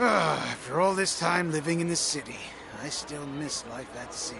After all this time living in the city, I still miss life at sea.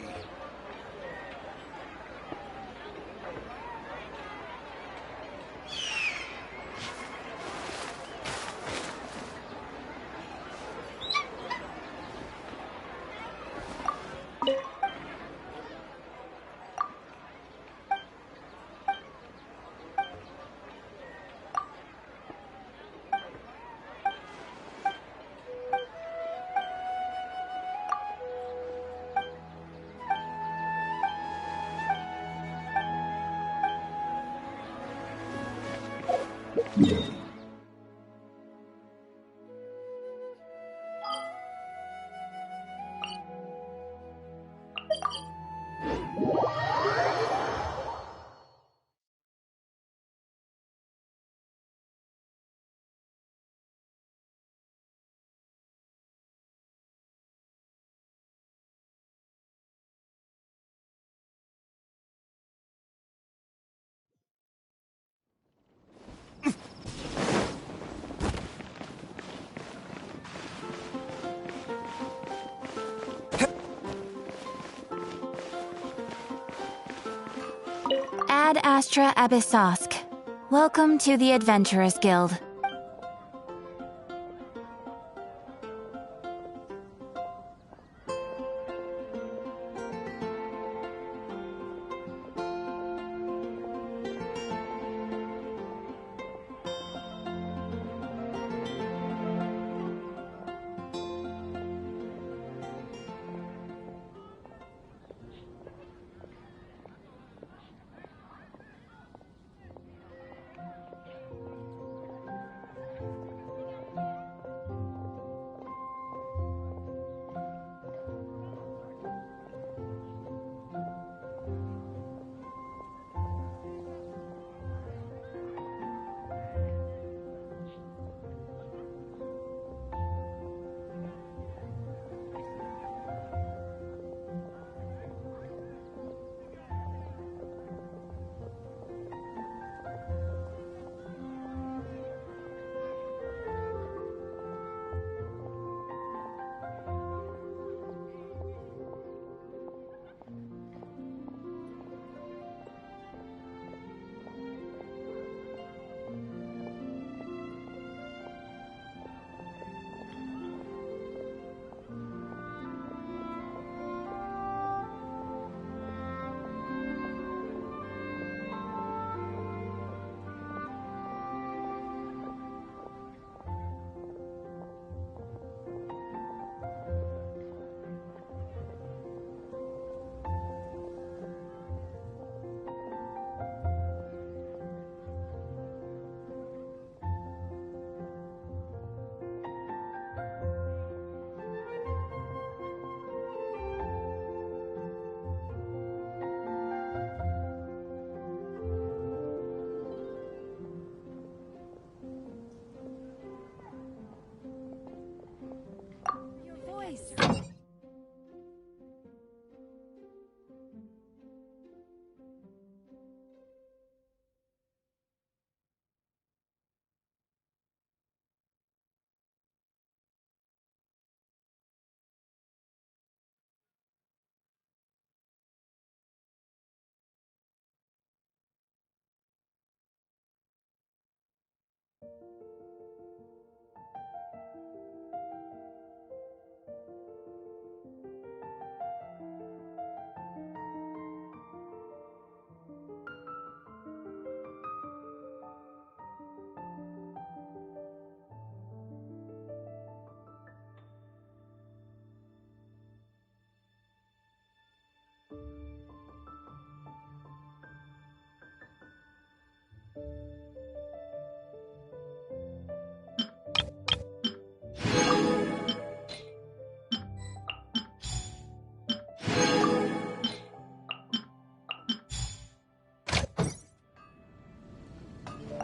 Ad Astra Abyssosk. Welcome to the Adventurers Guild.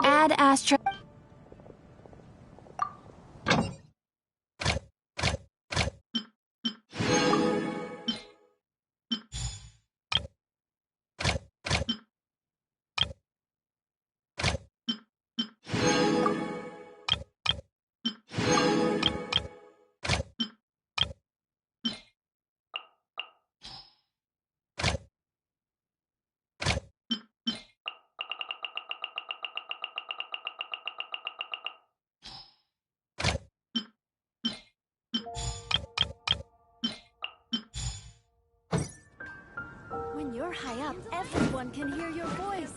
Ad Astra. up! Everyone can hear your voice!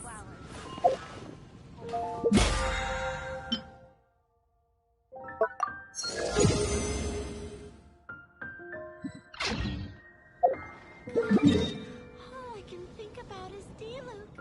All I can think about is D-Luke.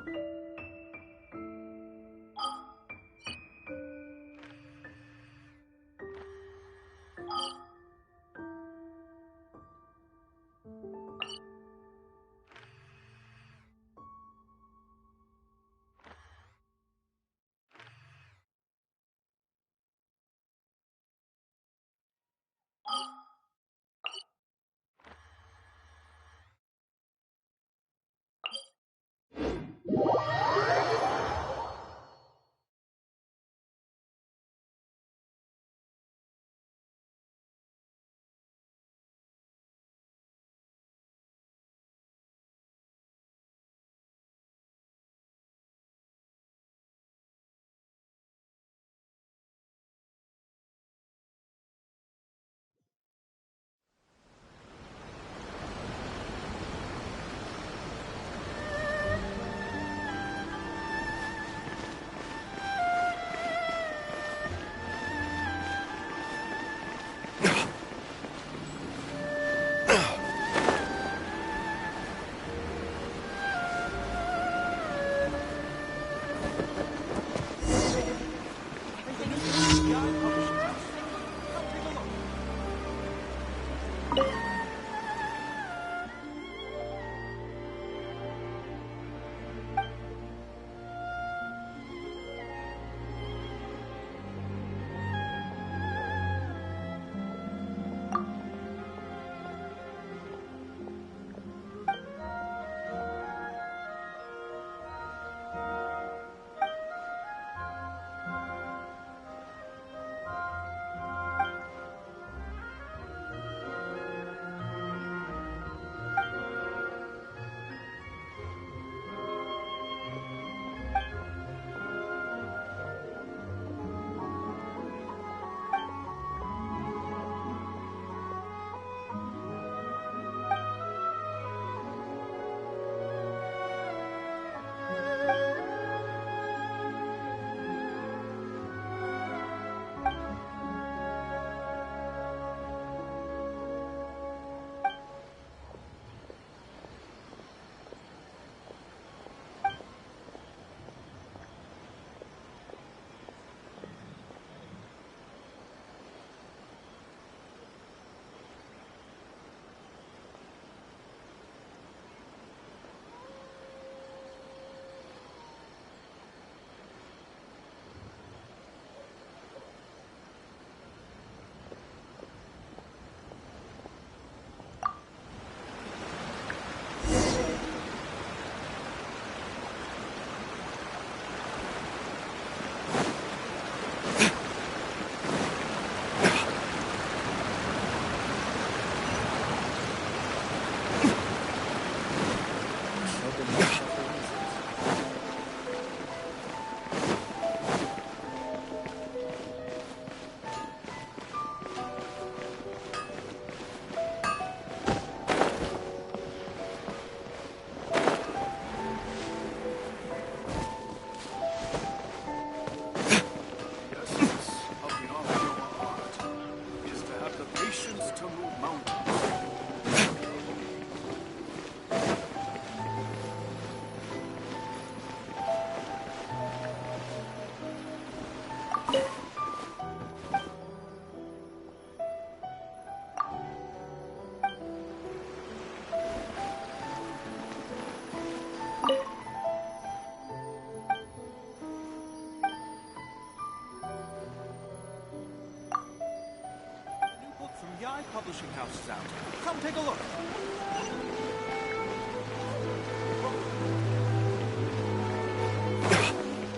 Publishing house is out. Come take a look.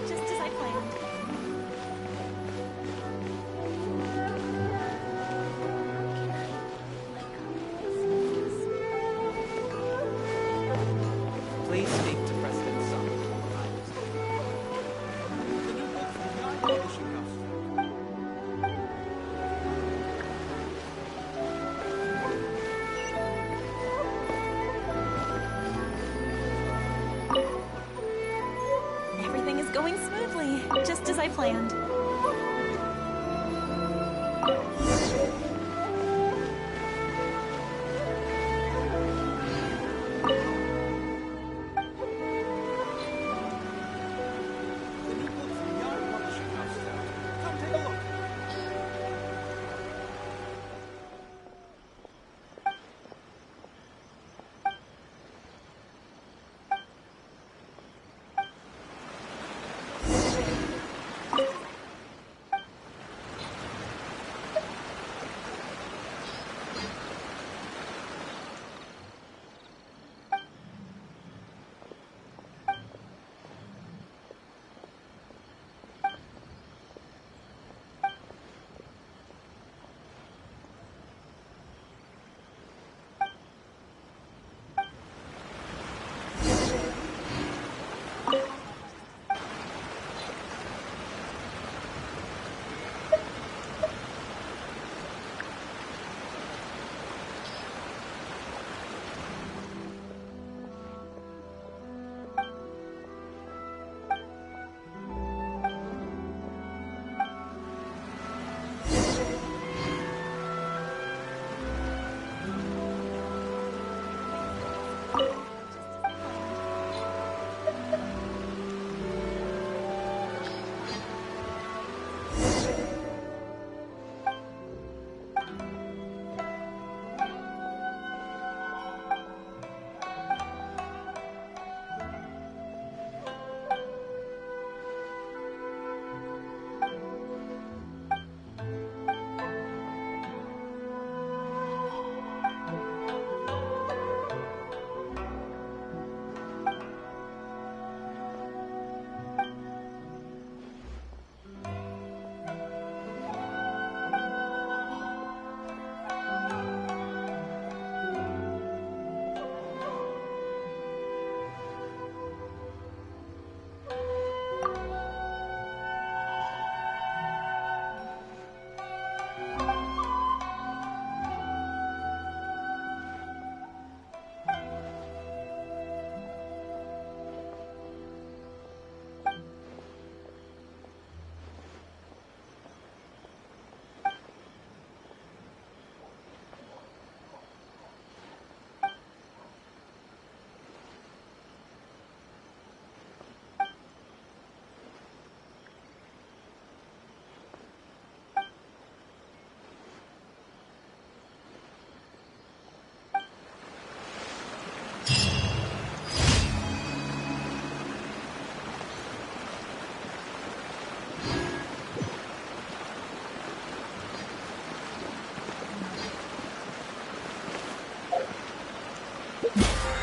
Just as I planned. Please speak to President Sun. The new book from the Publishing House. is going smoothly, just as I planned. The new book from Yarn Publishing House is out. Come take a look.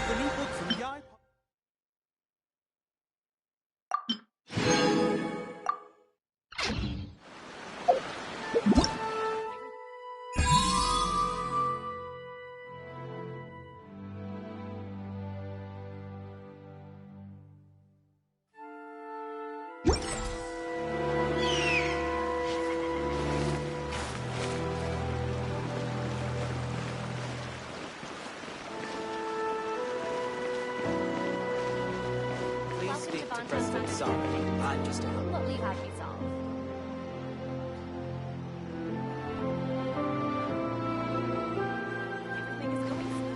The new book from Yarn. Please Welcome speak to to Bonfire President Fest. Song. I'm just a helper. What will you have me solve? Everything is going smoothly.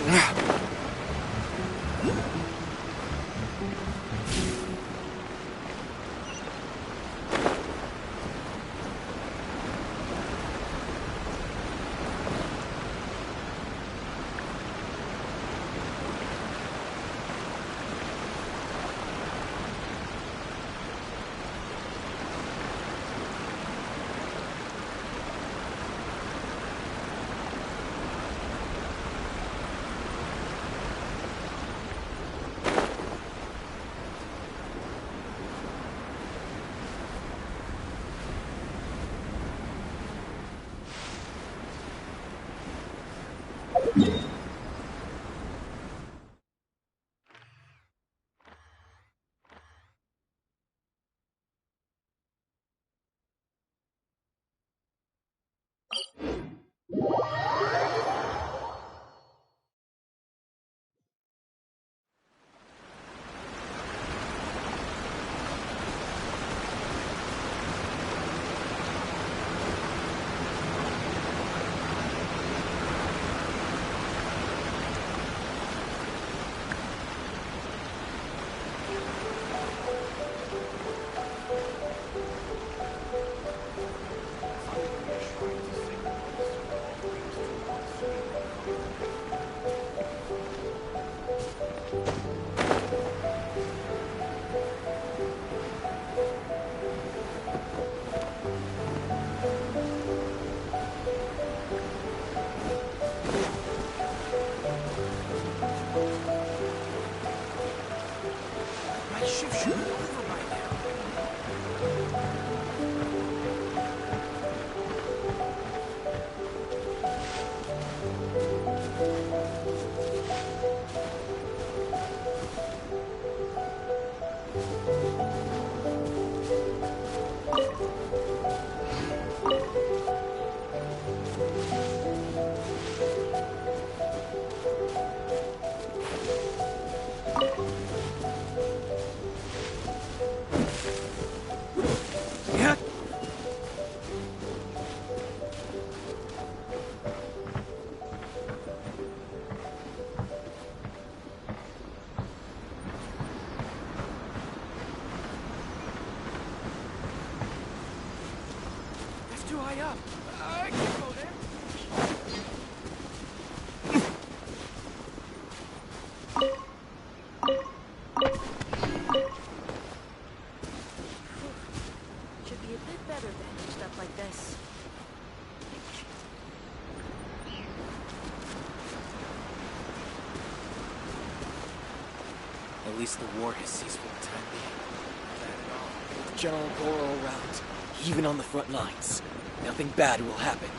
My shift should be over by now. Yeah. That's too high up. I can't go there. Should be a bit better than stuff like this. At least the war has ceased for the time being. Not bad at all. With General Goro around, even on the front lines, nothing bad will happen.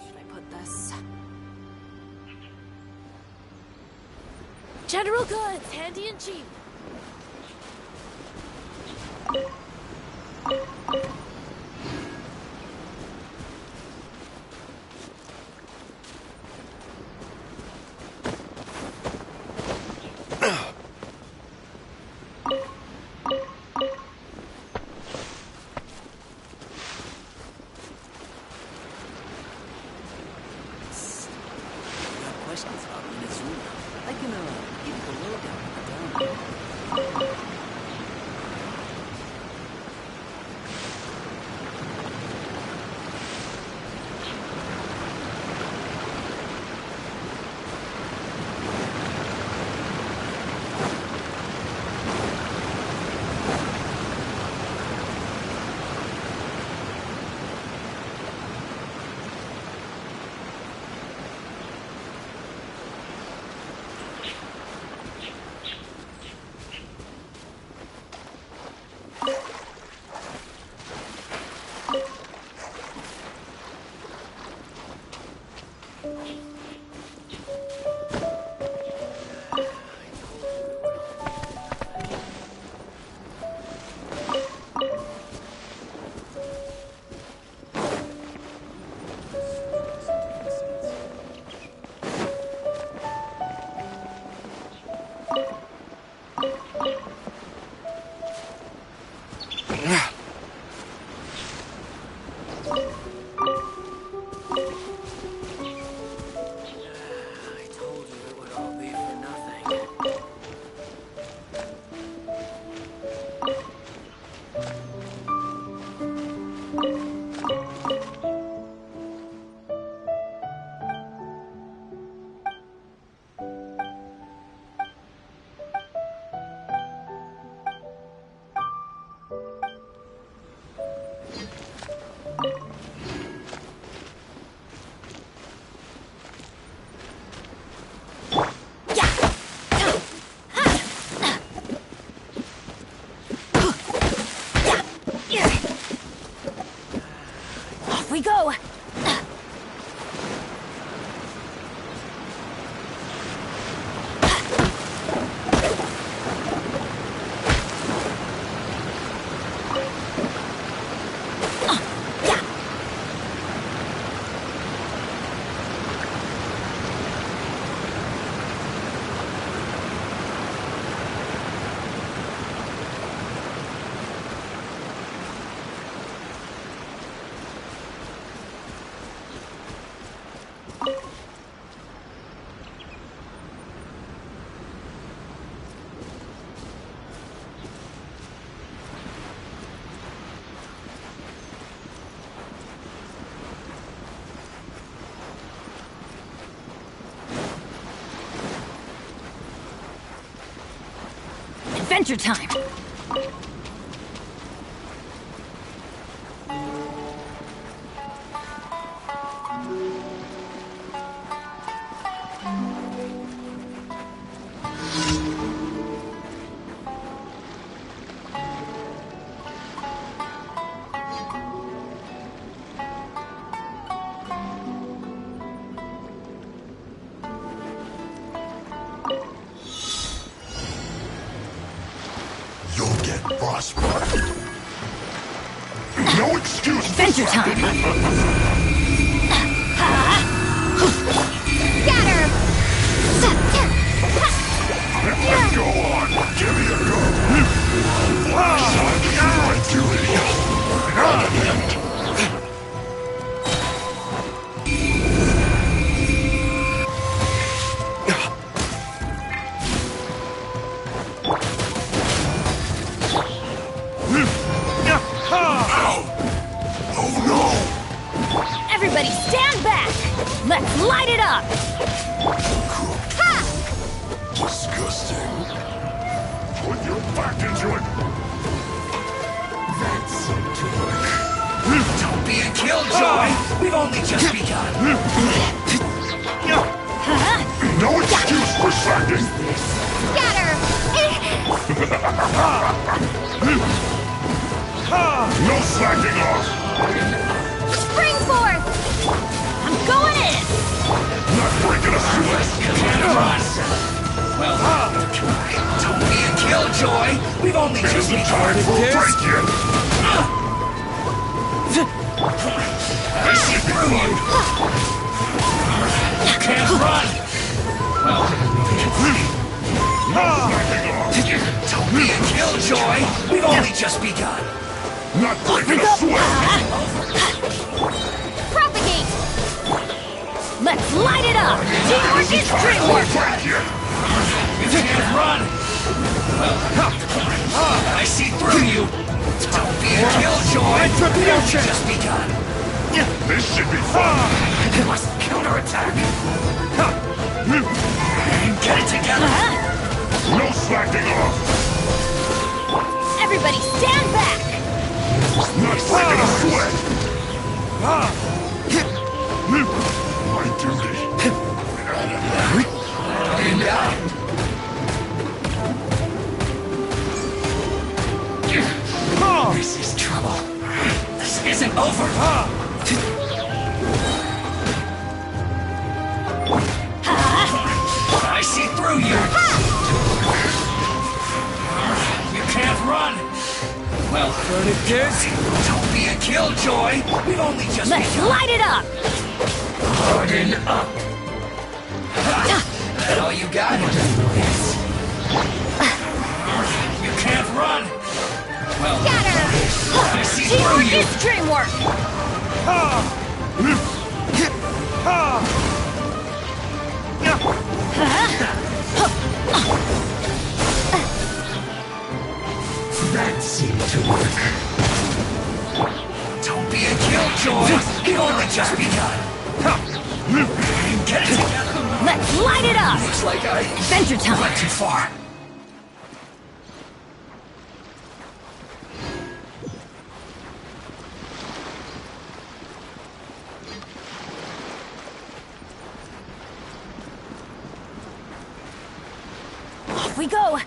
Should I put this? General goods, handy and cheap. Questions about Minnesota? I can give you the lowdown down there. We go! Adventure time! Frostbite. No excuse. Adventure time! Scatter! Go on. Give me a go. My duty. Everybody stand back! Let's light it up! Ha! Disgusting. Put your back into it. That's too much. Don't be a killjoy! We've only just begun. No excuse for slacking. Scatter! No slacking off. Spring forth! I'm going in! Not breaking a sweat. Well, killjoy! We've only just Isn't time for a break yet. I see through you! Can't run! Well, don't be a killjoy! We've only just begun! Not breaking a sweat. Propagate! Let's light it up! Teamwork is Time for a dreamwork! break yet. You can't run! Well, I see through you! Don't be a killjoy! We've only just begun! This should be fun. You must counterattack! Get it together! No slacking off. Everybody stand back! Not breaking a sweat. My duty. You got it! This is trouble. This isn't over. I see through you. You can't run. Well, don't be a killjoy. We've only just Let's begun. light it up! Harden up. That all you got? Yes. You can't run. Well, I see through Teamwork you. is dreamwork! That seemed to work. Don't be a killjoy. You've only just begun. Get it together. Let's light it up! Looks like I Adventure time! went too far. Off we go!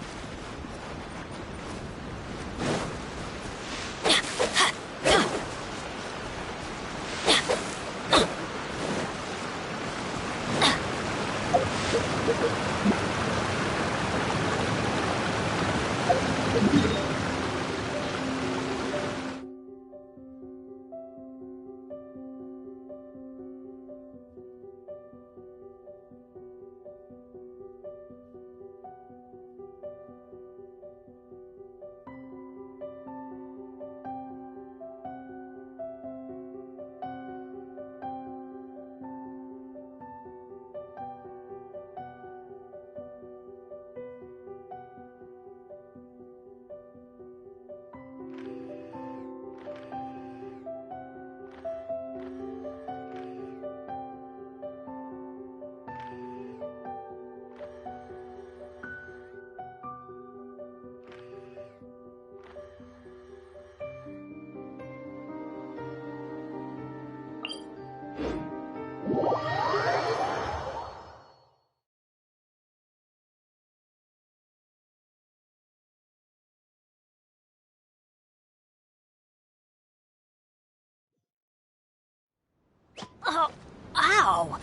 Oh, ow!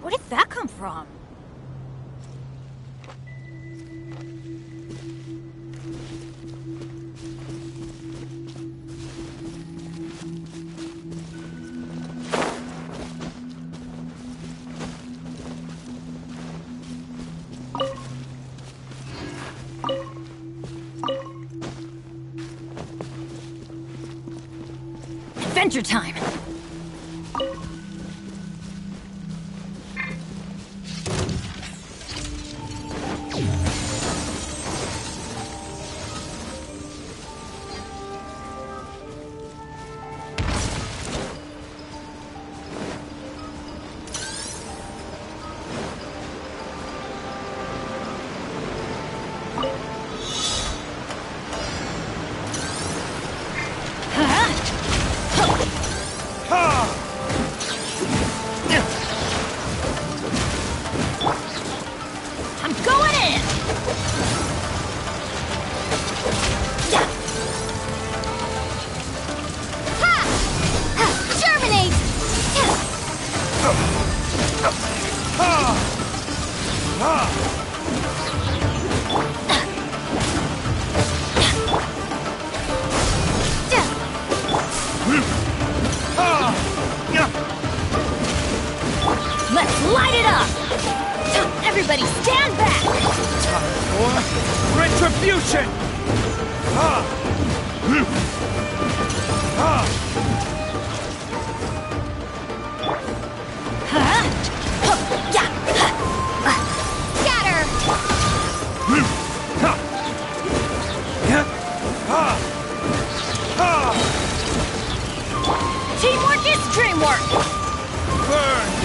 Where did that come from? Adventure time! Everybody stand back! Time for retribution! Teamwork is dreamwork! Burn!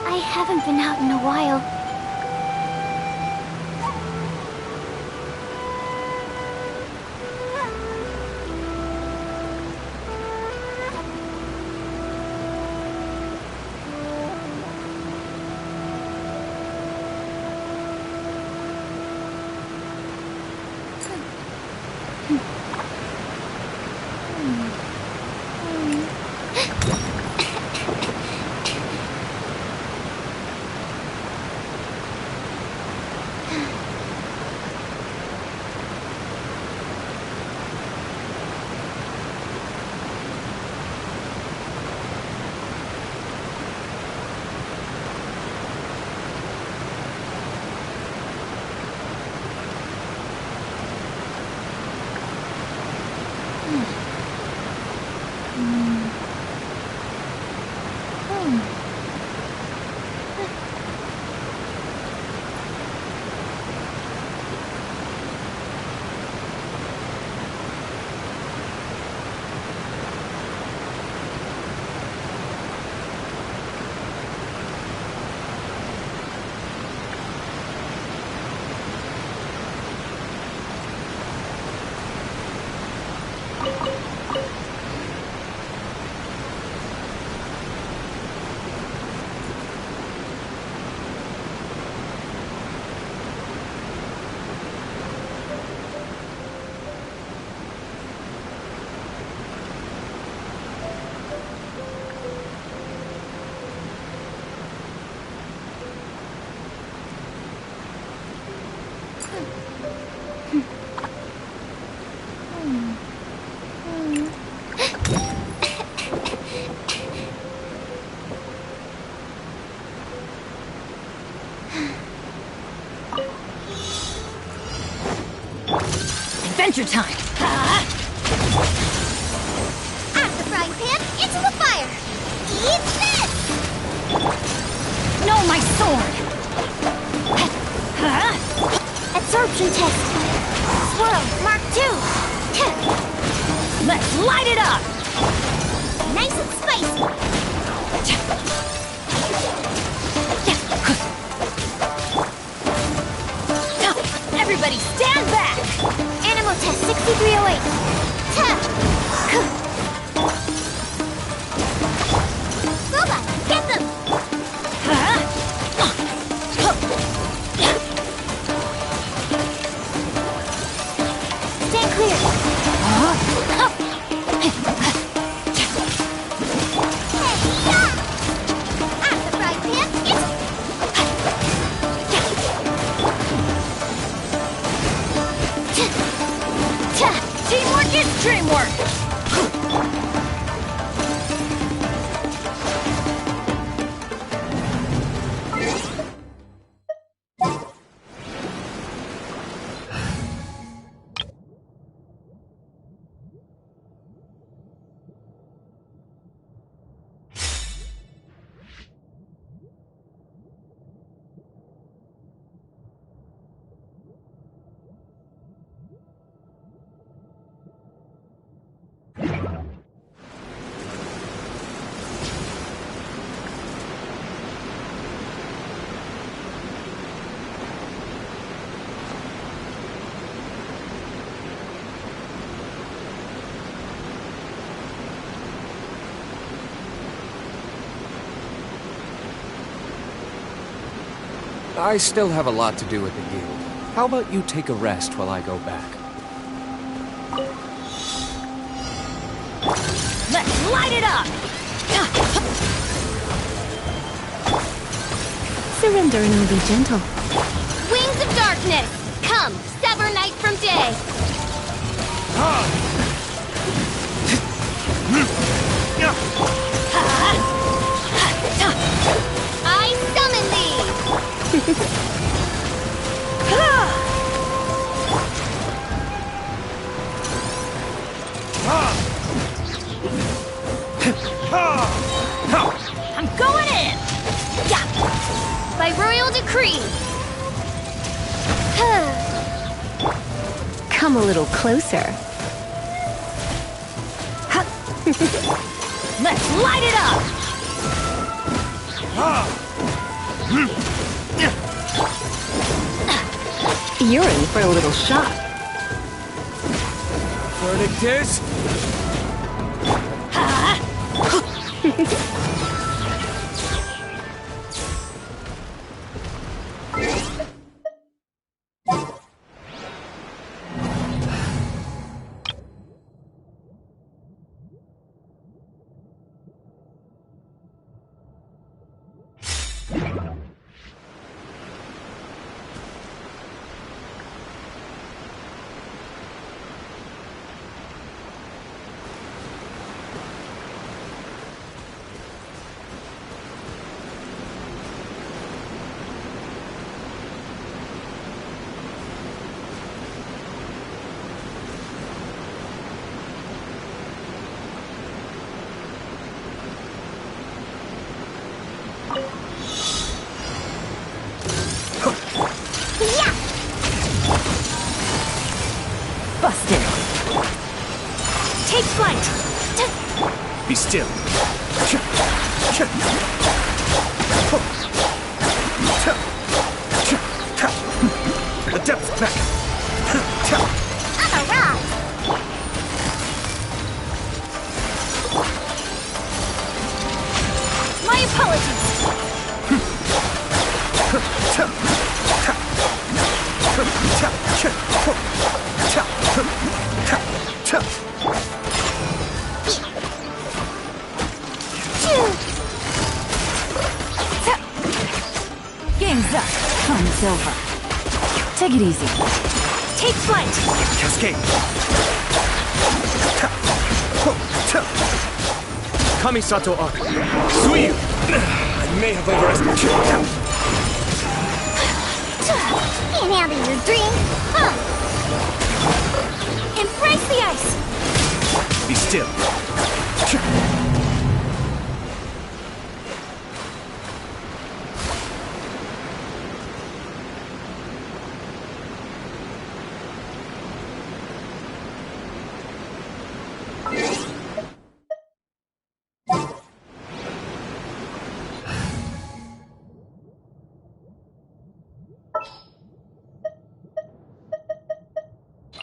I haven't been out in a while. adventure time! At the frying pan, into the fire! Eat this! No, my sword! Absorption test. Swirl, Mark 2. Let's light it up! Nice and spicy. Everybody stand back! Animal test 6308. Robot, get them! Stand clear. At the frying pan, it's... Teamwork is dreamwork! I still have a lot to do with the guild. How about you take a rest while I go back? Let's light it up! Surrender and be gentle. Wings of darkness! Come, sever night from day! I summon thee! I'm going in! By royal decree! Come a little closer. Let's light it up! You're in for a little shock. Verdict is... Busted! Take flight! Be still. The depth's back. My apologies! Game's up. Fun's over. Take it easy. Take flight! Cascade. Kamisato Arc. Suiyu! I may have overestimated. Can't handle your dream, huh? ice. Be still.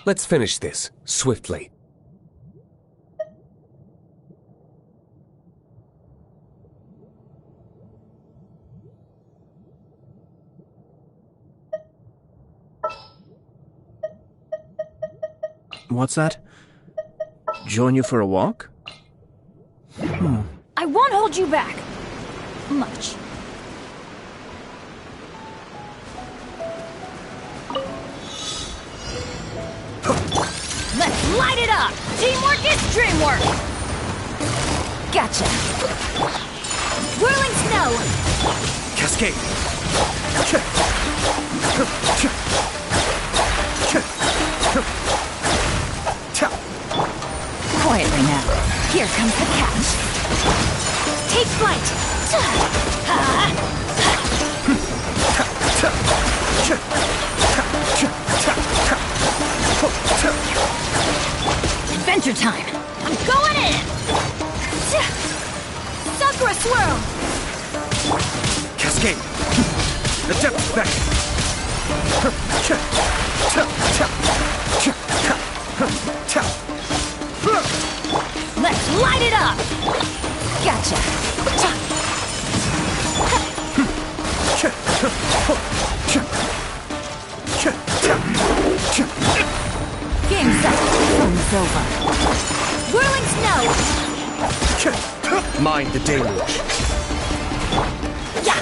Let's finish this, swiftly. What's that? Join you for a walk? I won't hold you back. Much. Let's light it up! Teamwork is dreamwork! Gotcha. Whirling snow! Cascade! Quietly now. Here comes the catch. Take flight! Adventure time. I'm going in! Sakura swirl! Cascade! The depth back! Let's light it up! Gotcha. Game's up. Fun's over. Whirling snow! Mind the deluge. Yeah!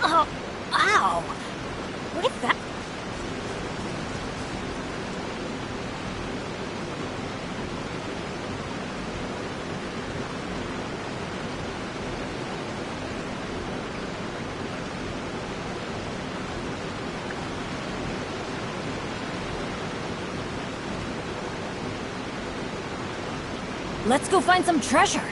Oh, ow! What is that? Let's go find some treasure.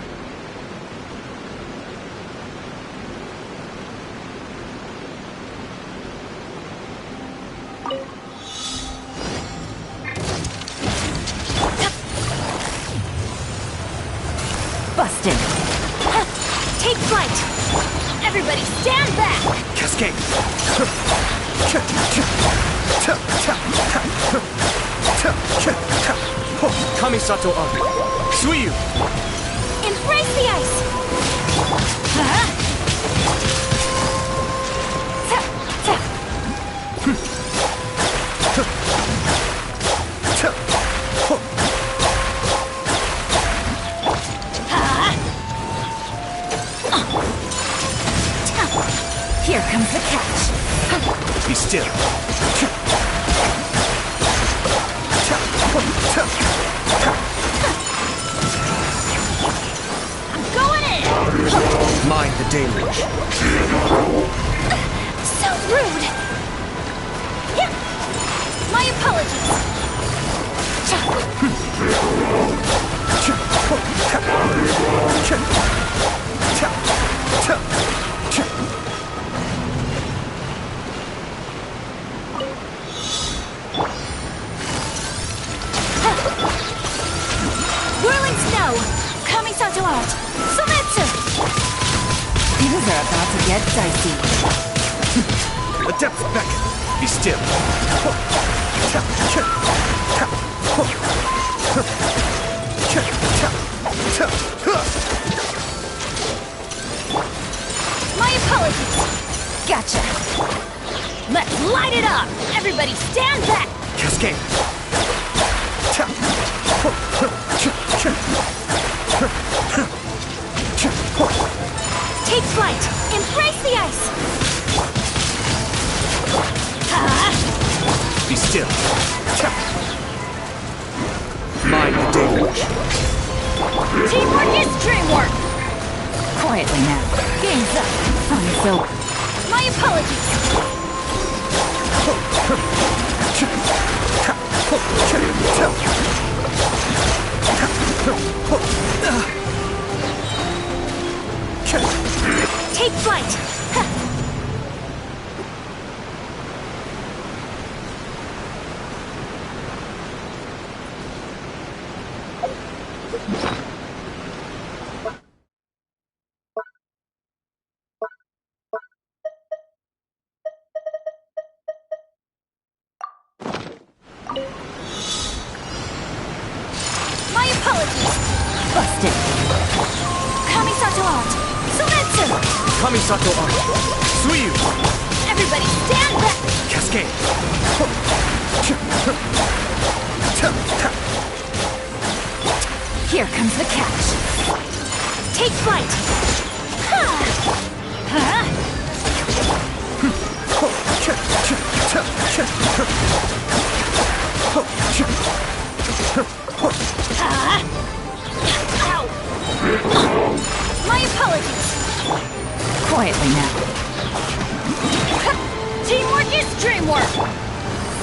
Busted. Take flight! Everybody stand back! Cascade! Kamisato Arc! Suiyu! Embrace the ice! Here comes the catch. Be still. I'm going in! Mind the deluge. So rude! Yeah. My apologies! Whirling snow! Kamisato out! Sumetsu! Things are about to get dicey. The depth beckon. Be still. My apologies! Gotcha. Let's light it up! Everybody stand back! Cascade. Take flight! Embrace the ice! Be still. defying the deluge. Teamwork is dreamwork! Quietly now. Game's up. Fun's over. My apologies! Take flight! My apologies! Busted. Kamisato art! Sumetsu! Kamisato art. Suiyu. Everybody stand back! Cascade. Here comes the catch. Take flight! Ha! Huh? Ow! My apologies! Quietly now. Teamwork is dreamwork!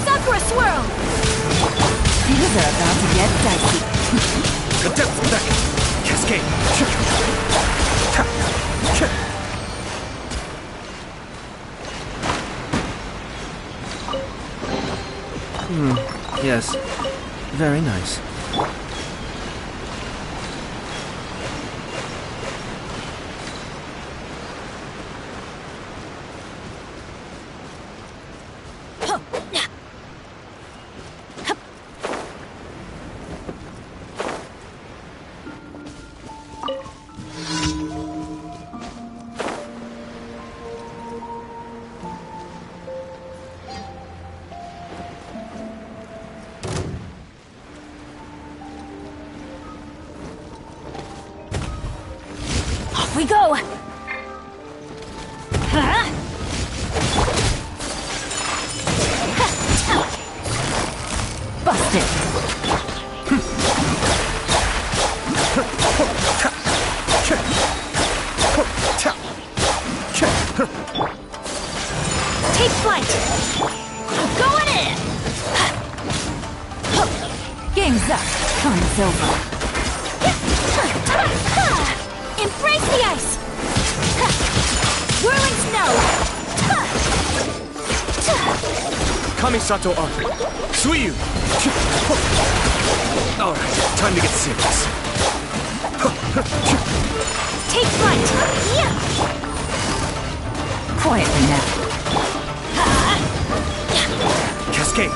Sakura swirl! Things are about to get dicey. The depth beckon. Cascade. Yes. Very nice. Off we go! Huh? Busted. Take flight! Going in! Game's up. Fun's over. Embrace the ice! Whirling snow! Kamisato art. Suiyu. Alright, time to get serious. Take flight! Yeah! Quietly now. Cascade.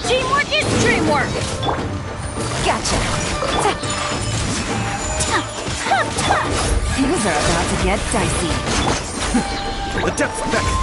Teamwork is dreamwork! Gotcha. Things are about to get dicey. The depth beckon.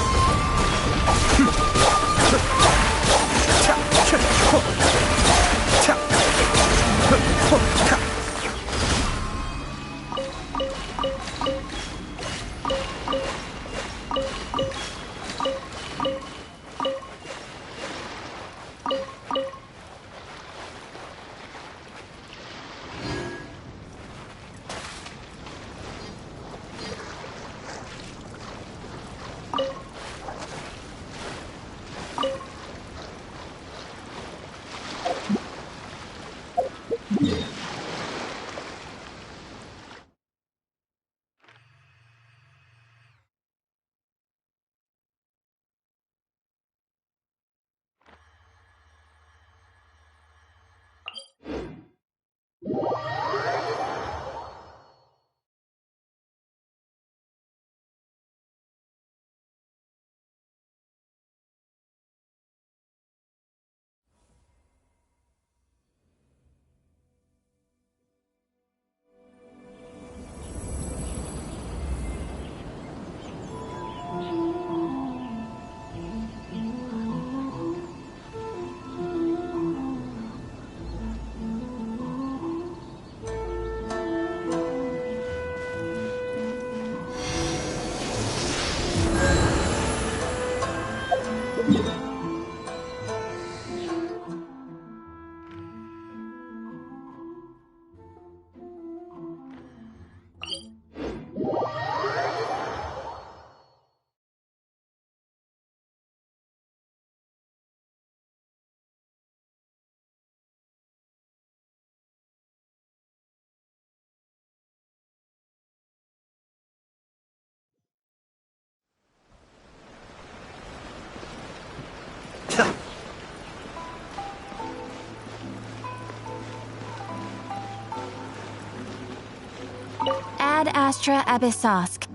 Ad Astra Abyssosk.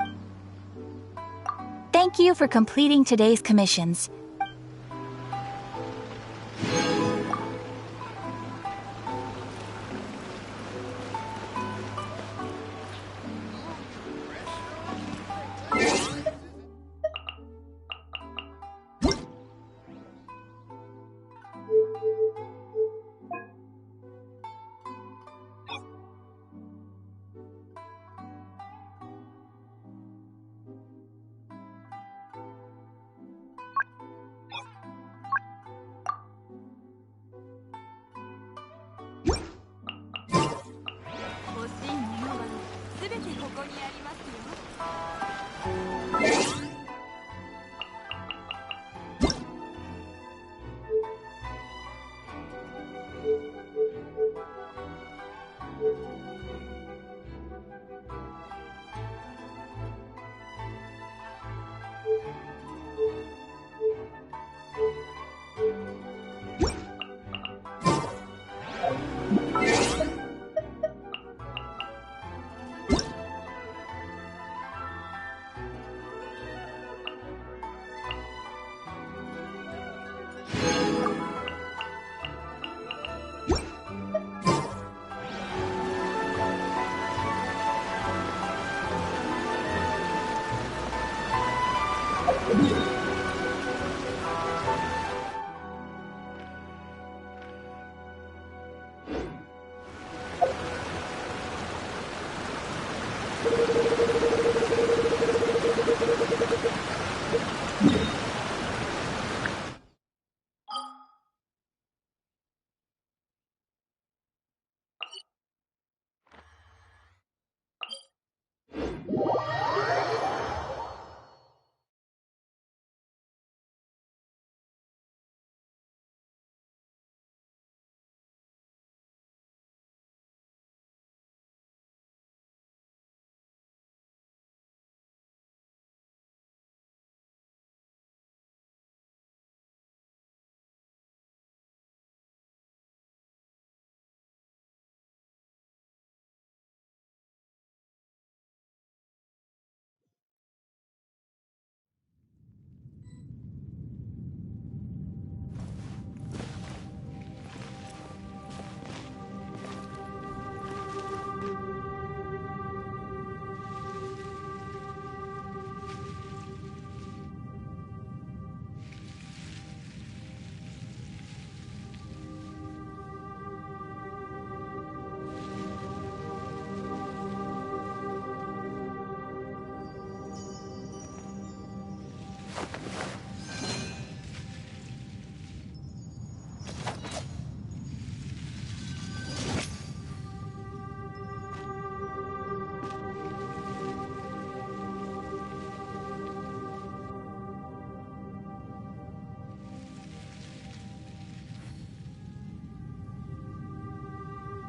Thank you for completing today's commissions.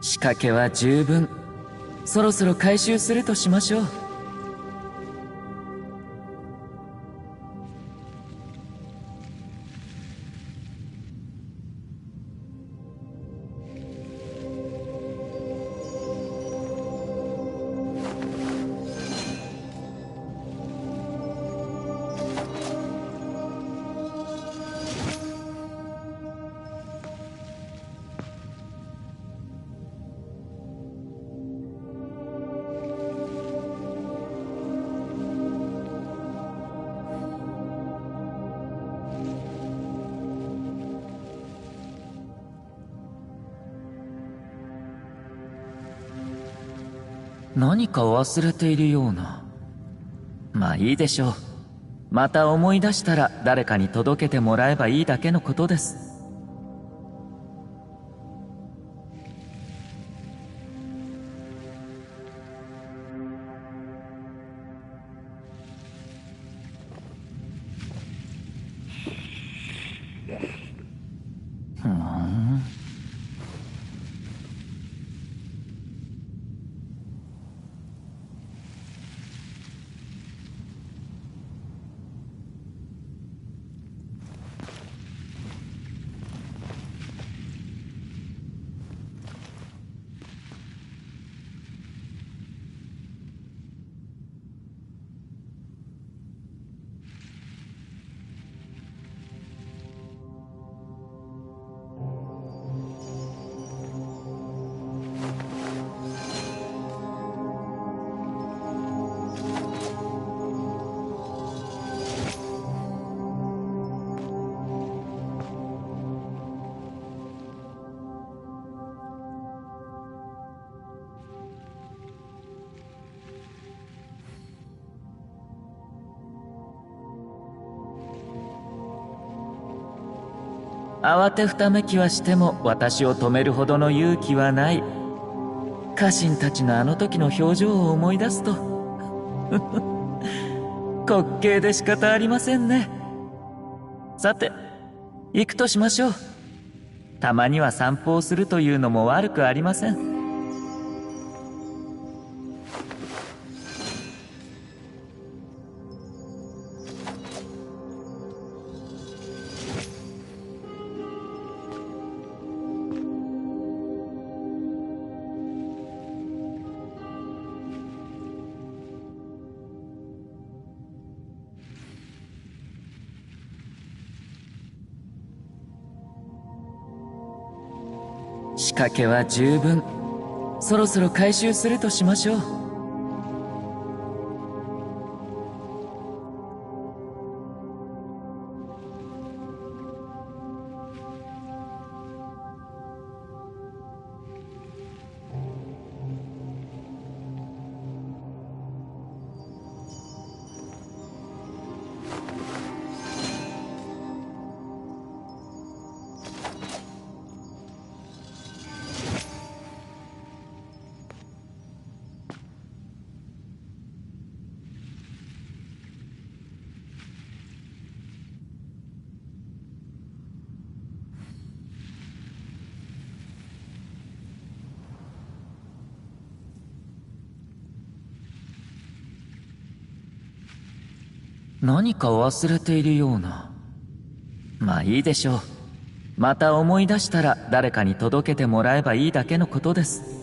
仕掛けは十分。そろそろ回収するとしましょう。何か忘れているような。まあいいでしょう。また思い出したら誰かに届けてもらえばいいだけのことです。慌てふためきはしても私を止めるほどの勇気はない。家臣たちのあの時の表情を思い出すと滑稽で仕方ありませんね。さて行くとしましょう。たまには散歩をするというのも悪くありません。仕掛けは十分。そろそろ回収するとしましょう。何か忘れているような。まあいいでしょう。また思い出したら誰かに届けてもらえばいいだけのことです。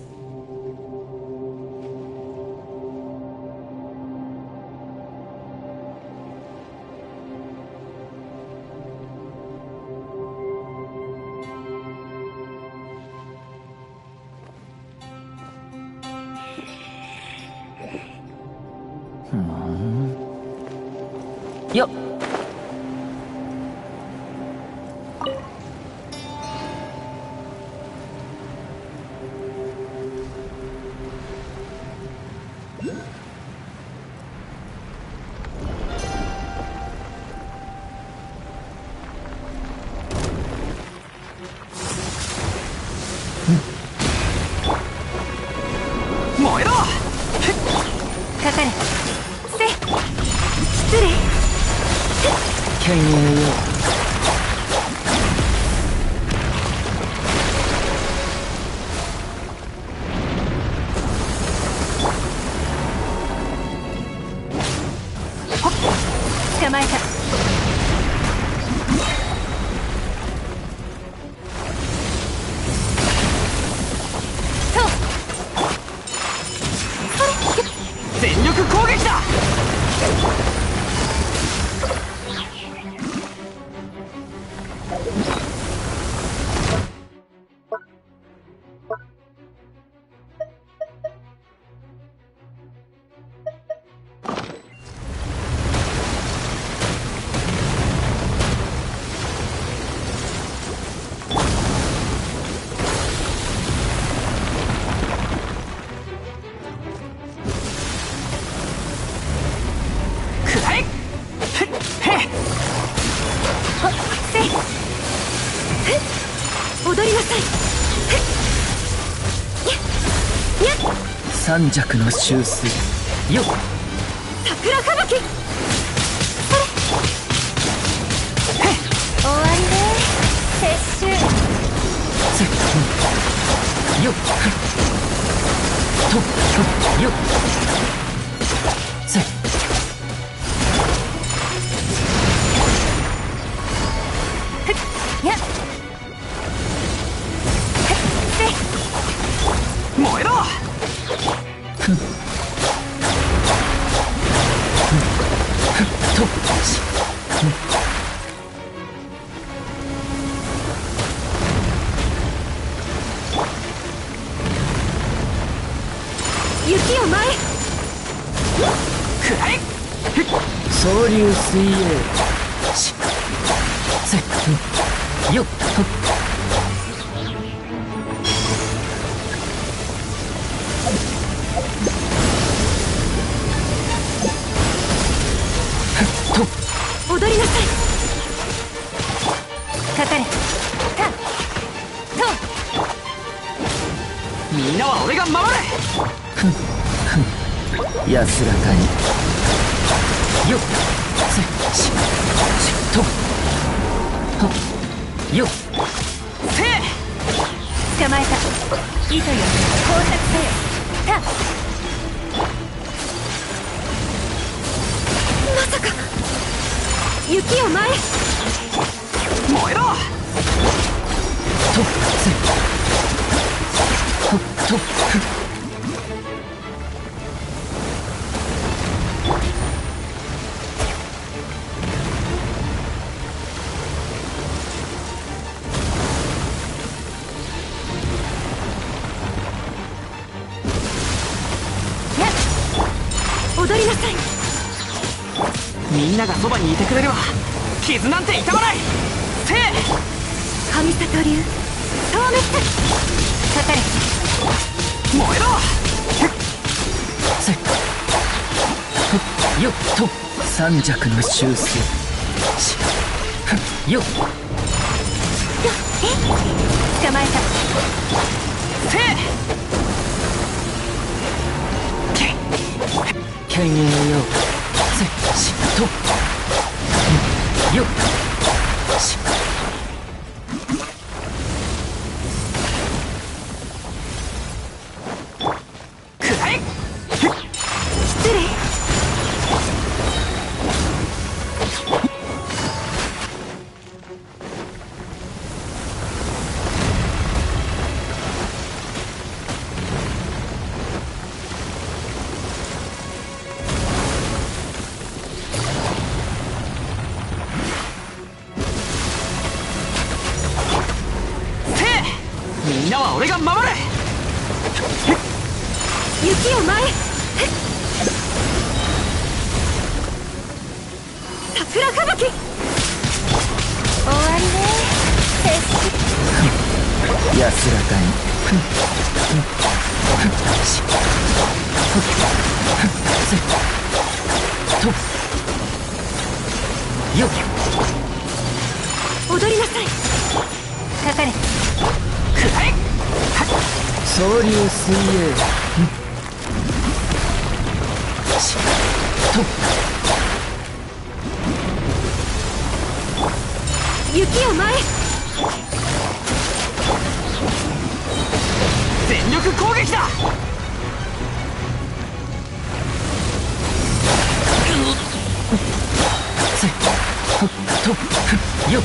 よっ。燃えろ。かかれ。せ失礼。犬猿よ。捕まえた。全力攻撃だ。踊りなさい。三尺の秋水よっ。桜吹雪。終わりね。撤収。よっとよっせやっ燃えろ。雪を前へ。くらえ。総流水泳しせよっ踊りなさい。かかれ。みんなは俺が守れ。安らかに。よっしとはっよっせえ。捕まえた。糸よ交錯せよ。たまさか雪を前。燃えろ。とせはっと踊りなさい。みんながそばにいてくれれば傷なんて痛まない。せえ。神里流消滅。かかれ。燃えろ。せはっよっと三尺の修正しはっよっ捕まえた。せえ。犬猿よせしとよしくらえ。失礼。みんなは俺が守れ。雪を前。桜吹雪。終わりね。安らかにしせとよっ踊りなさい。かかれ。くらえ。総流水泳しと雪を前。全力攻撃だ。せはっとよっ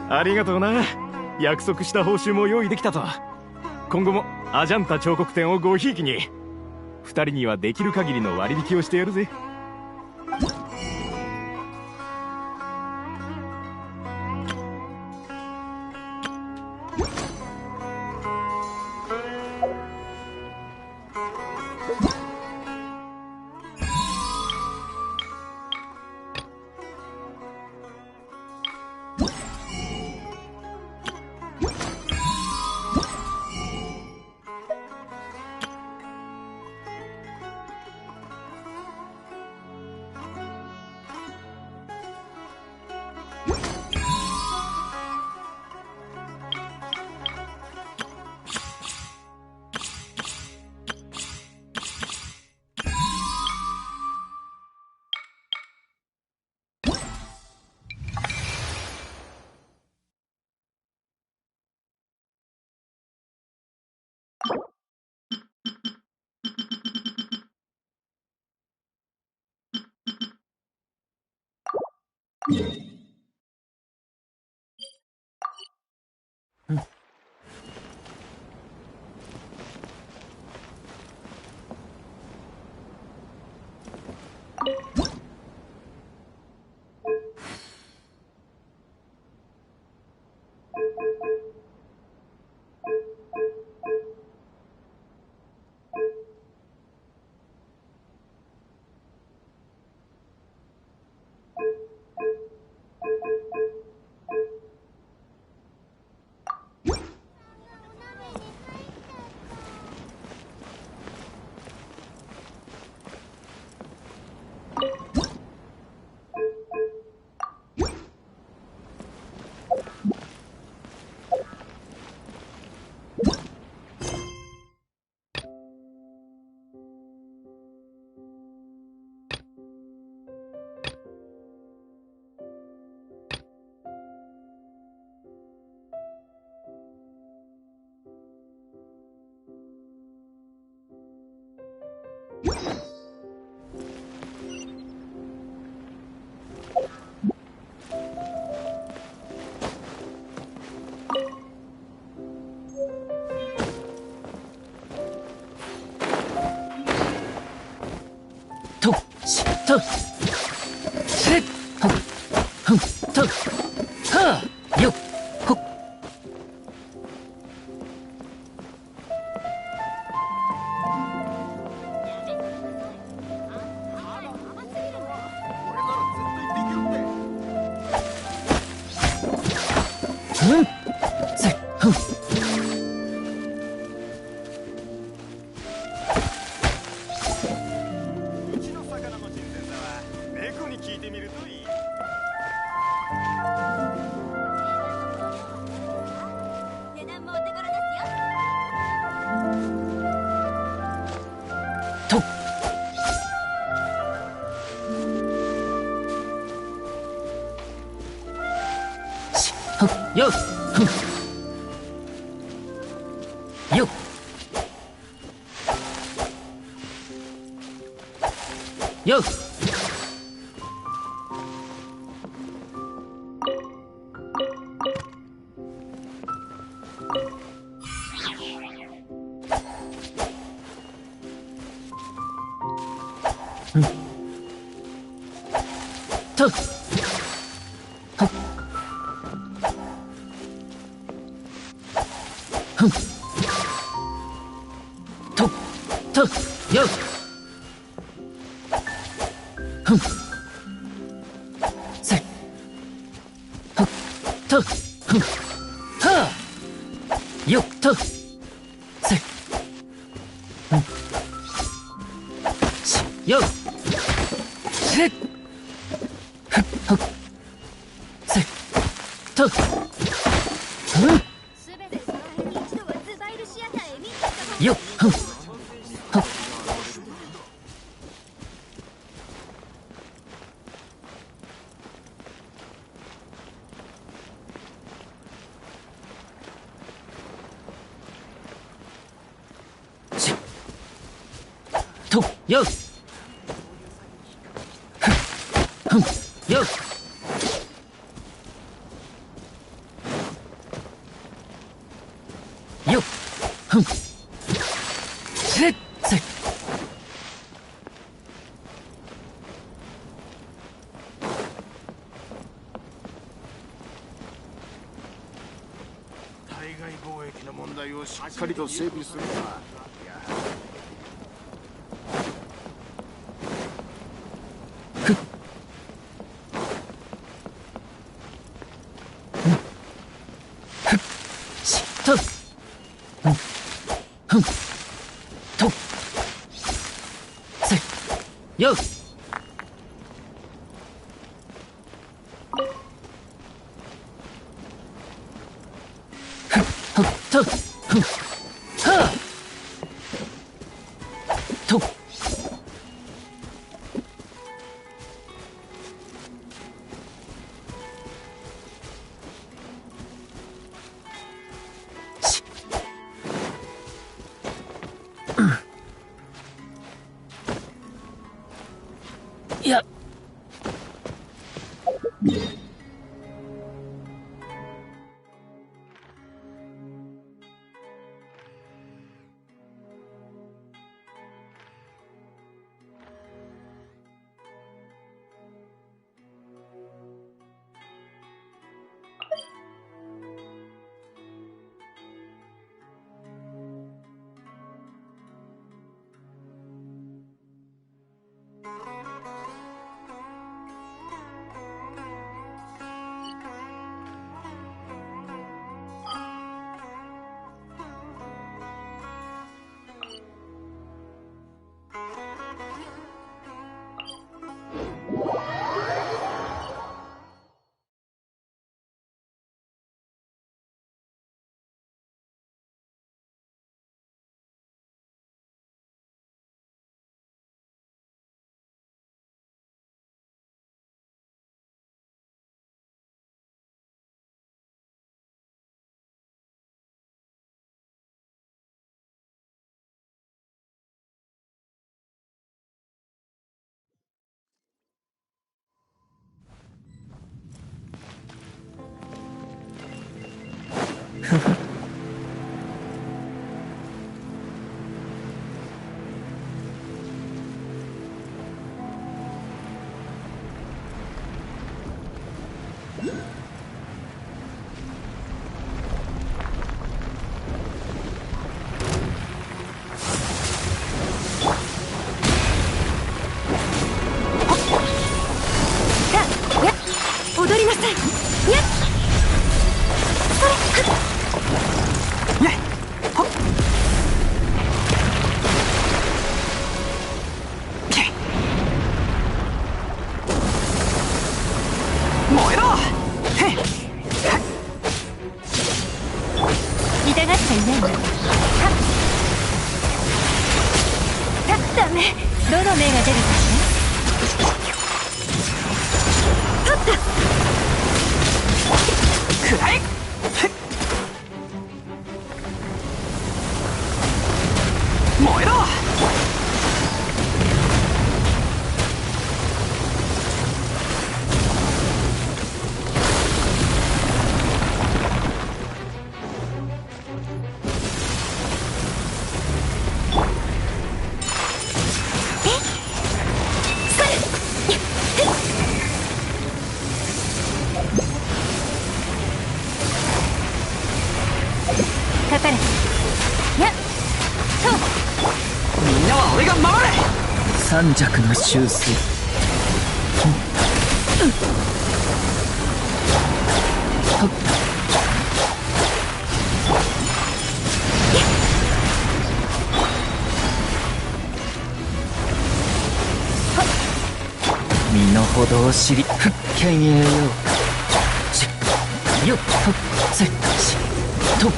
ありがとうな。約束した報酬も用意できたと。今後もアジャンタ彫刻展をごひいきに。二人にはできる限りの割引をしてやるぜ。とせっほふんとはあよっほとしはっよっふんよっよっとっはっふんとっとっよっふんせっはっとっふんはあよっとっせっふんしよっせっふっはっせっとっうん全てその辺に一度はズバイルシアターへ見に行った方がよっふんはっしとよっふんよっよっふんせっせっ対外貿易の問題をしっかりと整備するのはしとふんふんとせっよっふんはっとふんはあとしいやどの目が出るかね。取ったくらえ。燃えろ。かかれ。やっと。みんなは俺が守れ。三尺の修正。身の程を知り剣栄よ。しよっせしと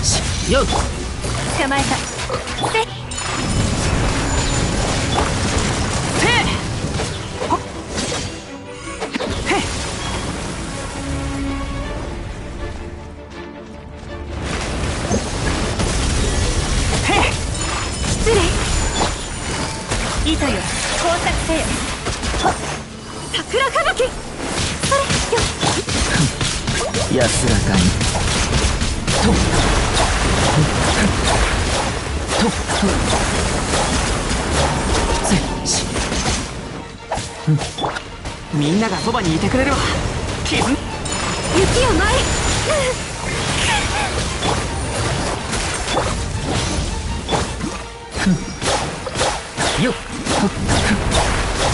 しよっ捕まえた。せほっへっ。失礼。糸よ、工作せよ。はっ、桜吹雪。それよ。安らかにとせしみんながそばにいてくれるわ。雪を舞い。よっ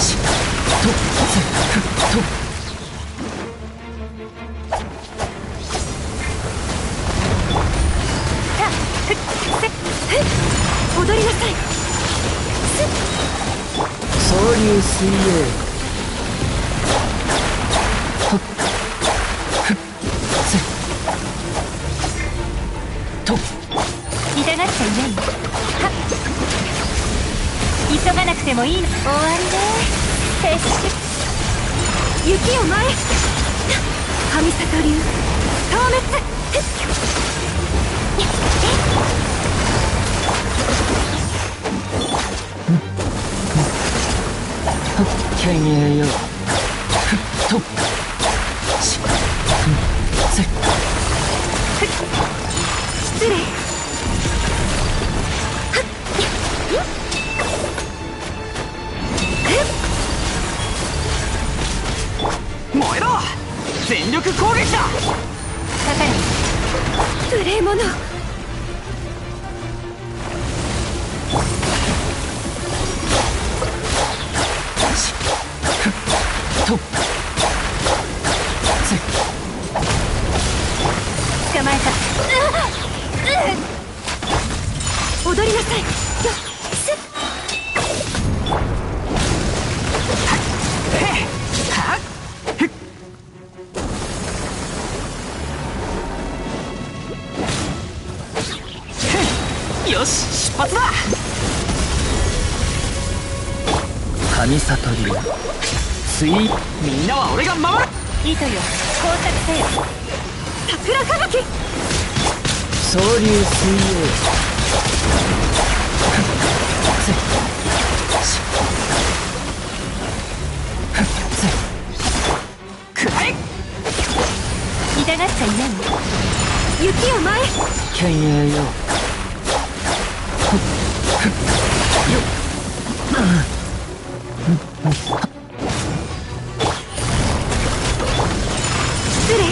しとせと踊りなさい。総流水泳ほっふっせと痛がっちゃいないよ。はっ、急がなくてもいいの。終わりね。撤収。雪を舞え。神里流消滅。剣栄よふっとしせ失礼。燃えろ。全力攻撃だ。かかれ。無礼者。とせ捕まえた。踊りなさい。よっせっ。へっはっへっ。よし出発だ。神里流水みんなは俺が守る。糸よ、工作せよ。桜吹雪。総流水泳せしせくらえ。痛がっちゃいないよ。雪を舞え。剣栄よほっふっよっ失礼。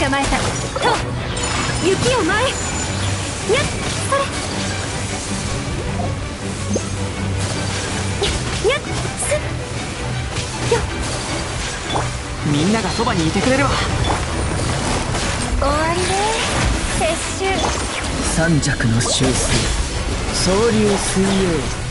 捕まえた。と雪を舞え。にゃっそれ。んながそばにいてくれるわ。終わりね撤収。三尺の修正、総流水泳。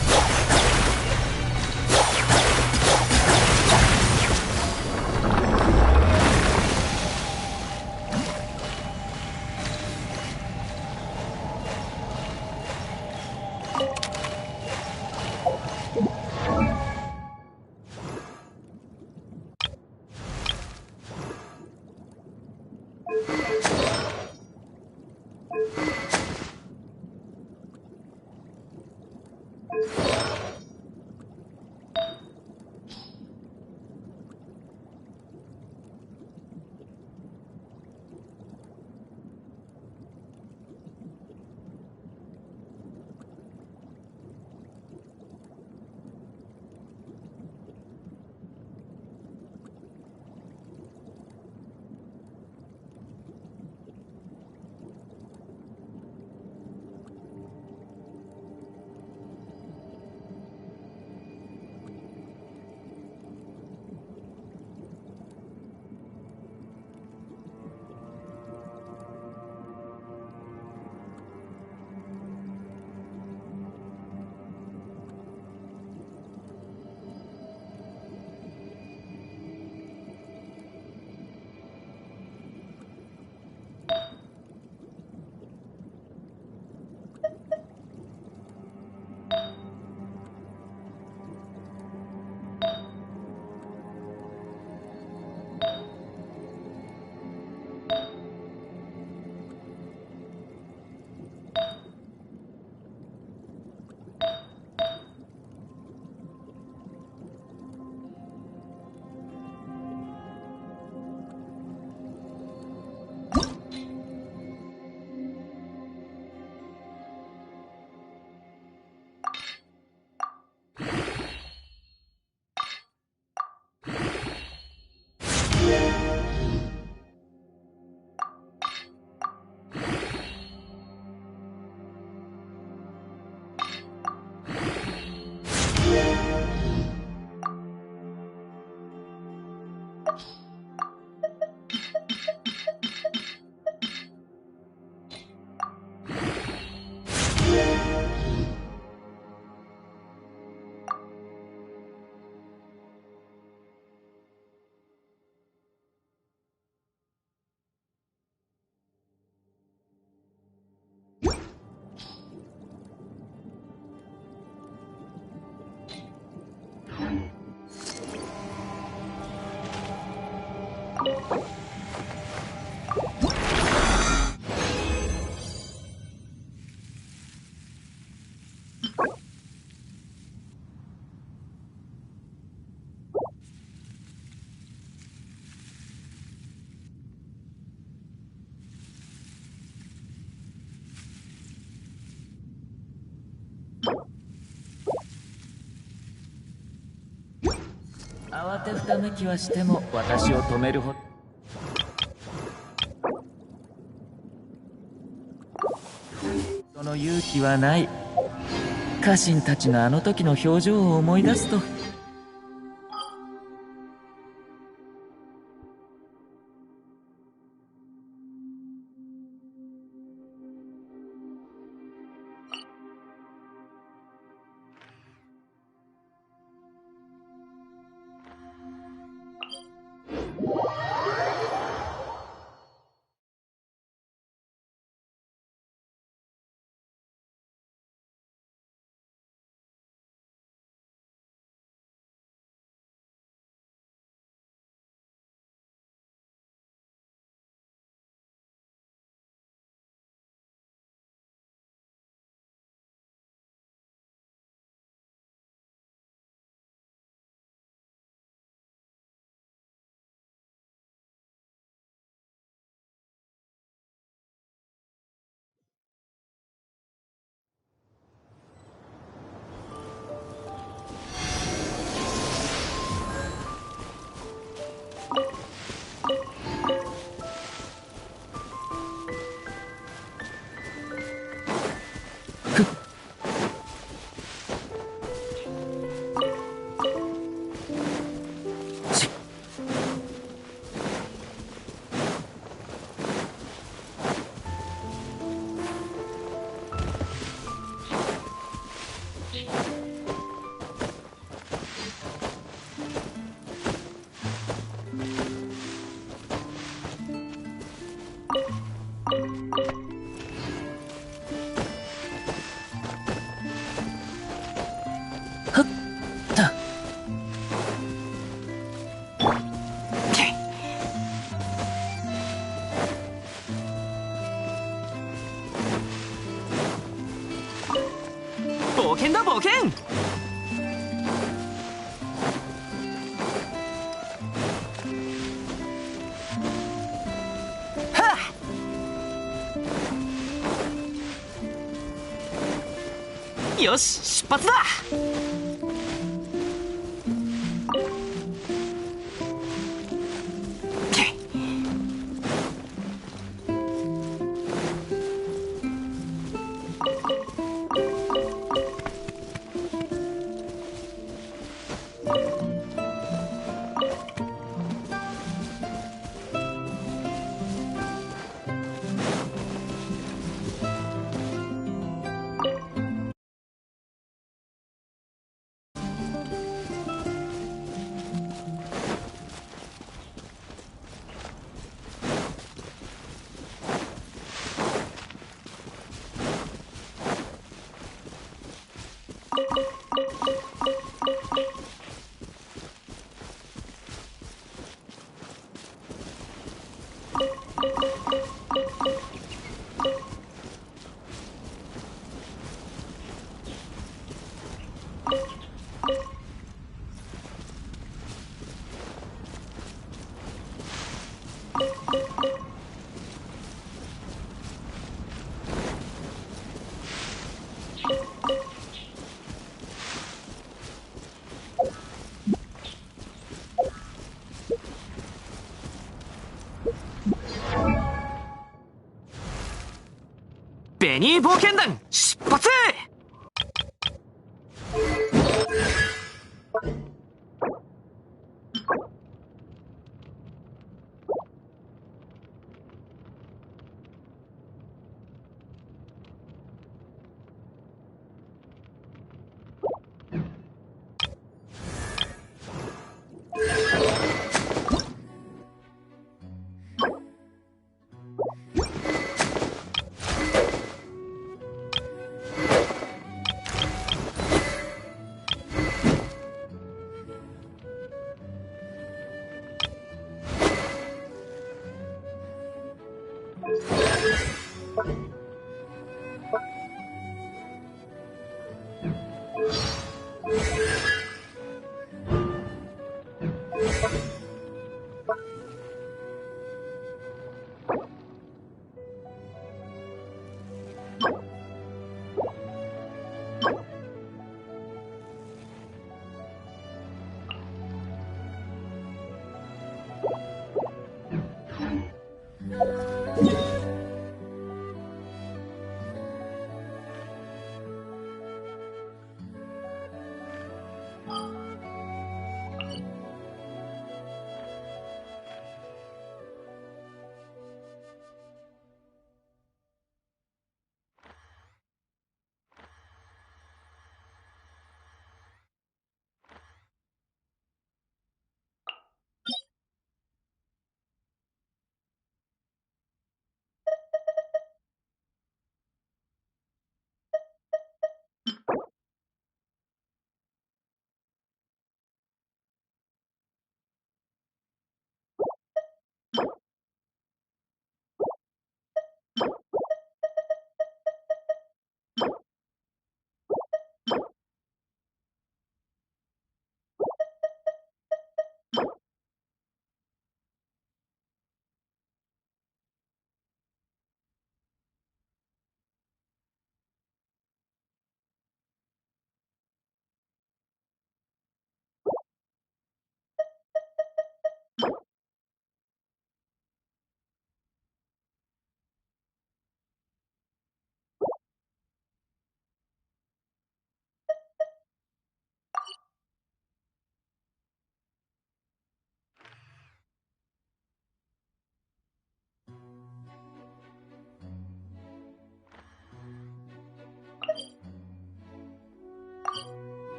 慌てふためきはしても私を止めるほど。その勇気はない。家臣たちのあの時の表情を思い出すとはっと。冒険だ冒険。よし出発だ。ベニー冒険団出発。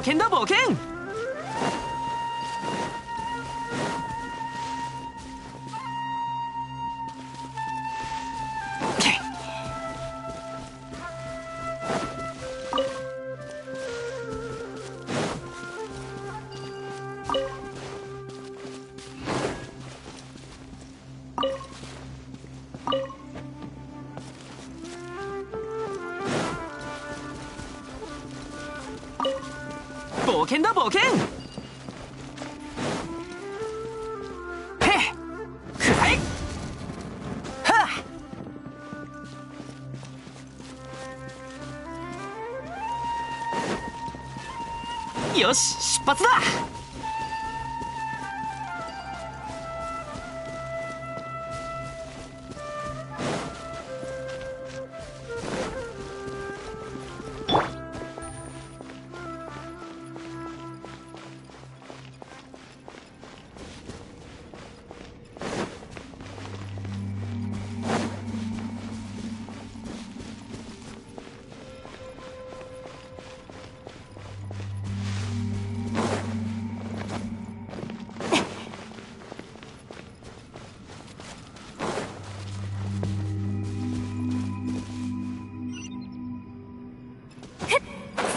険だ冒険。冒険だ冒険。へっくらえ。はっよし出発だ。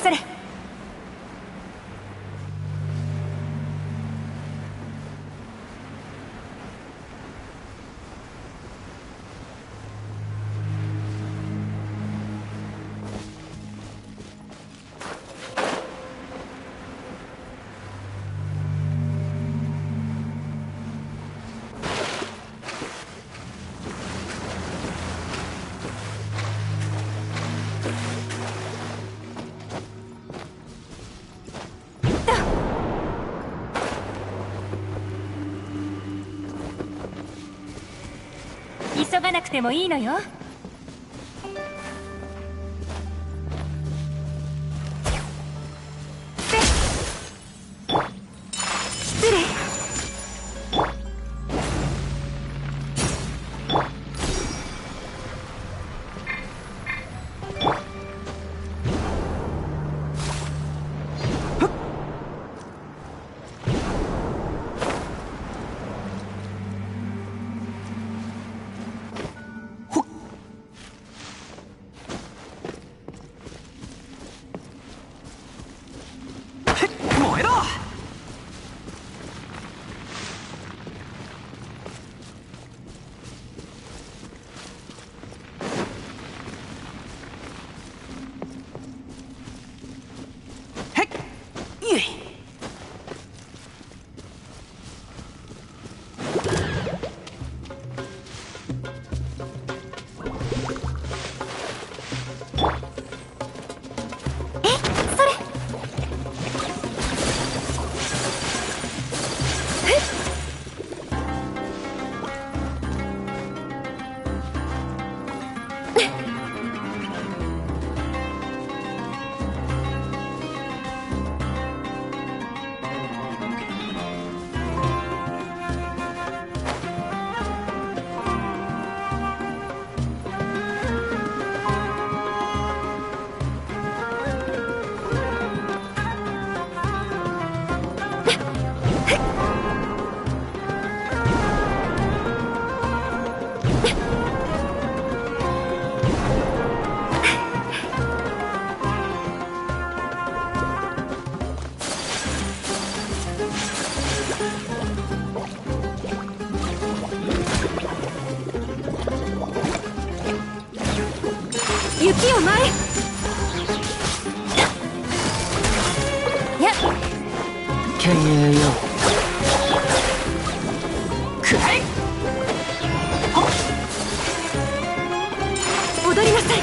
それ。急がなくてもいいのよ。失礼。燃えろ。へっいい。雪を前。やっ経営よ。くらえ。踊りなさい。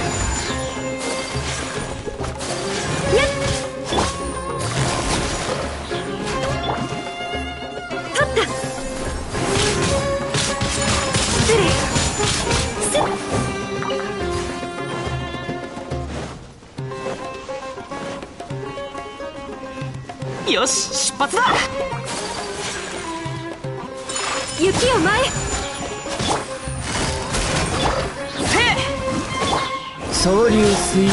やっ立った。失礼。せっよし出発だ。雪を前。総流水泳。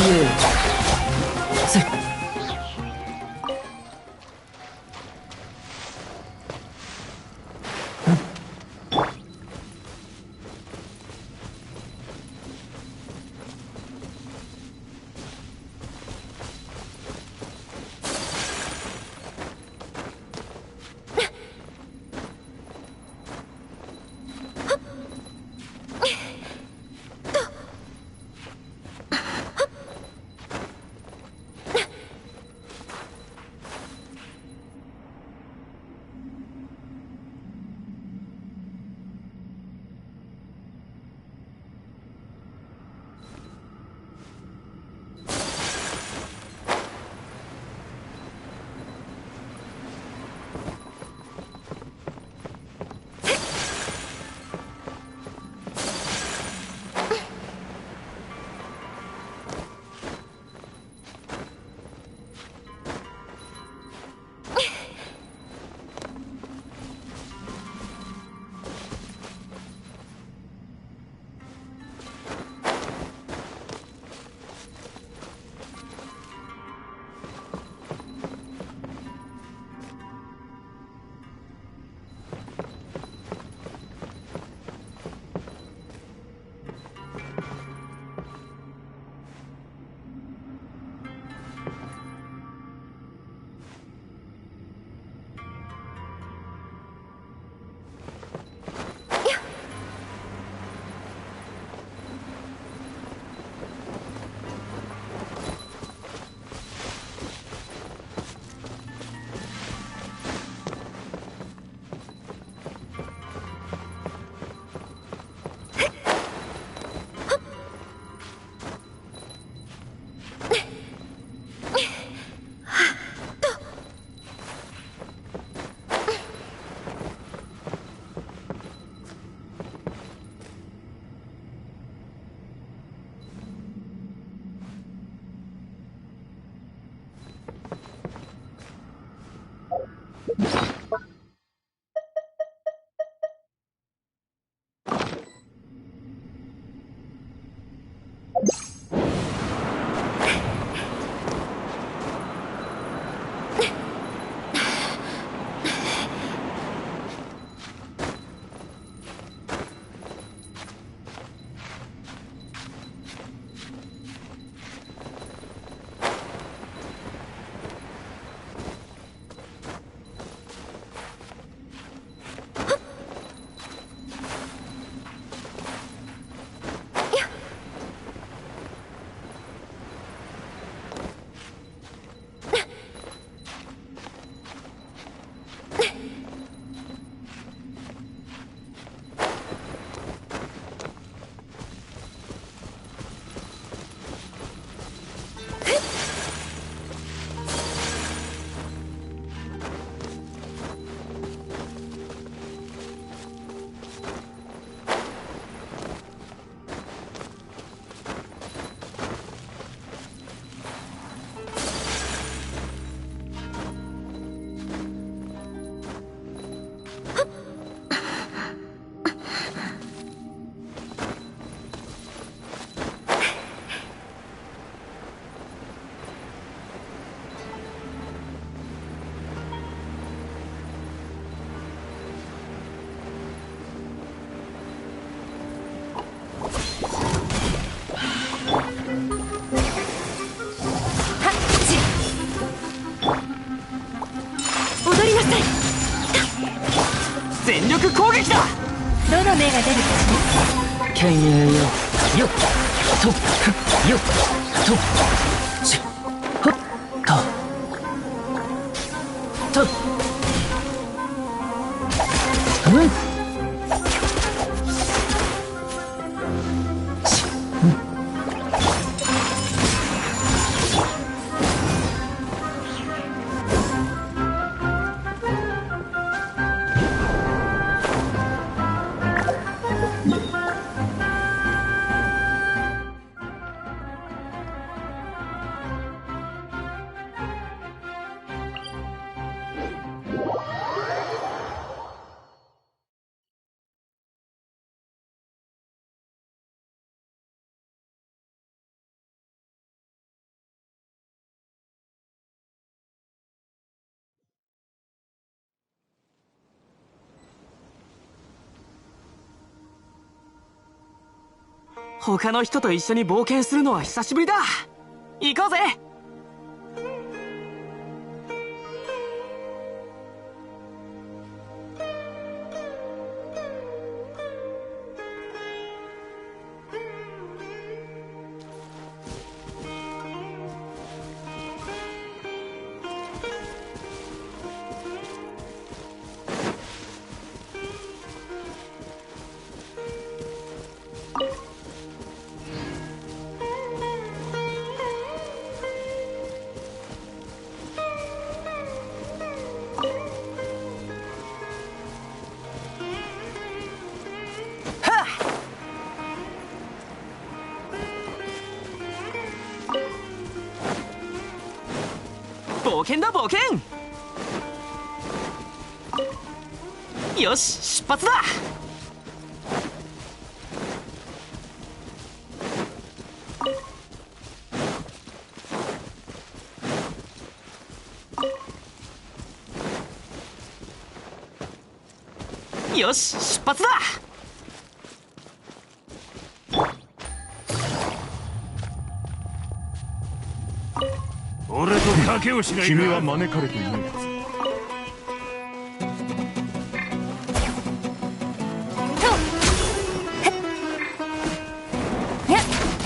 撃だ。どの目が出るか剣影よ。よっとふっよっとしほっとうんし他の人と一緒に冒険するのは久しぶりだ。行こうぜ。冒険だ冒険。よし出発だ。よし出発だ。俺と賭けをしないか。君は招かれていないはず。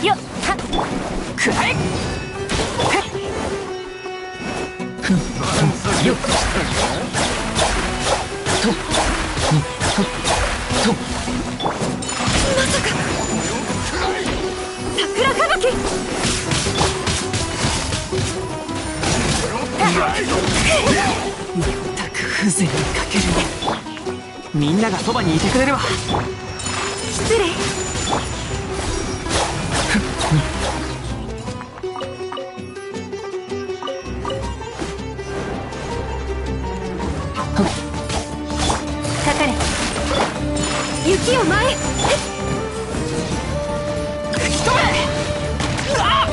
よっはっくらえ。よっとと桜吹雪。まったく風情にかける。みんながそばにいてくれるわ。失礼。かかれ。雪を前へ。吹き飛べ。うわっ。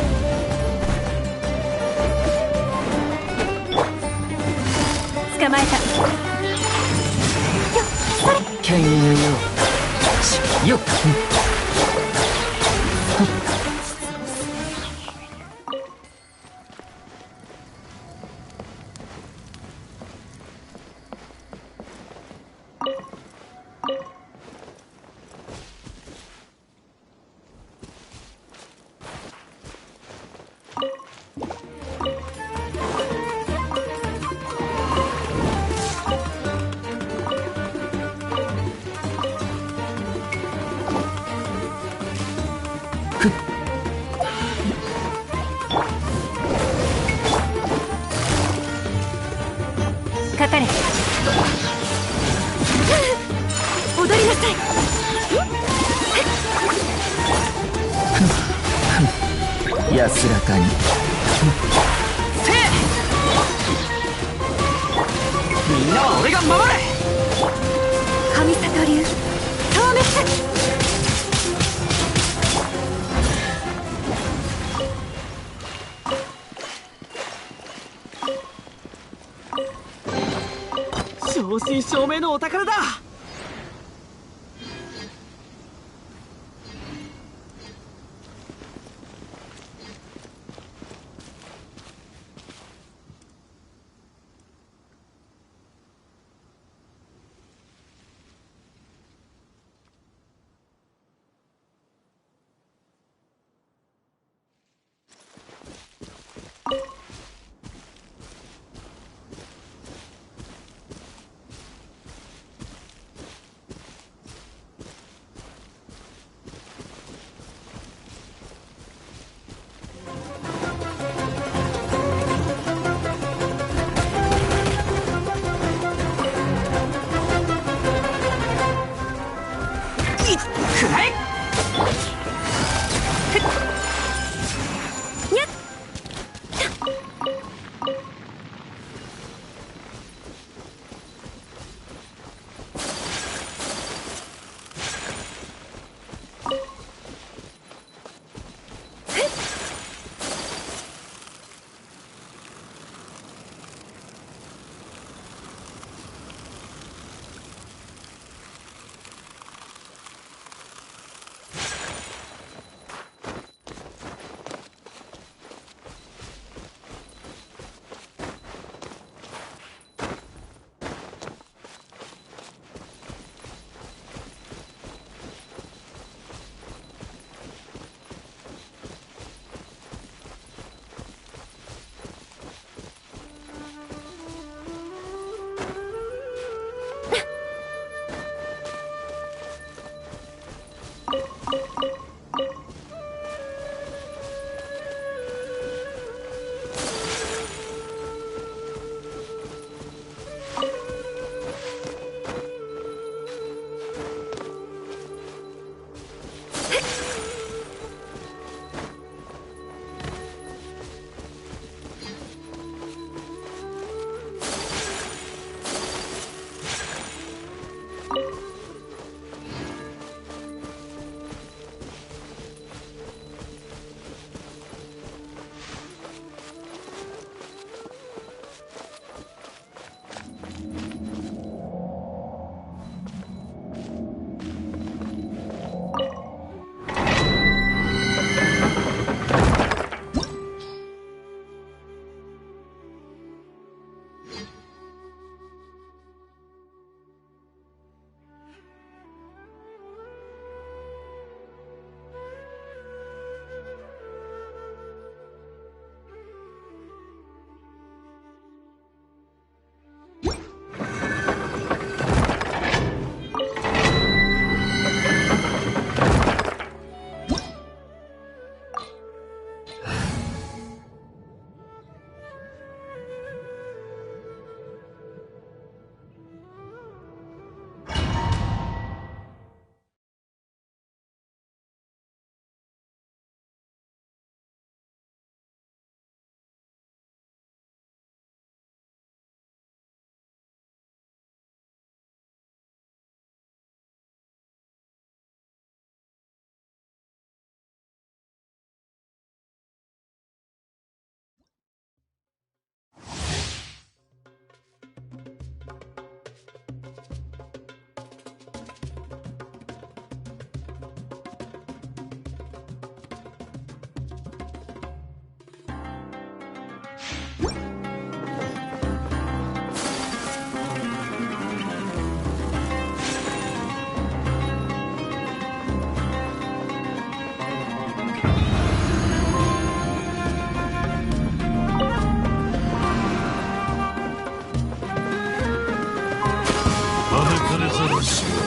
捕まえた。剣影よしよっかかれ。踊りなさい。安らかにせえ。みんなは俺が守れ。神里流消滅。正真正銘のお宝だ。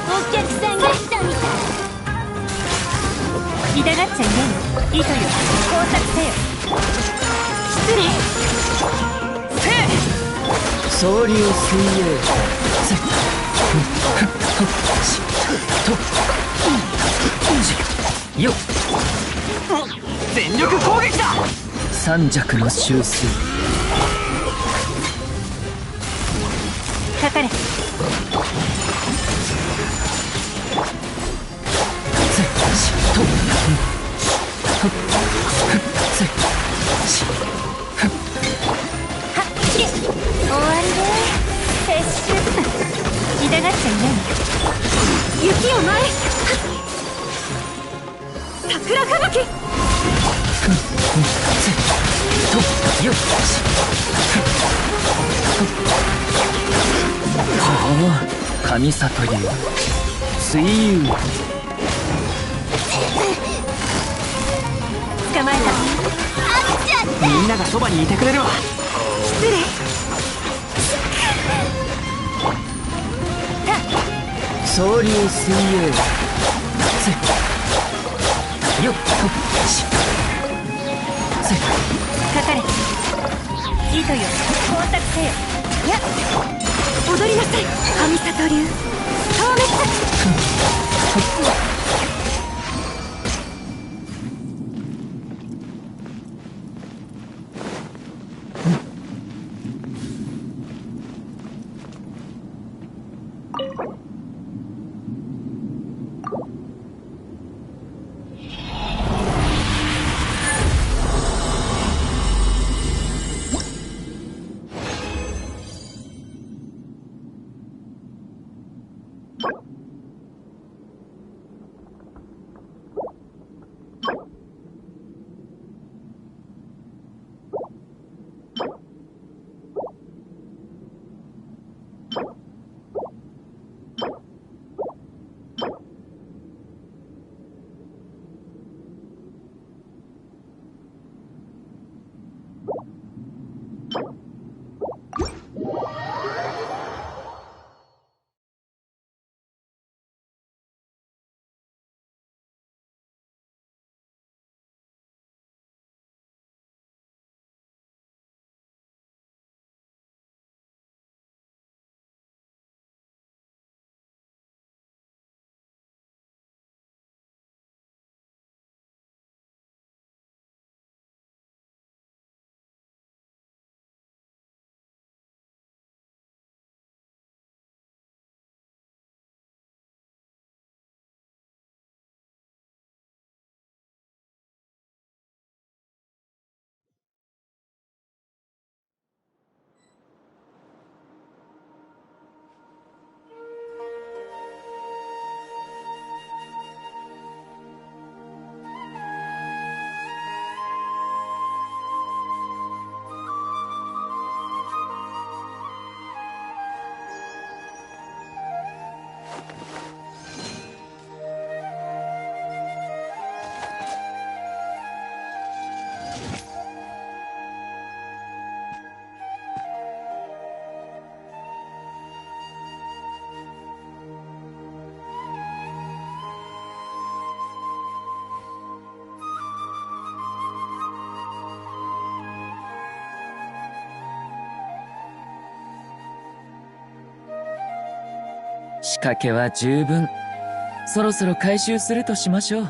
お客さんが来たみたい。痛がっちゃいない。糸よ、工作せよ。失礼。総流水泳よっ、全力攻撃だ。三尺の修正。かかれ。終わりで撤収。痛がっちゃいない。雪を前。桜吹雪。よっ、ほう、神里流水遊。捕まえた。みんながそばにいてくれるわ。失礼。総流水泳よっ、かかれ。糸よ、工作せよ。いや、踊りなさい。神里流消滅。仕掛けは十分。そろそろ回収するとしましょう。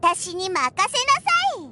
私に任せなさい。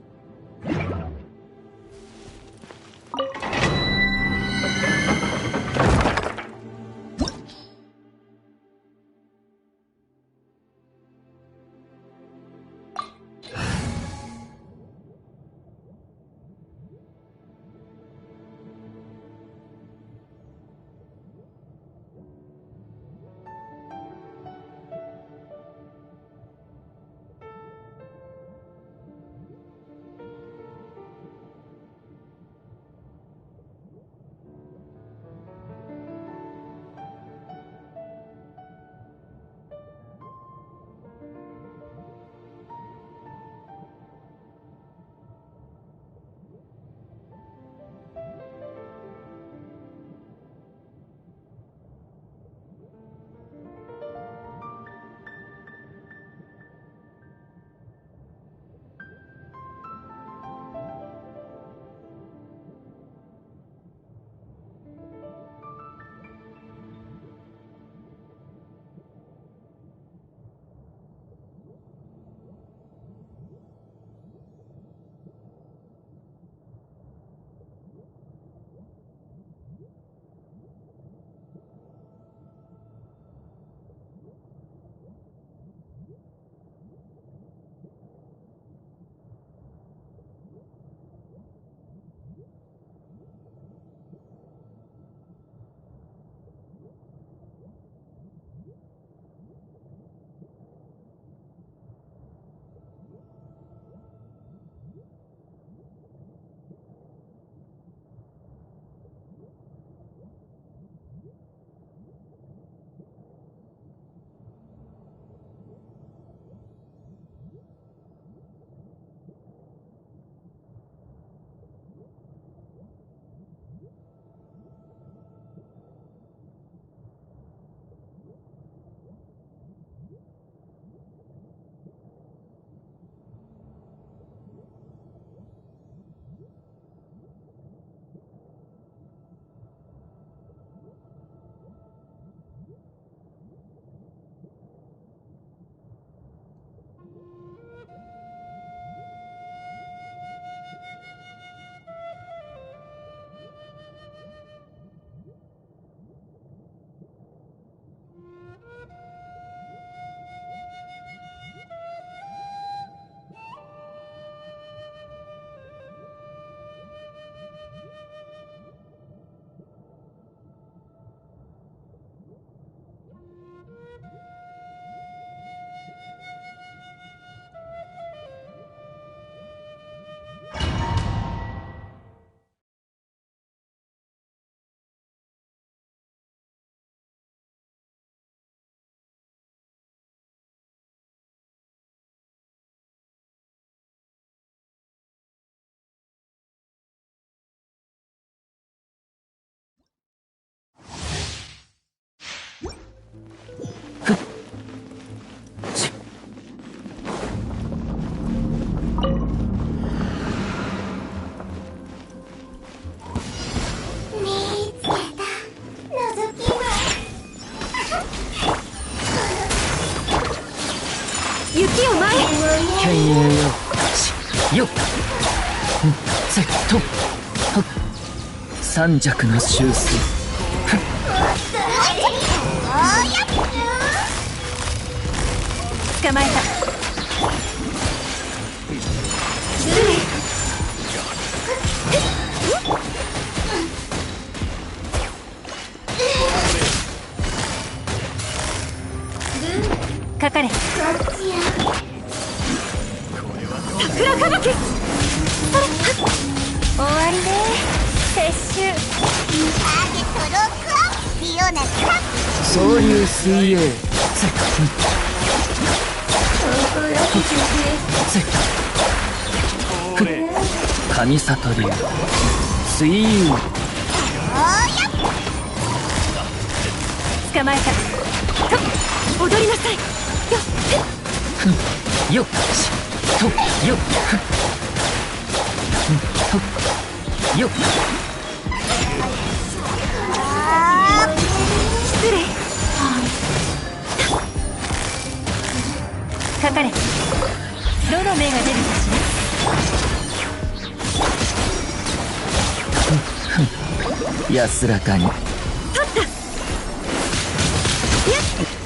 犬猿よよっせっと三尺の修正捕まえた。かかれ。桜吹雪。終わりね。撤収。総流水泳神里流水遊捕まえた。と踊りなさい。よっしとよっとよっ失礼。かかれ。どの目が出るかしら。安らかに。取った。やっそれ。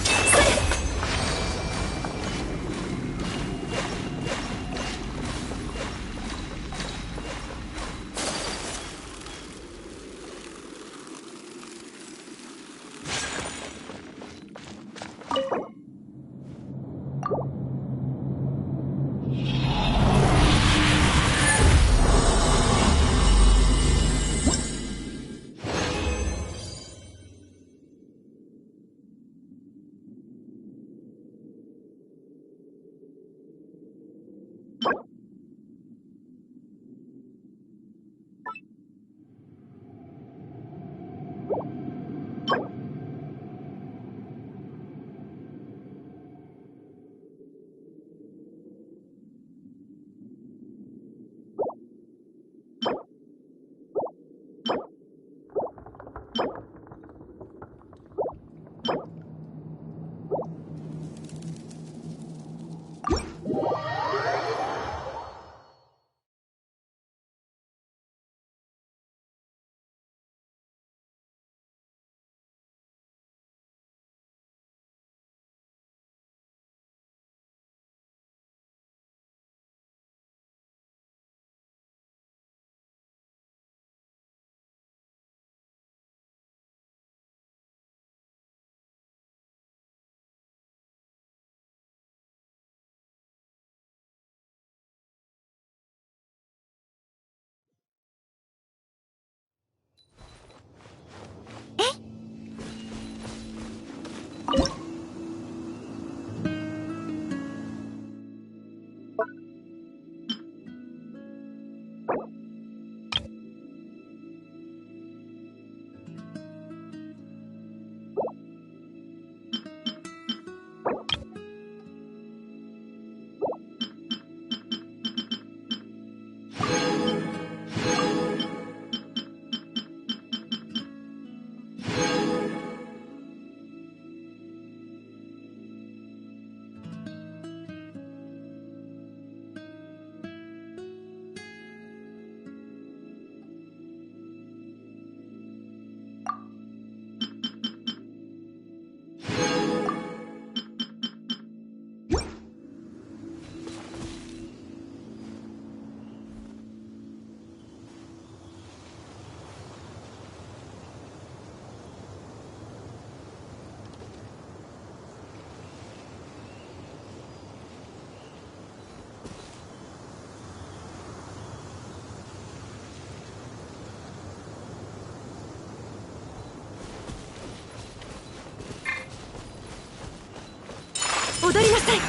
踊りなさい。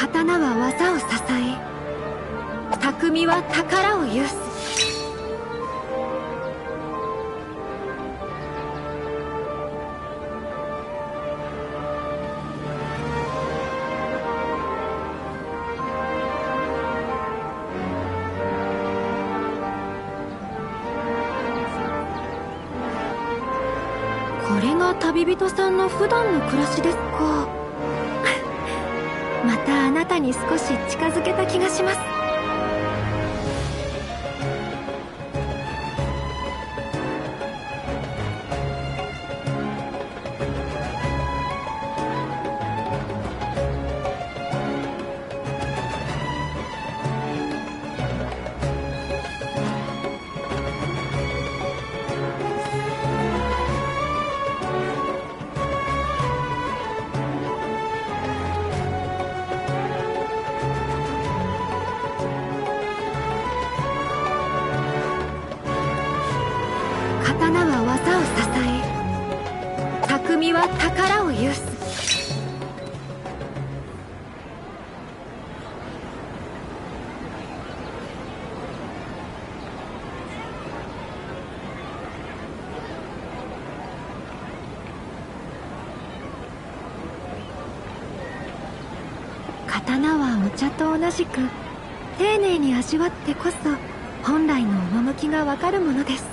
刀は技を支え、匠は宝を有す。これが旅人さんの普段の暮らしですか。またあなたに少し近づけた気がします。刀は技を支え、匠は宝を有す。刀はお茶と同じく丁寧に味わってこそ本来の趣がわかるものです。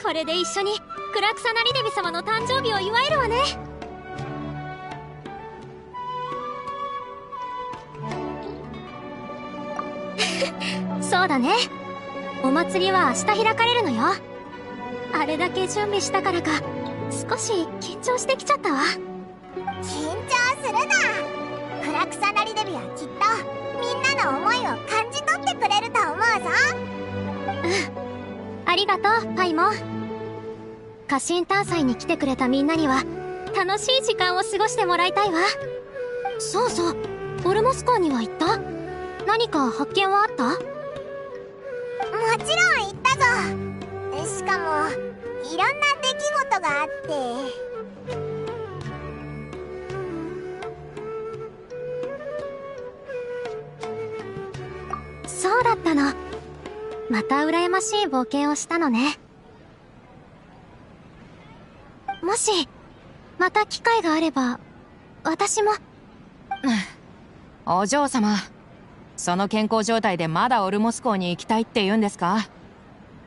これで一緒に暗草なりデビ様の誕生日を祝えるわね。そうだね。お祭りは明日開かれるのよ。あれだけ準備したからか少し緊張してきちゃったわ。緊張するな。暗草なりデビはきっとみんなの思いを感じ取ってくれると思うぞ。うん、ありがとうパイモン。家臣探査に来てくれたみんなには楽しい時間を過ごしてもらいたいわ。そうそう、オルモス港には行った？何か発見はあった？もちろん行ったぞ。しかもいろんな出来事があって。そうだったの。また羨ましい冒険をしたのね。もしまた機会があれば私も。お嬢様、その健康状態でまだオルモス港に行きたいって言うんですか？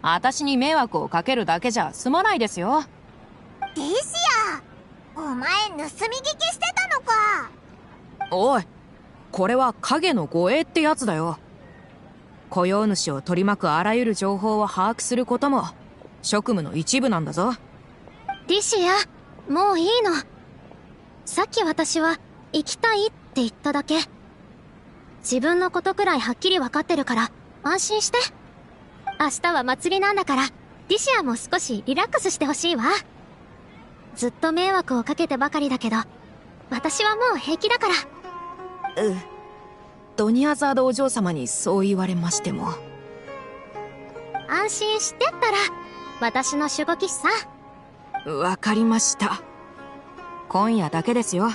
私に迷惑をかけるだけじゃ済まないですよ。リシア、お前盗み聞きしてたのか。おい、これは影の護衛ってやつだよ。雇用主を取り巻くあらゆる情報を把握することも職務の一部なんだぞ。リシア、もういいの。さっき私は行きたいって言っただけ。自分のことくらいはっきり分かってるから安心して。明日は祭りなんだからリシアも少しリラックスしてほしいわ。ずっと迷惑をかけてばかりだけど私はもう平気だから。ドニアザードお嬢様にそう言われましても。安心してったら私の守護騎士さ。わかりました。今夜だけですよ。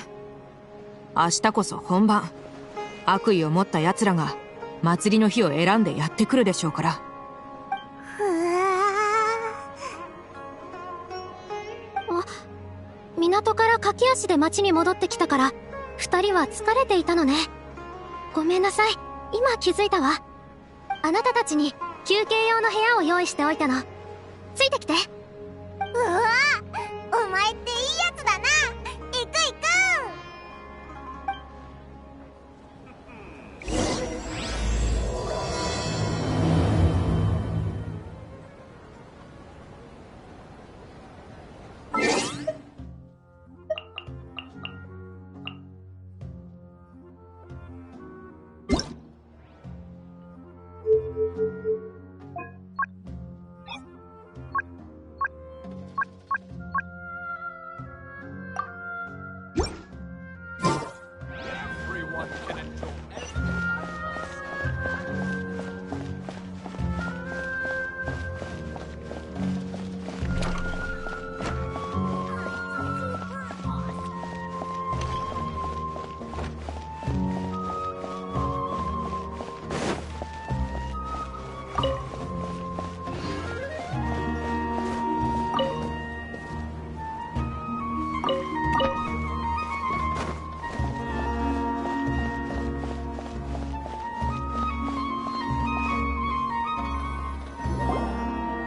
明日こそ本番。悪意を持った奴らが祭りの日を選んでやってくるでしょうから。港から駆け足で町に戻ってきたから2人は疲れていたのね。ごめんなさい、今気づいたわ。あなたたちに休憩用の部屋を用意しておいたの。ついてきて。うわ、お前っていいやつだな。行く行く。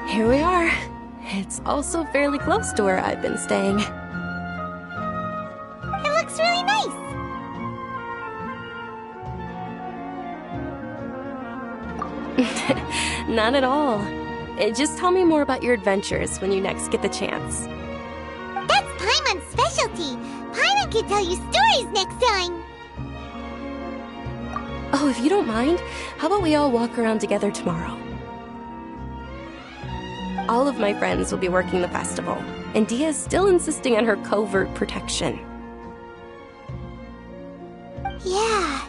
Here we are. It's also fairly close to where I've been staying. It looks really nice. Not at all. Just tell me more about your adventures when you next get the chance. That's Paimon's specialty. Paimon can tell you stories next time. Oh, if you don't mind, how about we all walk around together tomorrow? All of my friends will be working the festival, and Dia's still insisting on her covert protection. Yeah,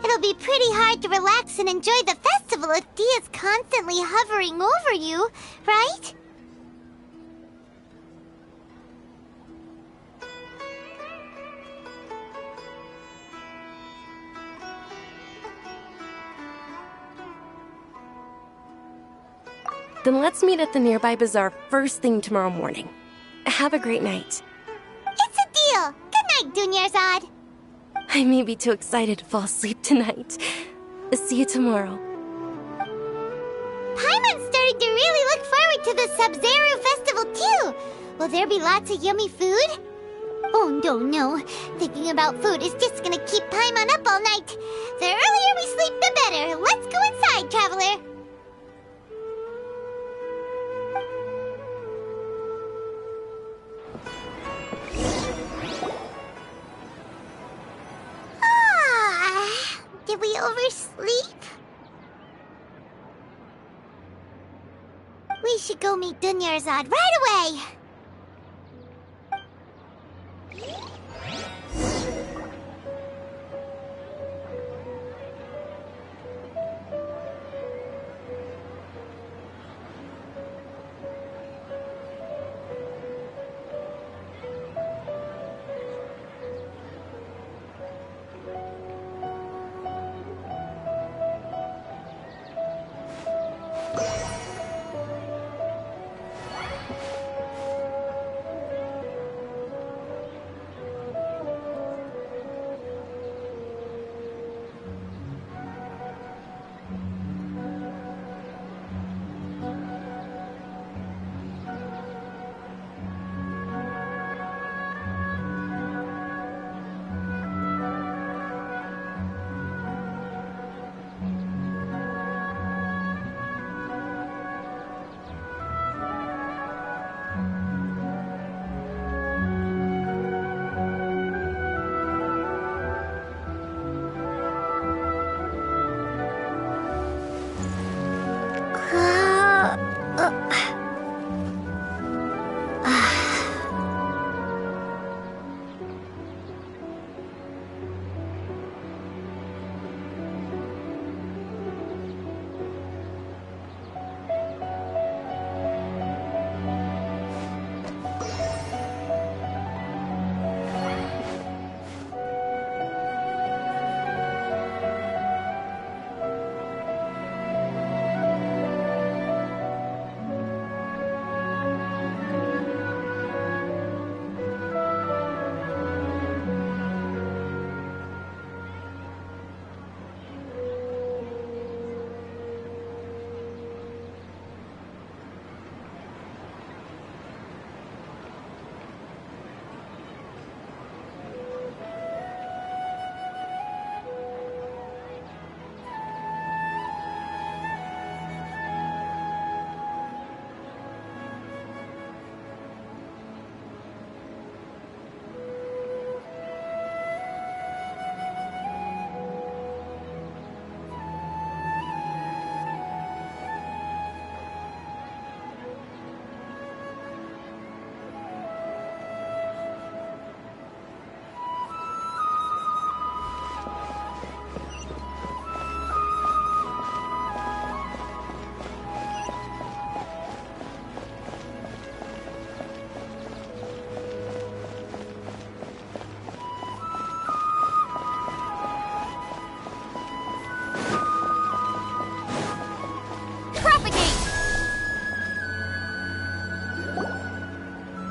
it'll be pretty hard to relax and enjoy the festival if Dia's constantly hovering over you, right? Then let's meet at the nearby bazaar first thing tomorrow morning. Have a great night. It's a deal. Good night, Dunyarzad. I may be too excited to fall asleep tonight. See you tomorrow. Paimon's starting to really look forward to the Sub-Zero festival too. Will there be lots of yummy food? Oh no. Thinking about food is just gonna keep Paimon up all night. The earlier we sleep, the better. Let's go inside, traveler. Did we oversleep? We should go meet Dunyarzad right away!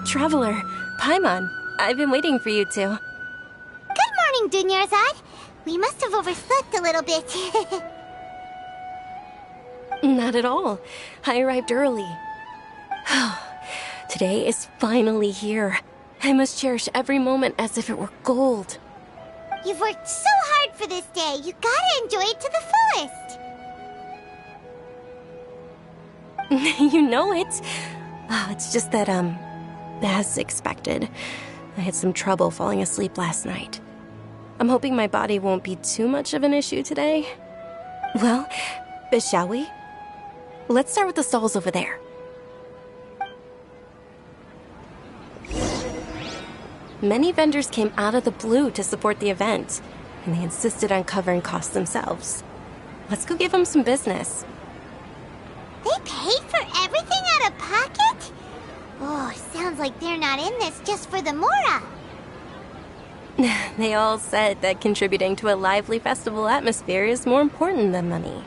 Traveler, Paimon, I've been waiting for you two. Good morning, Dunyarzad. We must have overslept a little bit. Not at all. I arrived early. Today is finally here. I must cherish every moment as if it were gold. You've worked so hard for this day. You gotta enjoy it to the fullest. You know it. It's just that, as expected, I had some trouble falling asleep last night. I'm hoping my body won't be too much of an issue today. Well, shall we? Let's start with the stalls over there. Many vendors came out of the blue to support the event, and they insisted on covering costs themselves. Let's go give them some business. They paid for everything out of pocket? Oh, sounds like they're not in this just for the Mora. They all said that contributing to a lively festival atmosphere is more important than money.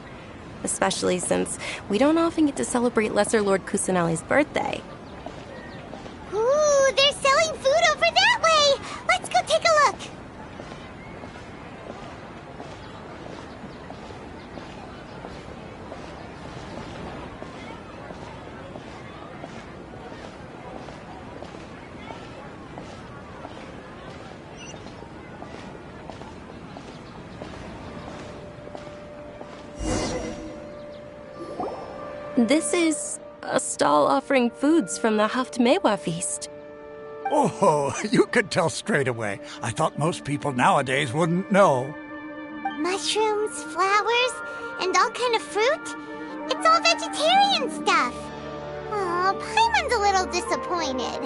Especially since we don't often get to celebrate Lesser Lord Kusanali's birthday. Ooh, they're selling food over that way! Let's go take a look! This is a stall offering foods from the Haftmewa feast. Oh, you could tell straight away. I thought most people nowadays wouldn't know. Mushrooms, flowers, and all kind of fruit? It's all vegetarian stuff. Oh, Paimon's a little disappointed.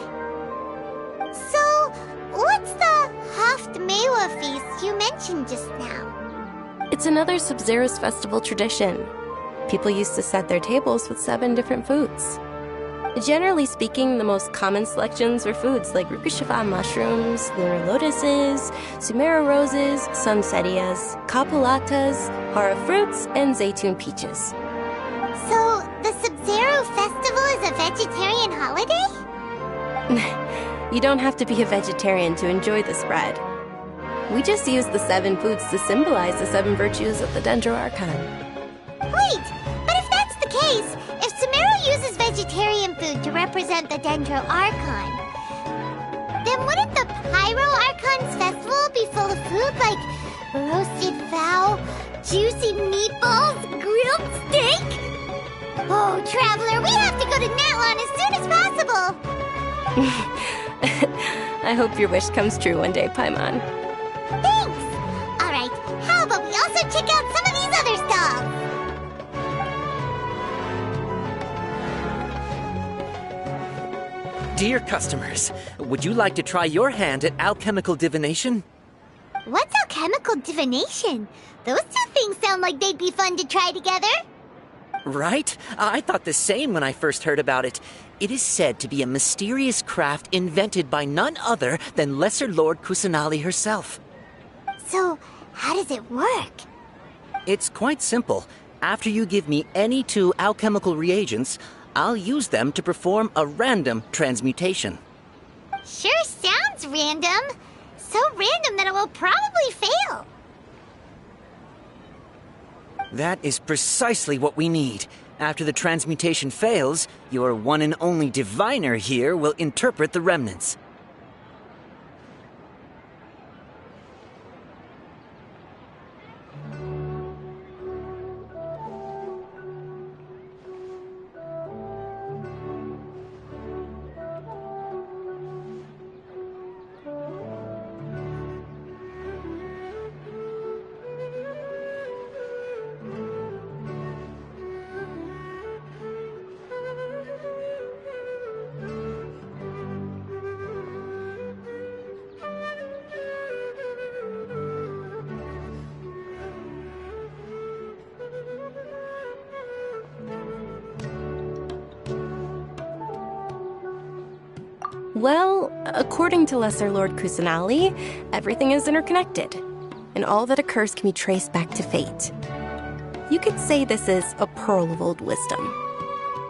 So, what's the Haftmewa feast you mentioned just now? It's another Sub-Zero's festival tradition. People used to set their tables with 7 different foods. Generally speaking, the most common selections were foods like Rukushifa mushrooms, lunar lotuses, Sumera roses, sunsettias, capulatas, hara fruits, and zaytun peaches. So, the Sub-Zero festival is a vegetarian holiday? You don't have to be a vegetarian to enjoy the spread. We just use the 7 foods to symbolize the 7 virtues of the Dendro Archon. Wait, but if that's the case, if Sumero uses vegetarian food to represent the Dendro Archon, then wouldn't the Pyro Archon's festival be full of food like roasted fowl, juicy meatballs, grilled steak? Oh, Traveler, we have to go to Natlan as soon as possible! I hope your wish comes true one day, Paimon. Thanks! Alright, how about we also check out some of these other stalls? Dear customers, would you like to try your hand at alchemical divination? What's alchemical divination? Those two things sound like they'd be fun to try together. Right? I thought the same when I first heard about it. It is said to be a mysterious craft invented by none other than Lesser Lord Kusanali herself. So, how does it work? It's quite simple. After you give me any 2 alchemical reagents, I'll use them to perform a random transmutation. Sure sounds random. So random that it will probably fail. That is precisely what we need. After the transmutation fails, your one and only diviner here will interpret the remnants. Well, according to Lesser Lord Kusanali, everything is interconnected, and all that occurs can be traced back to fate. You could say this is a pearl of old wisdom.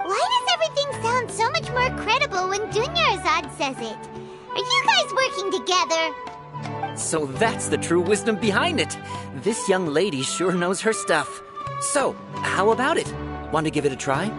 Why does everything sound sounds so much more credible when Dunyarzad says it. Are you guys working together? So that's the true wisdom behind it. This young lady sure knows her stuff. So, how about it? Want to give it a try?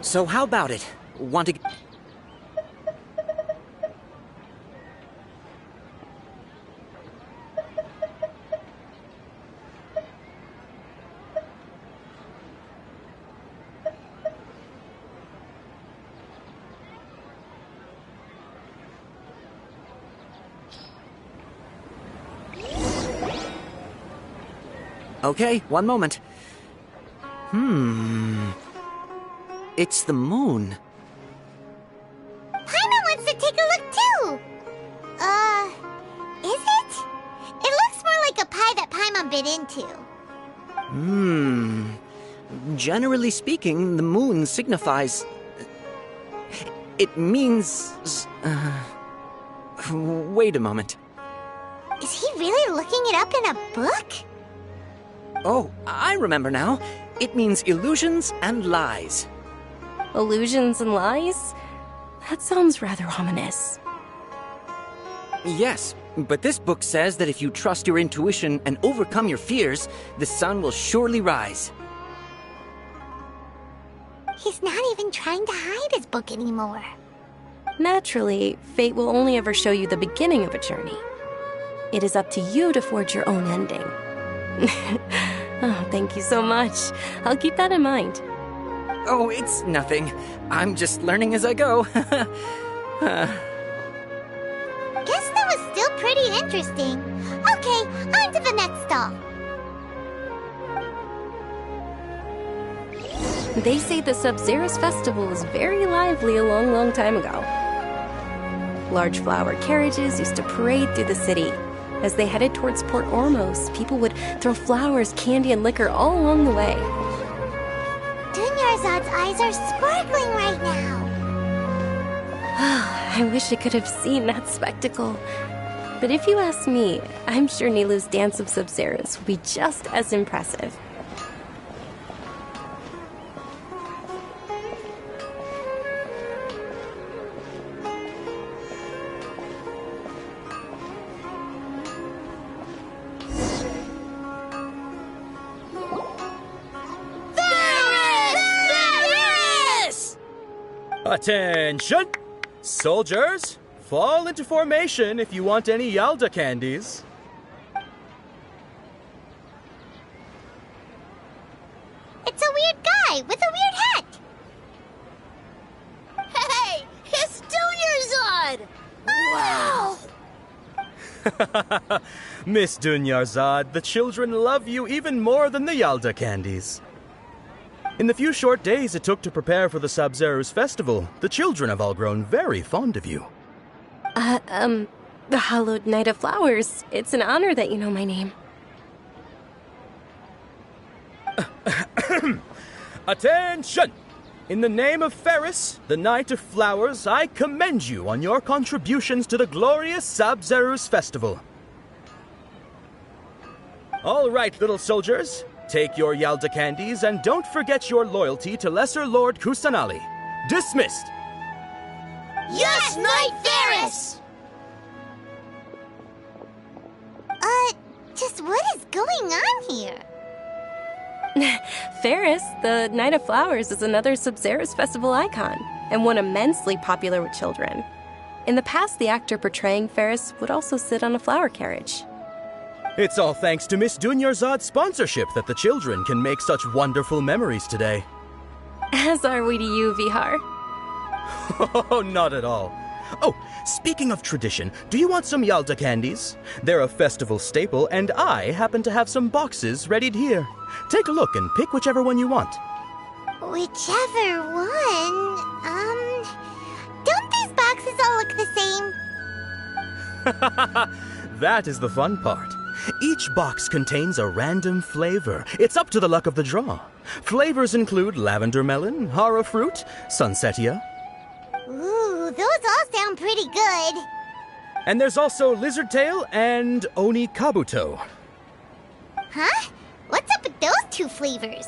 So how about it? Want to... Okay, one moment. It's the moon. Paimon wants to take a look too! Is it? It looks more like a pie that Paimon bit into. Generally speaking, the moon signifies... It means... Wait a moment. Is he really looking it up in a book? Oh, I remember now. It means illusions and lies. Illusions and lies? That sounds rather ominous. Yes, but this book says that if you trust your intuition and overcome your fears, the sun will surely rise. He's not even trying to hide his book anymore. Naturally, fate will only ever show you the beginning of a journey. It is up to you to forge your own ending. Oh, thank you so much. I'll keep that in mind. Oh, it's nothing. I'm just learning as I go. Guess that was still pretty interesting. Okay, on to the next stall. They say the Sub-Zerus festival was very lively a long, long time ago. Large flower carriages used to parade through the city. As they headed towards Port Ormos, people would throw flowers, candy, and liquor all along the way. Dunyarzad's eyes are sparkling right now. I wish I could have seen that spectacle. But if you ask me, I'm sure Nilou's Dance of Sub-Zerus will be just as impressive. Attention! Soldiers, fall into formation if you want any Yalda candies. It's a weird guy with a weird hat. Hey, it's Dunyarzad! Wow! Miss Dunyarzad, the children love you even more than the Yalda candies. In the few short days it took to prepare for the Sub-Zerus festival, the children have all grown very fond of you. The Hallowed Knight of Flowers. It's an honor that you know my name. Attention! In the name of Ferris, the Knight of Flowers, I commend you on your contributions to the glorious Sub-Zerus festival. All right, little soldiers. Take your Yalda candies and don't forget your loyalty to Lesser Lord Kusanali. Dismissed! Yes, Knight Varys! Just what is going on here? Ferris, the Knight of Flowers, is another Sub-Zerus festival icon, and one immensely popular with children. In the past, the actor portraying Ferris would also sit on a flower carriage. It's all thanks to Miss Dunyarzad's sponsorship that the children can make such wonderful memories today. As are we to you, Vihar. Oh, not at all. Oh, speaking of tradition, do you want some Yalda candies? They're a festival staple, and I happen to have some boxes readied here. Take a look and pick whichever one you want. Whichever one? Don't these boxes all look the same? That is the fun part. Each box contains a random flavor. It's up to the luck of the draw. Flavors include lavender melon, hara fruit, sunsetia. Ooh, those all sound pretty good. And there's also lizard tail and oni kabuto. Huh? What's up with those two flavors?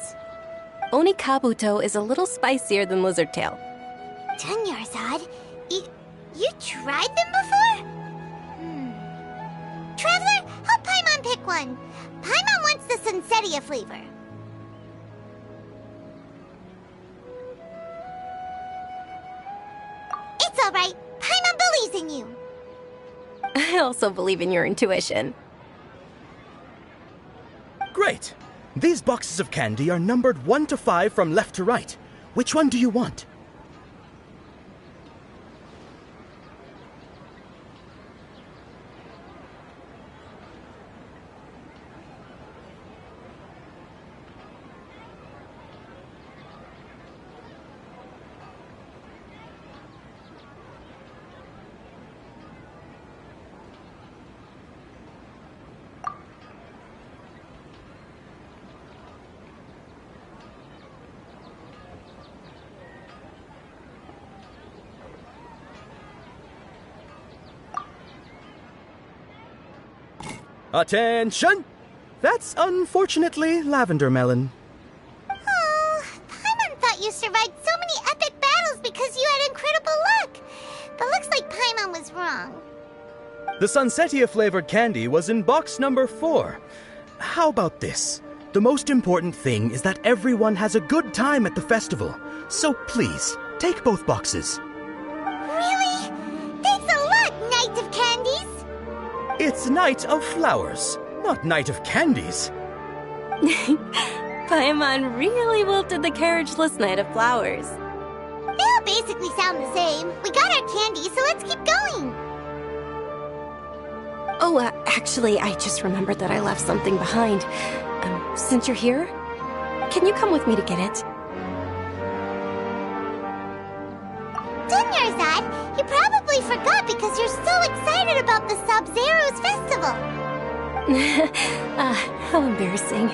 Oni kabuto is a little spicier than lizard tail. Dunyarzad, you tried them before? Traveler, help Paimon pick one. Paimon wants the sunsetia flavor. It's all right. Paimon believes in you. I also believe in your intuition. Great. These boxes of candy are numbered 1 to 5 from left to right. Which one do you want? Attention! That's unfortunately lavender melon. Oh, Paimon thought you survived so many epic battles because you had incredible luck. But looks like Paimon was wrong. The sunsetia flavored candy was in box number 4. How about this? The most important thing is that everyone has a good time at the festival. So please, take both boxes. Really? Thanks a lot, Knight of Candies! It's Knight of Flowers, not Knight of Candies. Paimon really wilted the carriageless Knight of Flowers. They all basically sound the same. We got our candy, so let's keep going. Oh, actually, I just remembered that I left something behind. Since you're here, can you come with me to get it? Dunyarzad, you probably forgot because you're so excited about the Sub-Zerus festival. How embarrassing.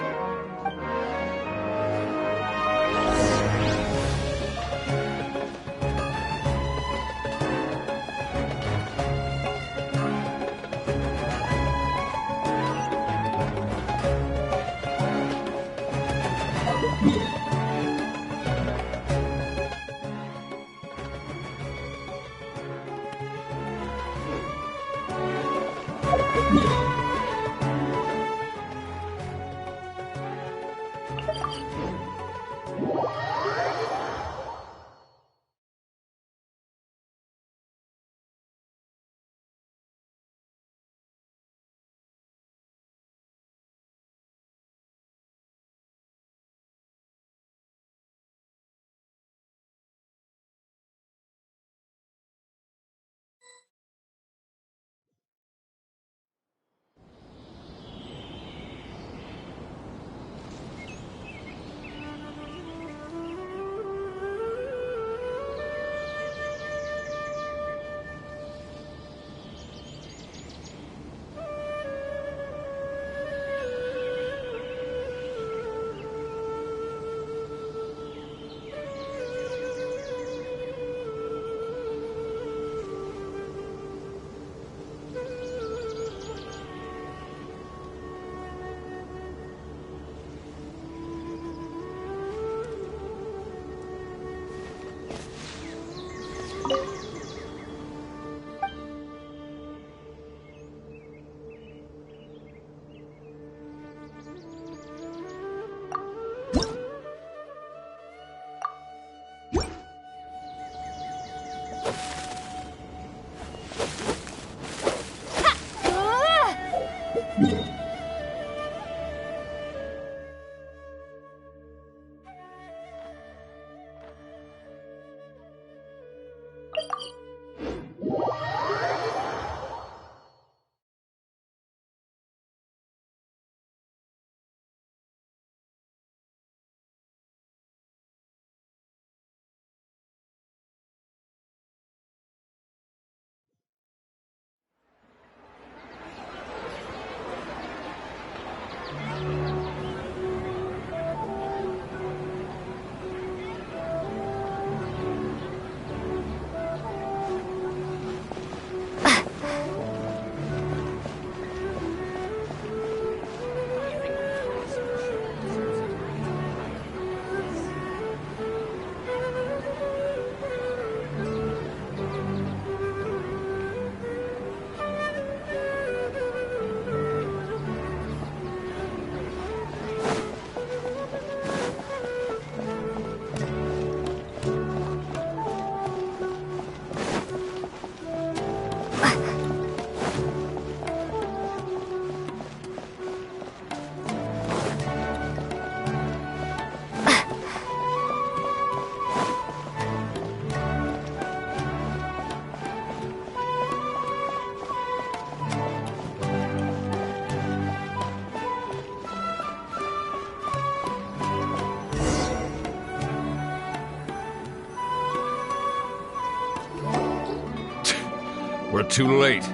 We're too late.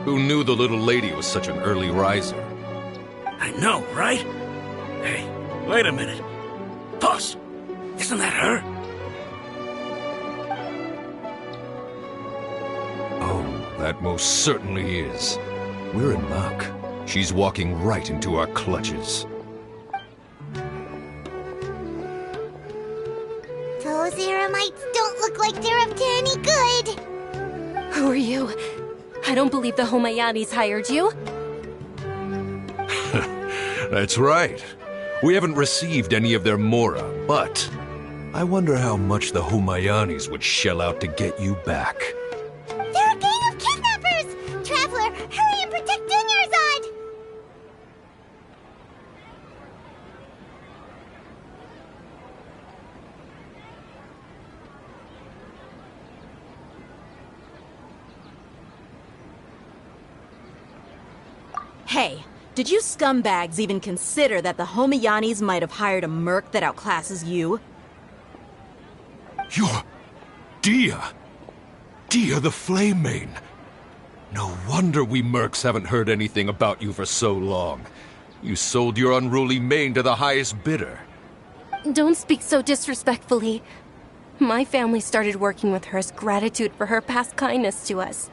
Who knew the little lady was such an early riser? I know, right? Hey, wait a minute. Boss, isn't that her? Oh, that most certainly is. We're in luck. She's walking right into our clutches. Those Eremites don't look like they're up to any good. Who are you? I don't believe the Homayanis hired you. That's right. We haven't received any of their mora, but I wonder how much the Homayanis would shell out to get you back. They're a gang of kidnappers! Traveler, hurry and protect Dunyarzad! Hey, did you scumbags even consider that the Homayanis might have hired a merc that outclasses you? You're... Dia! Dia the Flame Mane! No wonder we mercs haven't heard anything about you for so long. You sold your unruly mane to the highest bidder. Don't speak so disrespectfully. My family started working with her as gratitude for her past kindness to us.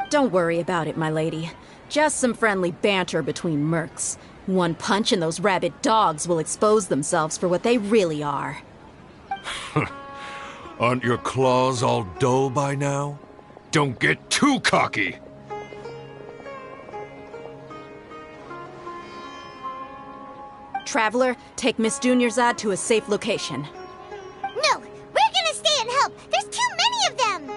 Don't worry about it, my lady. Just some friendly banter between mercs. One punch and those rabid dogs will expose themselves for what they really are. Aren't your claws all dull by now? Don't get too cocky! Traveler, take Miss Dunyarzad to a safe location. No! We're gonna stay and help! There's too many of them!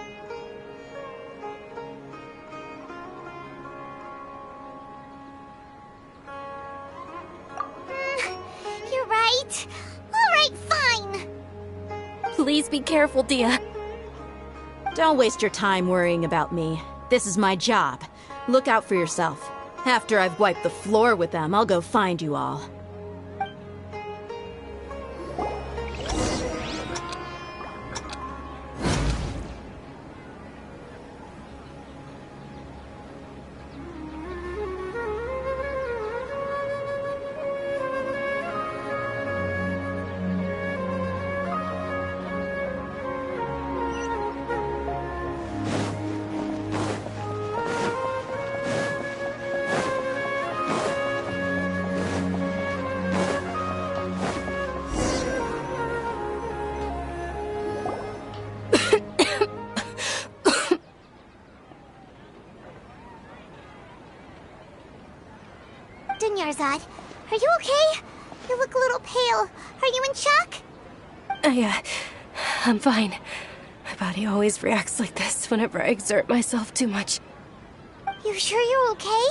You're right. Alright, fine. Please be careful, Dia. Don't waste your time worrying about me. This is my job. Look out for yourself. After I've wiped the floor with them, I'll go find you all. Dunyarzad, are you okay? You look a little pale. Are you in shock? I'm fine. My body always reacts like this whenever I exert myself too much. You sure you're okay?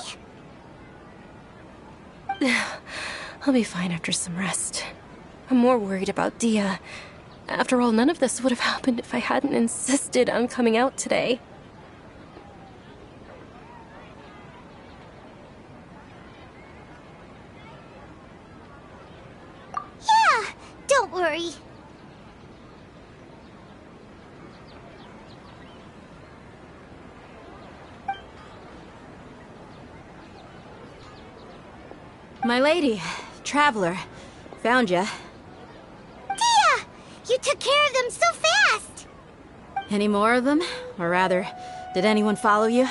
I'll be fine after some rest. I'm more worried about Dia. After all, none of this would have happened if I hadn't insisted on coming out today. Yeah, don't worry. My lady, Traveler, found ya. Dia! You took care of them so fast! Any more of them? Or rather, did anyone follow you?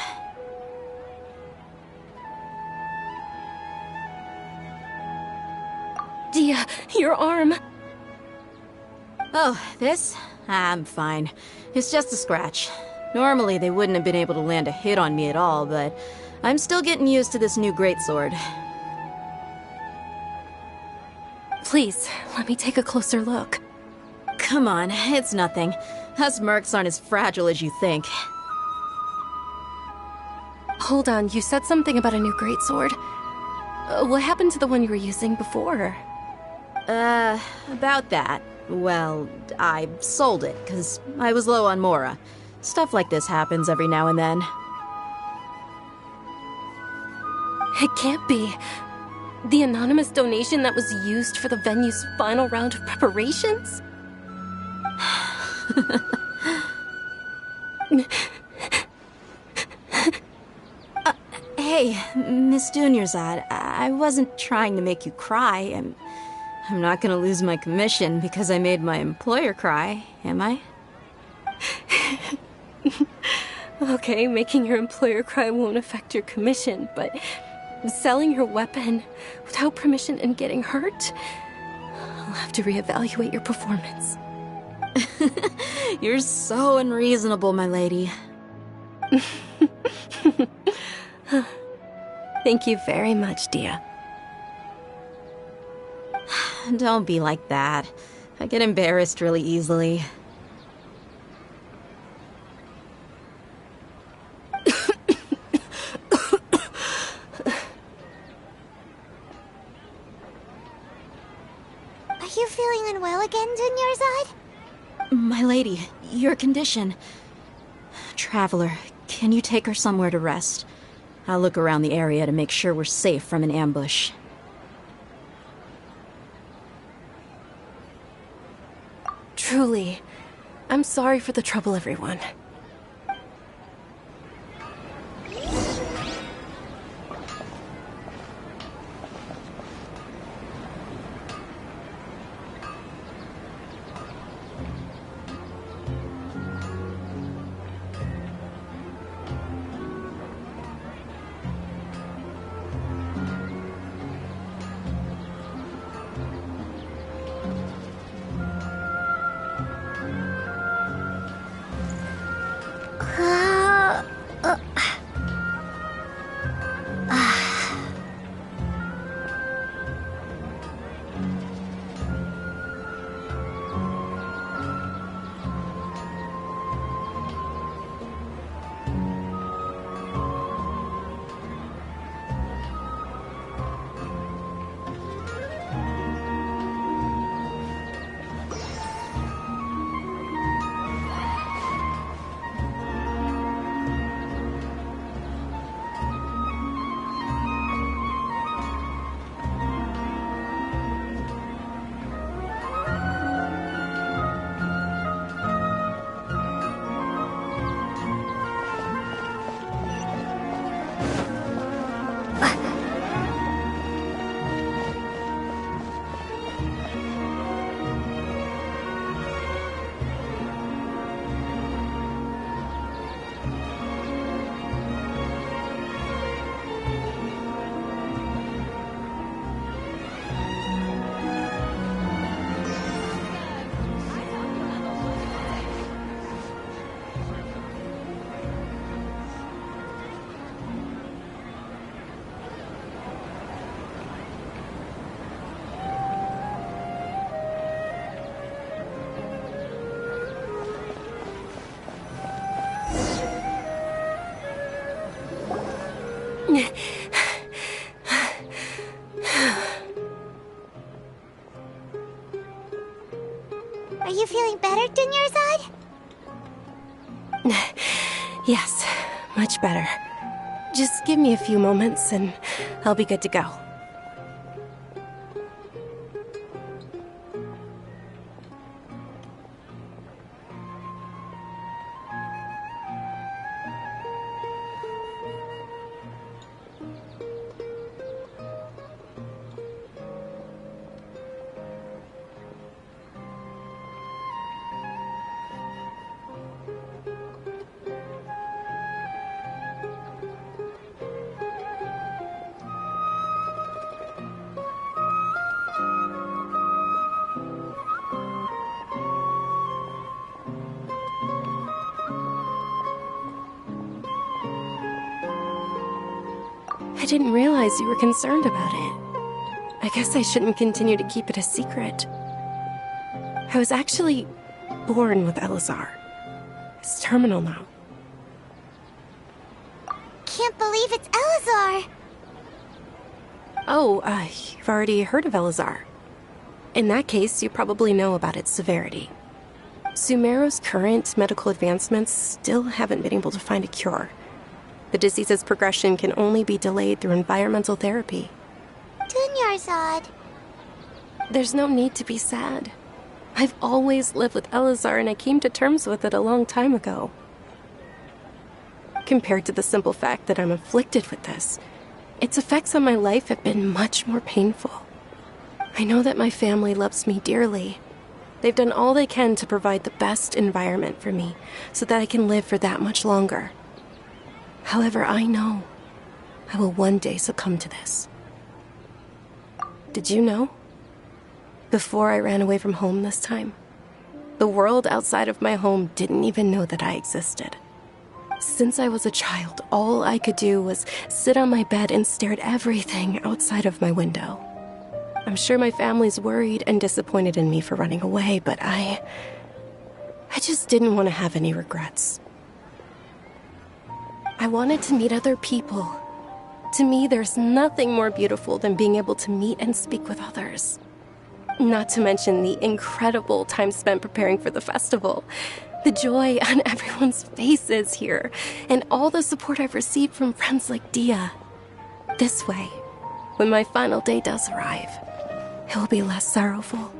Dia, your arm. Oh, this? I'm fine. It's just a scratch. Normally they wouldn't have been able to land a hit on me at all, but I'm still getting used to this new greatsword. Please, let me take a closer look. Come on, it's nothing. Us mercs aren't as fragile as you think. Hold on, you said something about a new greatsword. What happened to the one you were using before? About that. Well, I sold it, because I was low on mora. Stuff like this happens every now and then. It can't be. The anonymous donation that was used for the venue's final round of preparations? Hey, Miss Dunyarzad, I wasn't trying to make you cry. I'm not gonna lose my commission because I made my employer cry, am I? Okay, making your employer cry won't affect your commission, but selling your weapon without permission and getting hurt? I'll have to reevaluate your performance. You're so unreasonable, my lady. Thank you very much, Dia. Don't be like that. I get embarrassed really easily. Are you feeling unwell again, Dunyarzad? My lady, your condition. Traveler, can you take her somewhere to rest? I'll look around the area to make sure we're safe from an ambush. Truly, I'm sorry for the trouble, everyone. Are you feeling better, Dunyarzad? Yes, much better. Just give me a few moments and I'll be good to go. I didn't realize you were concerned about it. I guess I shouldn't continue to keep it a secret. I was actually born with Elazar. It's terminal now. Can't believe it's Elazar! Oh, you've already heard of Elazar. In that case, you probably know about its severity. Sumeru's current medical advancements still haven't been able to find a cure. The disease's progression can only be delayed through environmental therapy. Dunyarzad. There's no need to be sad. I've always lived with Elazar and I came to terms with it a long time ago. compared to the simple fact that I'm afflicted with this. Its effects on my life have been much more painful. I know that my family loves me dearly. They've done all they can to provide the best environment for me so that I can live for that much longer. However, I know I will one day succumb to this. Did you know? Before I ran away from home this time, the world outside of my home didn't even know that I existed. Since I was a child, all I could do was sit on my bed and stare at everything outside of my window. I'm sure my family's worried and disappointed in me for running away, but I just didn't want to have any regrets. I wanted to meet other people. To me, there's nothing more beautiful than being able to meet and speak with others. Not to mention the incredible time spent preparing for the festival. The joy on everyone's faces here, and all the support I've received from friends like Dia. This way, when my final day does arrive, it will be less sorrowful.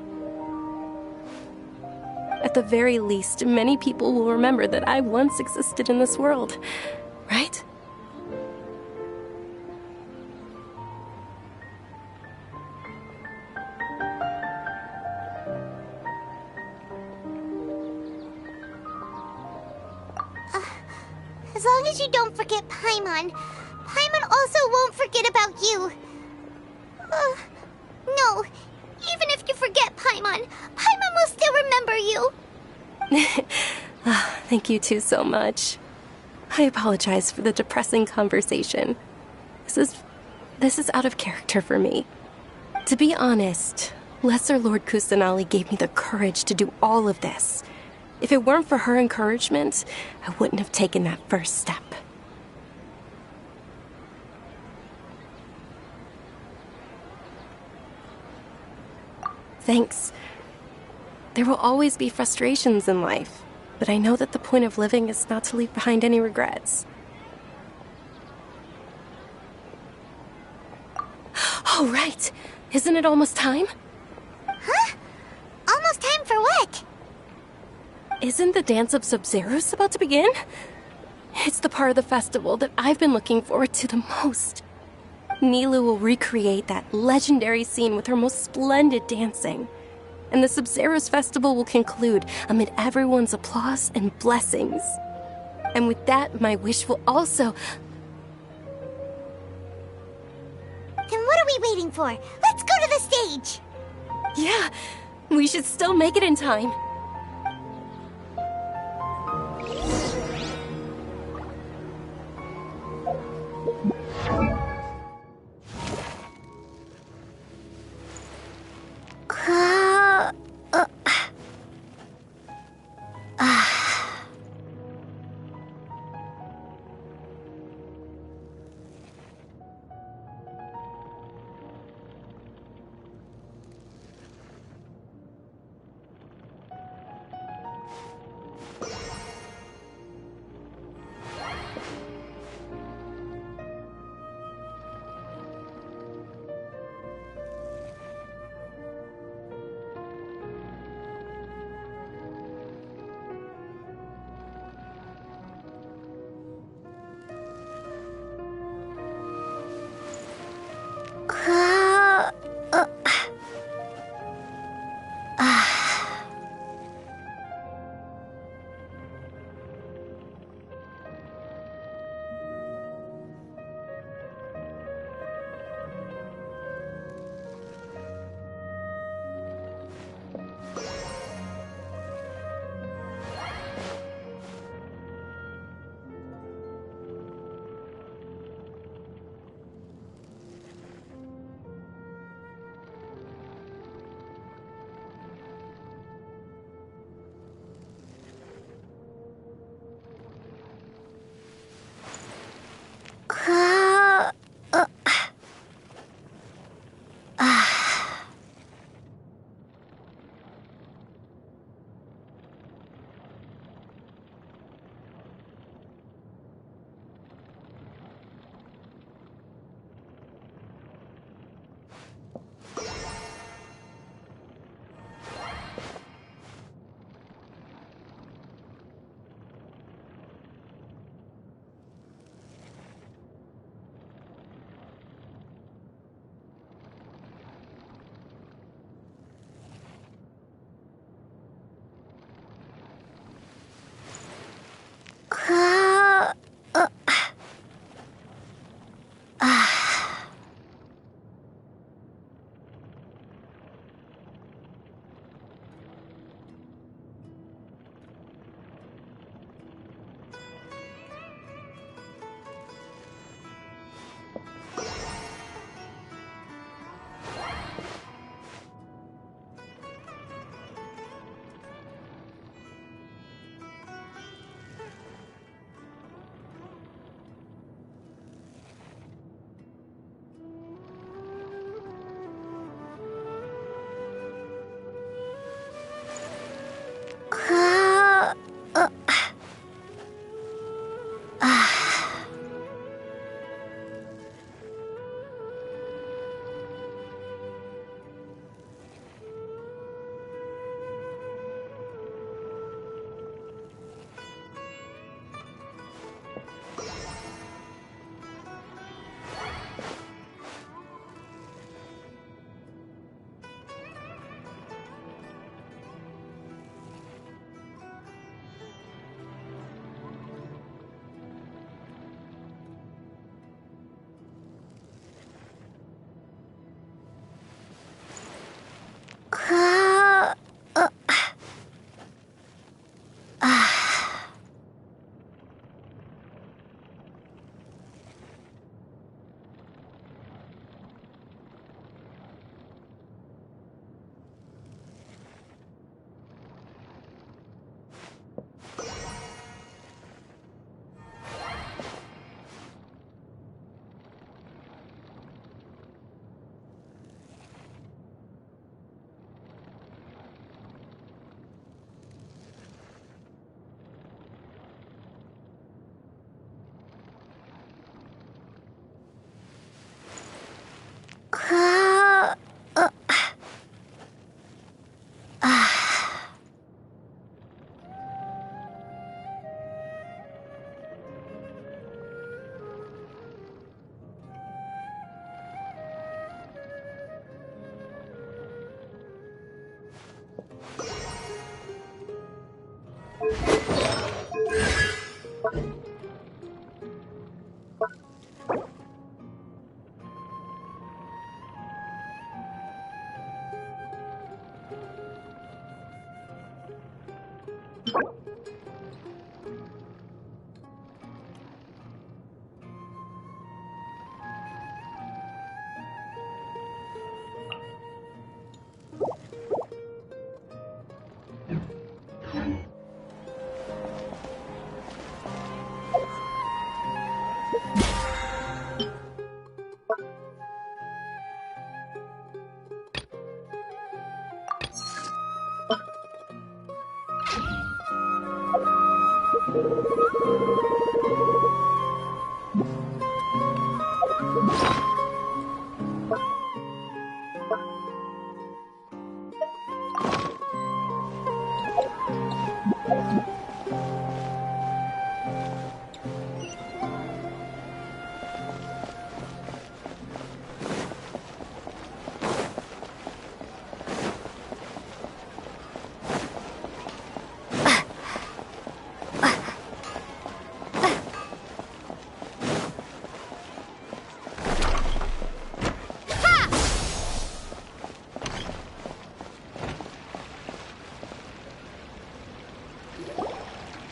At the very least, many people will remember that I once existed in this world, right? As long as you don't forget Paimon. Paimon also won't forget about you. No. Even if you forget Paimon, Paimon will still remember you. Thank you two so much. I apologize for the depressing conversation. This is out of character for me. To be honest, Lesser Lord Kusanali gave me the courage to do all of this. If it weren't for her encouragement, I wouldn't have taken that first step. Thanks. There will always be frustrations in life, but I know that the point of living is not to leave behind any regrets. Oh, right. Isn't it almost time? Huh? Almost time for what? Isn't the Dance of Sub-Zeros about to begin? It's the part of the festival that I've been looking forward to the most. Nilu will recreate that legendary scene with her most splendid dancing. And the Sub-Zeros festival will conclude amid everyone's applause and blessings. And with that, my wish will also... Then what are we waiting for? Let's go to the stage! Yeah, we should still make it in time.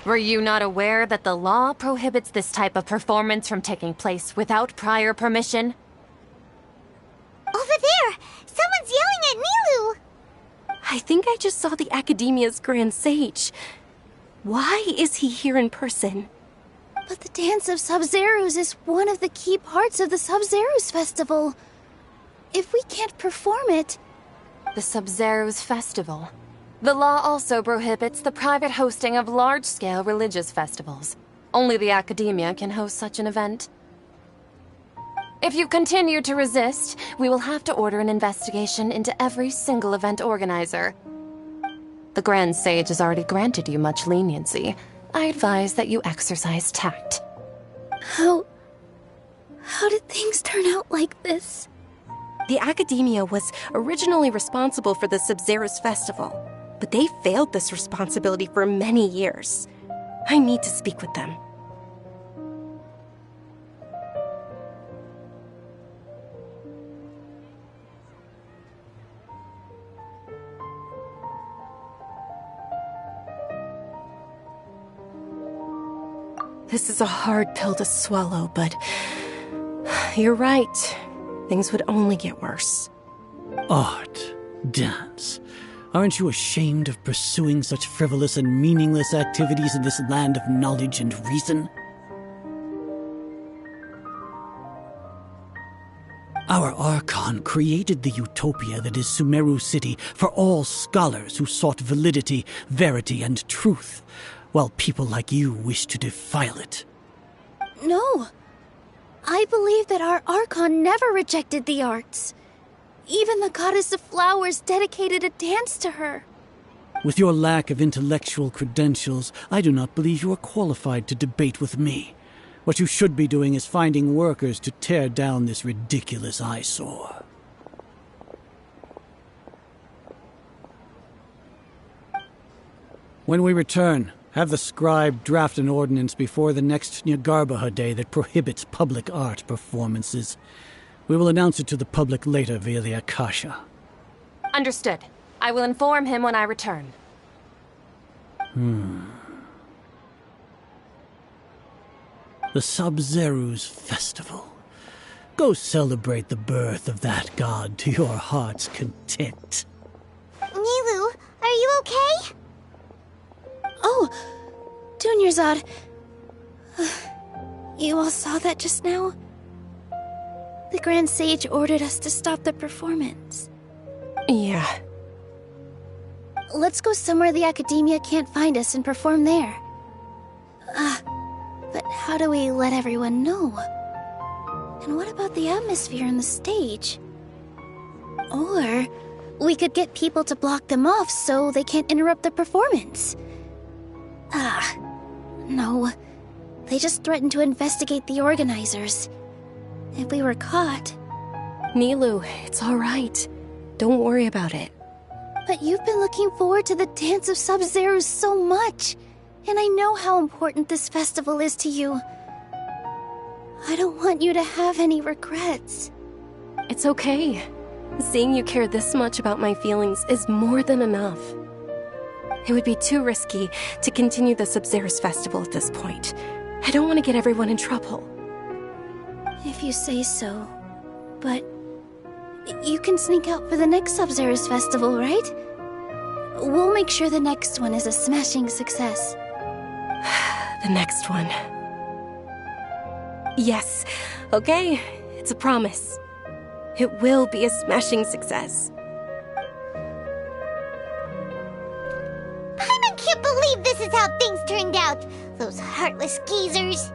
Were you not aware that the law prohibits this type of performance from taking place without prior permission? Over there! Someone's yelling at Milu! I think I just saw the Academia's Grand Sage. Why is he here in person? But the Dance of Sub-Zerus is one of the key parts of the Sub-Zerus Festival. If we can't perform it... The Sub-Zerus Festival. The law also prohibits the private hosting of large-scale religious festivals. Only the Academia can host such an event. If you continue to resist, we will have to order an investigation into every single event organizer. The Grand Sage has already granted you much leniency. I advise that you exercise tact. How did things turn out like this? The Academia was originally responsible for the Sub-Zerus Festival, but they failed this responsibility for many years. I need to speak with them. This is a hard pill to swallow, but you're right. Things would only get worse. Art, dance. Aren't you ashamed of pursuing such frivolous and meaningless activities in this land of knowledge and reason? Our Archon created the utopia that is Sumeru City for all scholars who sought validity, verity, and truth, while people like you wish to defile it. No. I believe that our Archon never rejected the arts. Even the goddess of flowers dedicated a dance to her. With your lack of intellectual credentials, I do not believe you are qualified to debate with me. What you should be doing is finding workers to tear down this ridiculous eyesore. When we return, have the scribe draft an ordinance before the next Nyargarbaha Day that prohibits public art performances. We will announce it to the public later via the Akasha. Understood. I will inform him when I return. The Sub-Zeru's Festival. Go celebrate the birth of that god to your heart's content. Nilou, are you okay? Oh, Dunyarzad. You all saw that just now? The Grand Sage ordered us to stop the performance. Yeah. Let's go somewhere the Academia can't find us and perform there. But how do we let everyone know? And what about the atmosphere and the stage? Or we could get people to block them off so they can't interrupt the performance. No. They just threatened to investigate the organizers. If we were caught... Nilou, it's alright. Don't worry about it. But you've been looking forward to the Dance of Sub-Zero so much, and I know how important this festival is to you. I don't want you to have any regrets. It's okay. Seeing you care this much about my feelings is more than enough. It would be too risky to continue the Sub-Zero's festival at this point. I don't want to get everyone in trouble. If you say so. But you can sneak out for the next Sub-Zero's festival, right? We'll make sure the next one is a smashing success. The next one. Yes. Okay. It's a promise. It will be a smashing success. I can't believe this is how things turned out. Those heartless geezers.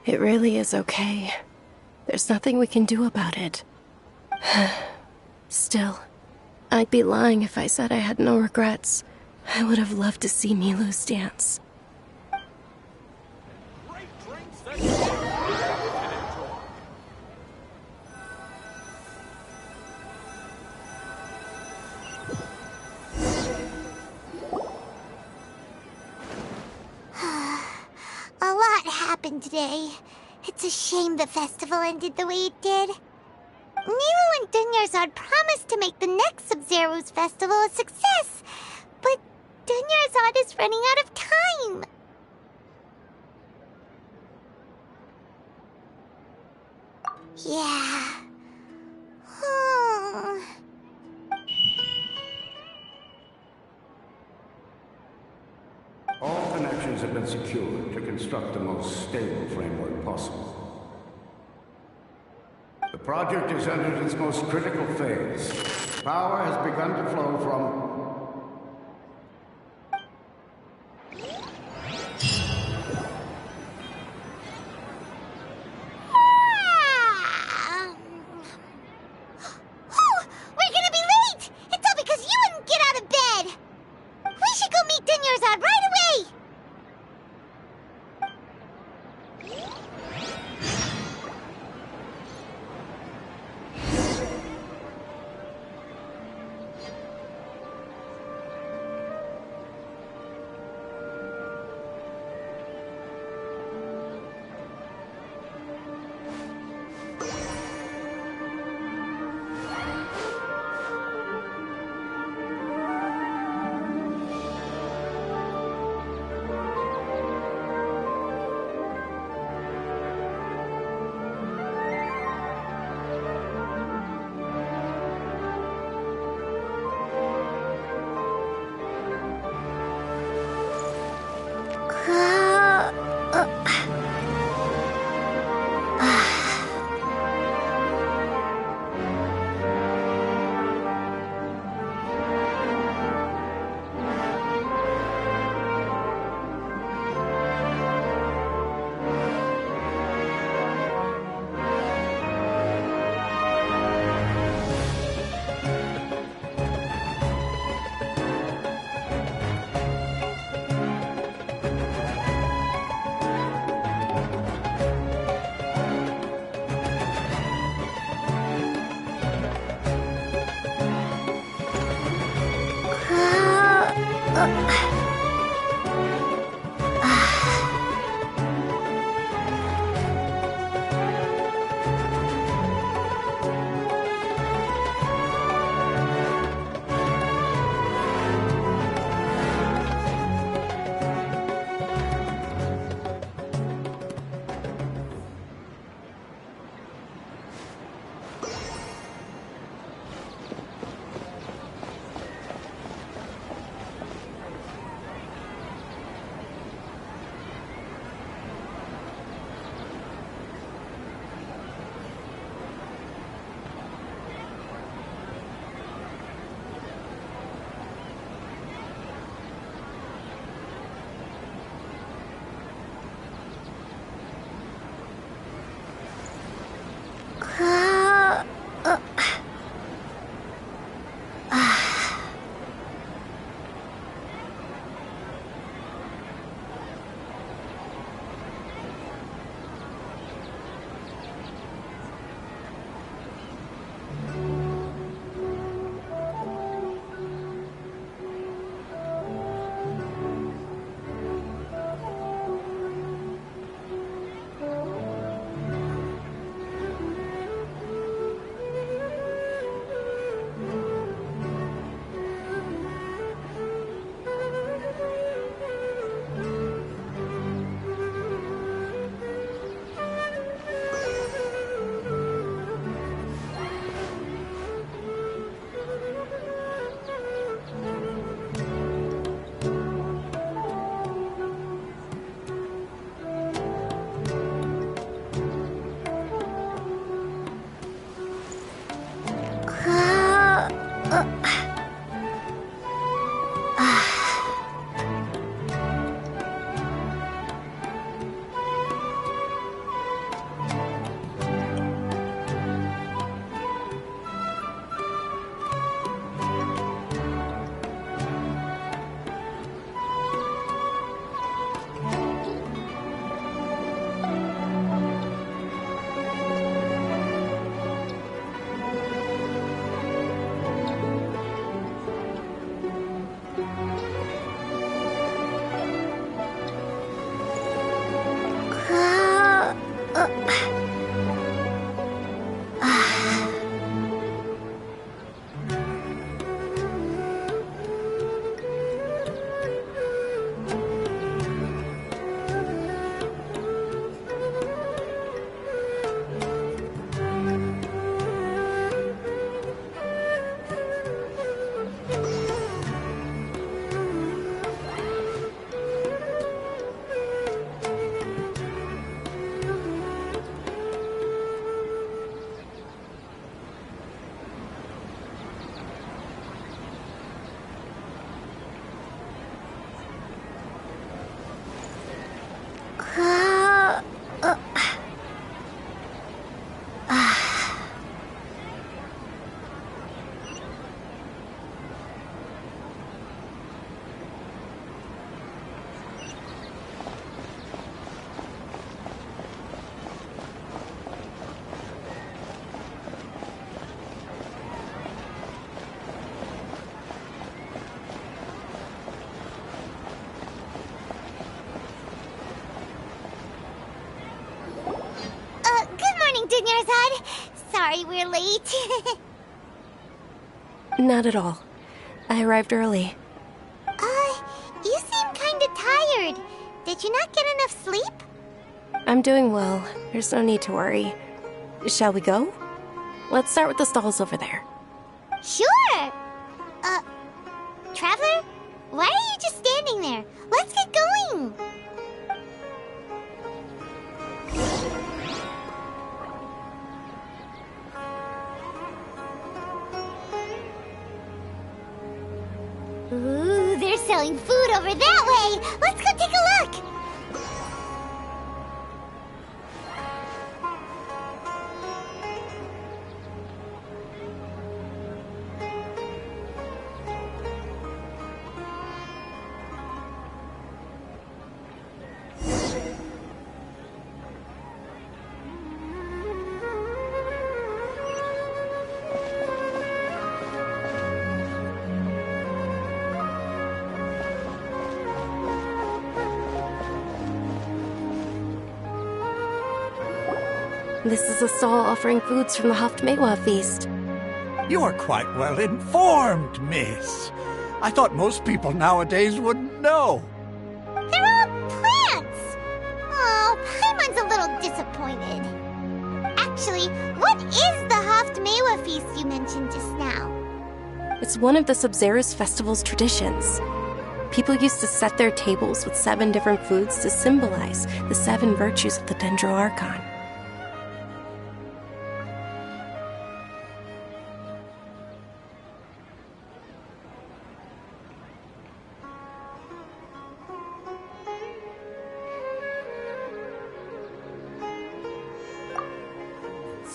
It really is okay. There's nothing we can do about it. Still, I'd be lying if I said I had no regrets. I would have loved to see Nilou's dance. A lot happened today. It's a shame the festival ended the way it did. Nilou and Dunyarzad promised to make the next Sub-Zero's festival a success, but Dunyarzad is running out of time. Yeah. All connections have been secured to construct the most stable framework possible. The project has entered its most critical phase. Power has begun to flow from... Dunyarzad. Sorry we're late. Not at all. I arrived early. You seem kinda tired. Did you not get enough sleep? I'm doing well. There's no need to worry. Shall we go? Let's start with the stalls over there. Sure! Traveler? Why are you just standing there? Let's get going! Ooh, they're selling food over that way! Let's go take a look! This is a stall offering foods from the Haftmewa feast. You are quite well informed, miss. I thought most people nowadays wouldn't know. They're all plants! Oh, Paimon's a little disappointed. Actually, what is the Haftmewa feast you mentioned just now? It's one of the Sub-Zerus Festival's traditions. People used to set their tables with 7 different foods to symbolize the 7 virtues of the Dendro Archon.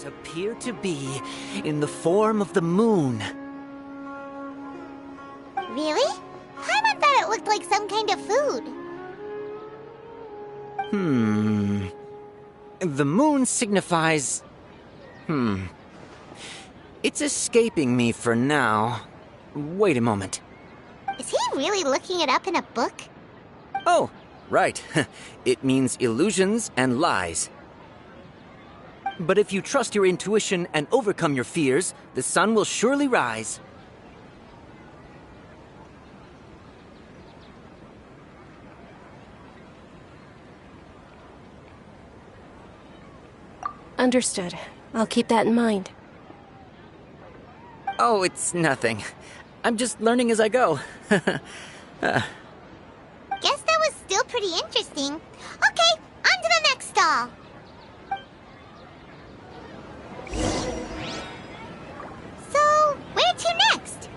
Appear to be in the form of the moon. Really? Paimon thought it looked like some kind of food. The moon signifies... It's escaping me for now. Wait a moment. Is he really looking it up in a book? Oh, right. It means illusions and lies. But if you trust your intuition and overcome your fears, the sun will surely rise. Understood. I'll keep that in mind. Oh, it's nothing. I'm just learning as I go. Guess that was still pretty interesting. Okay, on to the next stall. So, where to next?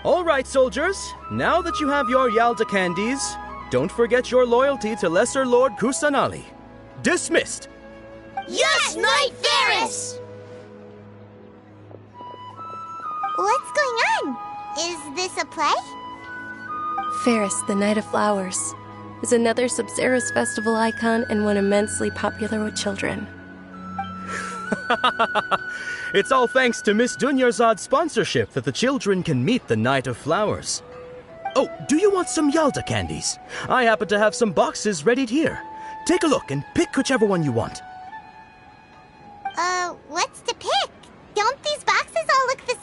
All right, soldiers. Now that you have your Yalda candies, don't forget your loyalty to Lesser Lord Kusanali. Dismissed! Yes, Knight Varys! What's going on? Is this a play? Ferris, the Knight of Flowers, is another Sub-Zerus festival icon and one immensely popular with children. It's all thanks to Miss Dunyarzad's sponsorship that the children can meet the Knight of Flowers. Oh, do you want some Yalda candies? I happen to have some boxes ready here. Take a look and pick whichever one you want. What's to pick? Don't these boxes all look the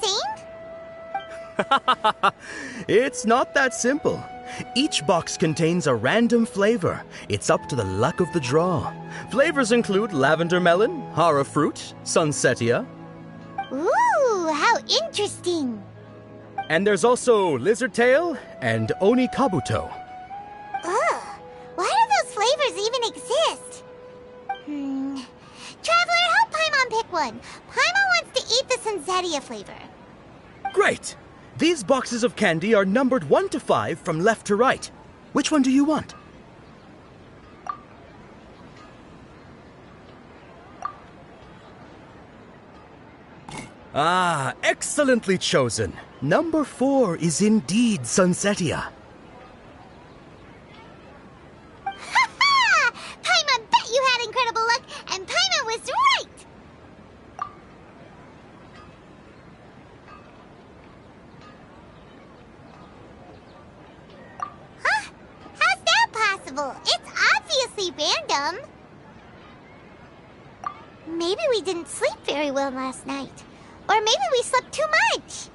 same? It's not that simple. Each box contains a random flavor. It's up to the luck of the draw. Flavors include lavender melon, hara fruit, sunsetia. Ooh, how interesting. And there's also lizard tail and oni kabuto. Ugh, why do those flavors even exist? Traveler, help Paimon pick one. Paimon wants to eat the sunsetia flavor. Great! These boxes of candy are numbered 1 to 5 from left to right. Which one do you want? Ah, excellently chosen. Number 4 is indeed Sunsetia. Ha-ha! Paimon bet you had incredible luck, and Paimon was right! Huh? How's that possible? It's obviously random. Maybe we didn't sleep very well last night. Or maybe we slept too much.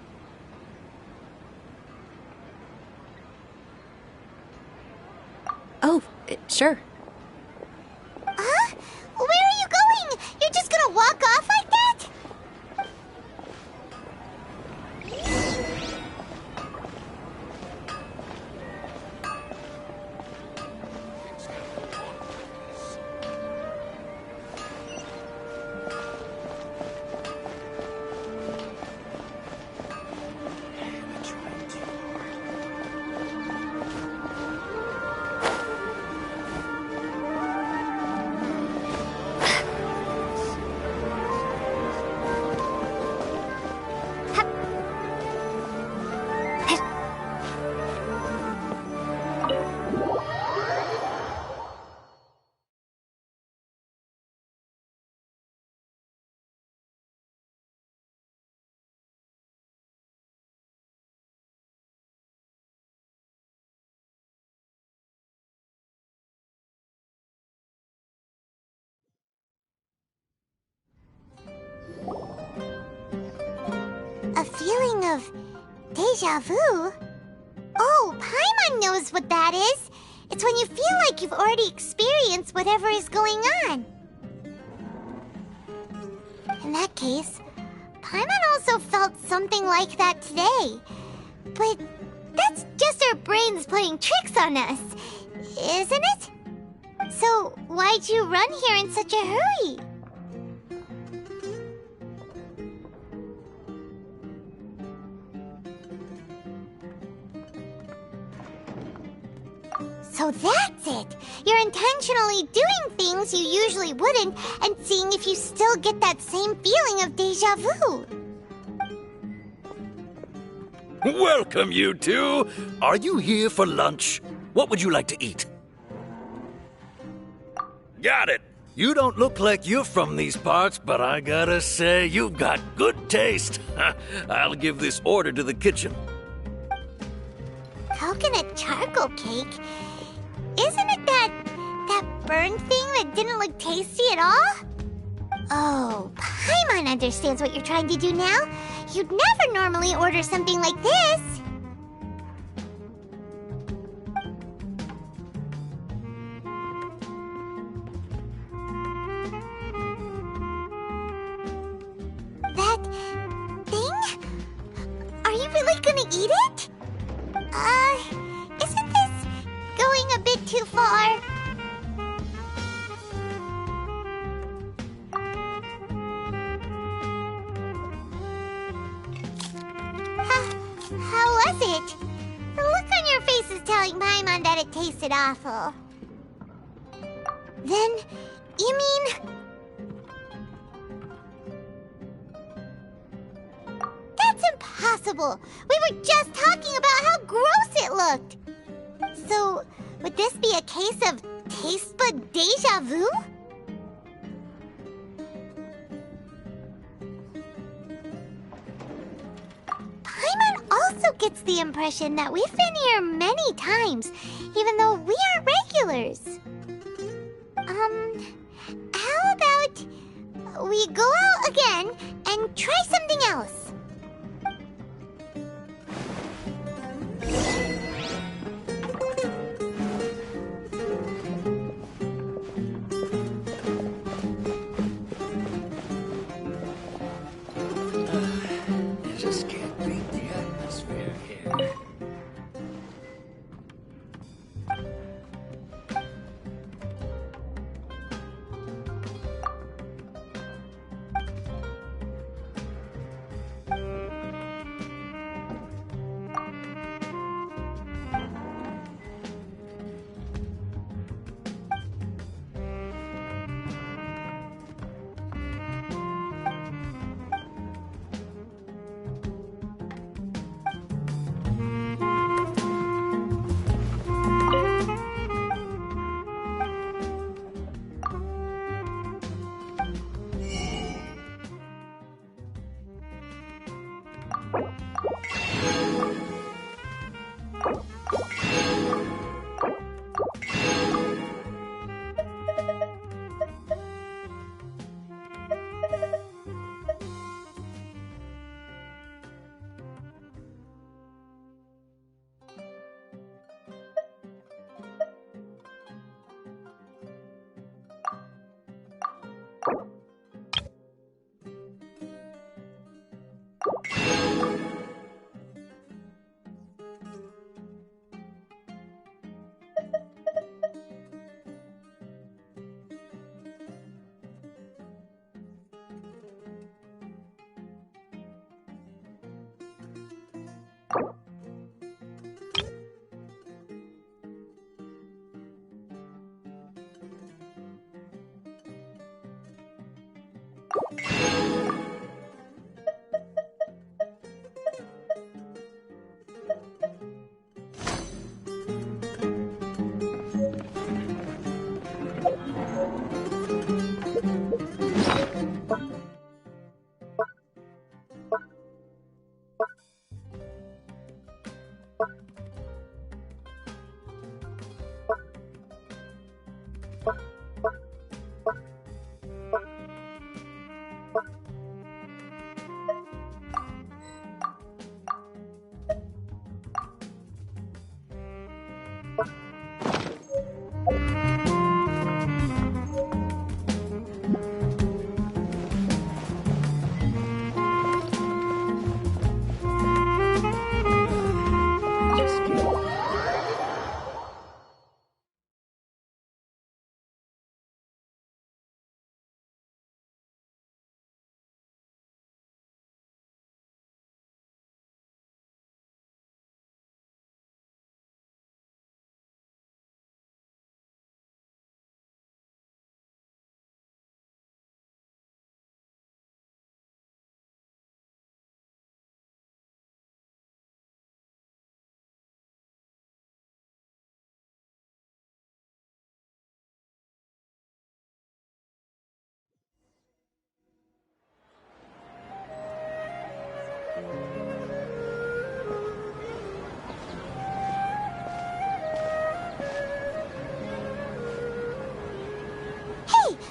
Oh, sure. Huh? Where are you going? You're just gonna walk off like that? A feeling of deja vu? Oh, Paimon knows what that is. It's when you feel like you've already experienced whatever is going on. In that case, Paimon also felt something like that today. But that's just our brains playing tricks on us, isn't it? So why'd you run here in such a hurry? So that's it! You're intentionally doing things you usually wouldn't and seeing if you still get that same feeling of deja vu. Welcome, you two. Are you here for lunch? What would you like to eat? Got it. You don't look like you're from these parts, but I gotta say, you've got good taste. I'll give this order to the kitchen. Coconut charcoal cake? Isn't it that burn thing that didn't look tasty at all? Oh, Paimon understands what you're trying to do now. You'd never normally order something like this. That thing? Are you really gonna eat it? Isn't this going a bit too far? How was it? The look on your face is telling Paimon that it tasted awful. Then, you mean... That's impossible! We were just talking about how gross it looked! So, would this be a case of taste bud deja vu? Paimon also gets the impression that we've been here many times, even though we aren't regulars. How about we go out again and try something else? You just can't beat the atmosphere here.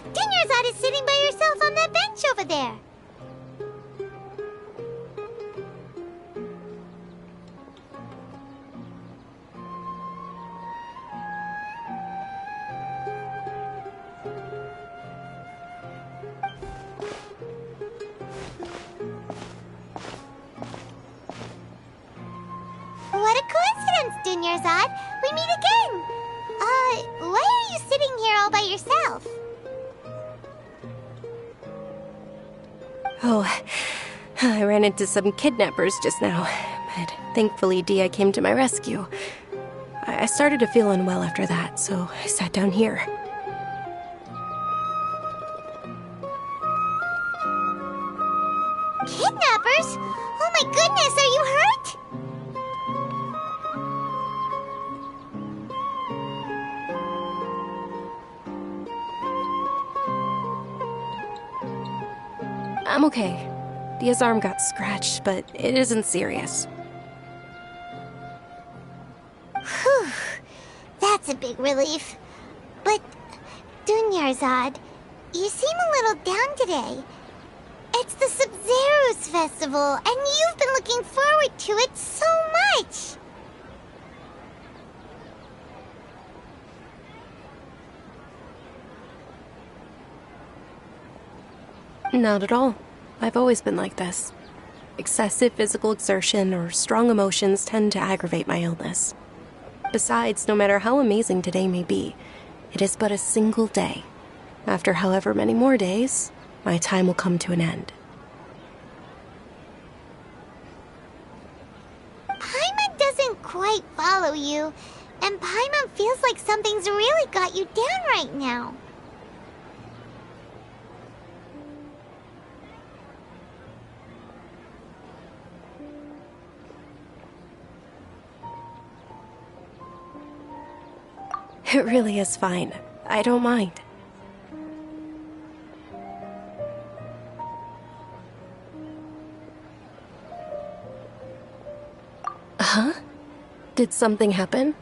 Dunyarzad is sitting by yourself on that bench over there. What a coincidence, Dunyarzad. We meet again. Why are you sitting here all by yourself? Oh, I ran into some kidnappers just now, but thankfully Dia came to my rescue. I started to feel unwell after that, so I sat down here. Kidnappers? Oh my goodness, are you hurt? I'm okay. Dia's arm got scratched, but it isn't serious. Whew. That's a big relief. But, Dunyarzad, you seem a little down today. It's the Sub-Zero's festival, and you've been looking forward to it so much! Not at all. I've always been like this. Excessive physical exertion or strong emotions tend to aggravate my illness. Besides, no matter how amazing today may be, it is but a single day. After however many more days, my time will come to an end. Paimon doesn't quite follow you, and Paimon feels like something's really got you down right now. It really is fine. I don't mind. Huh? Did something happen?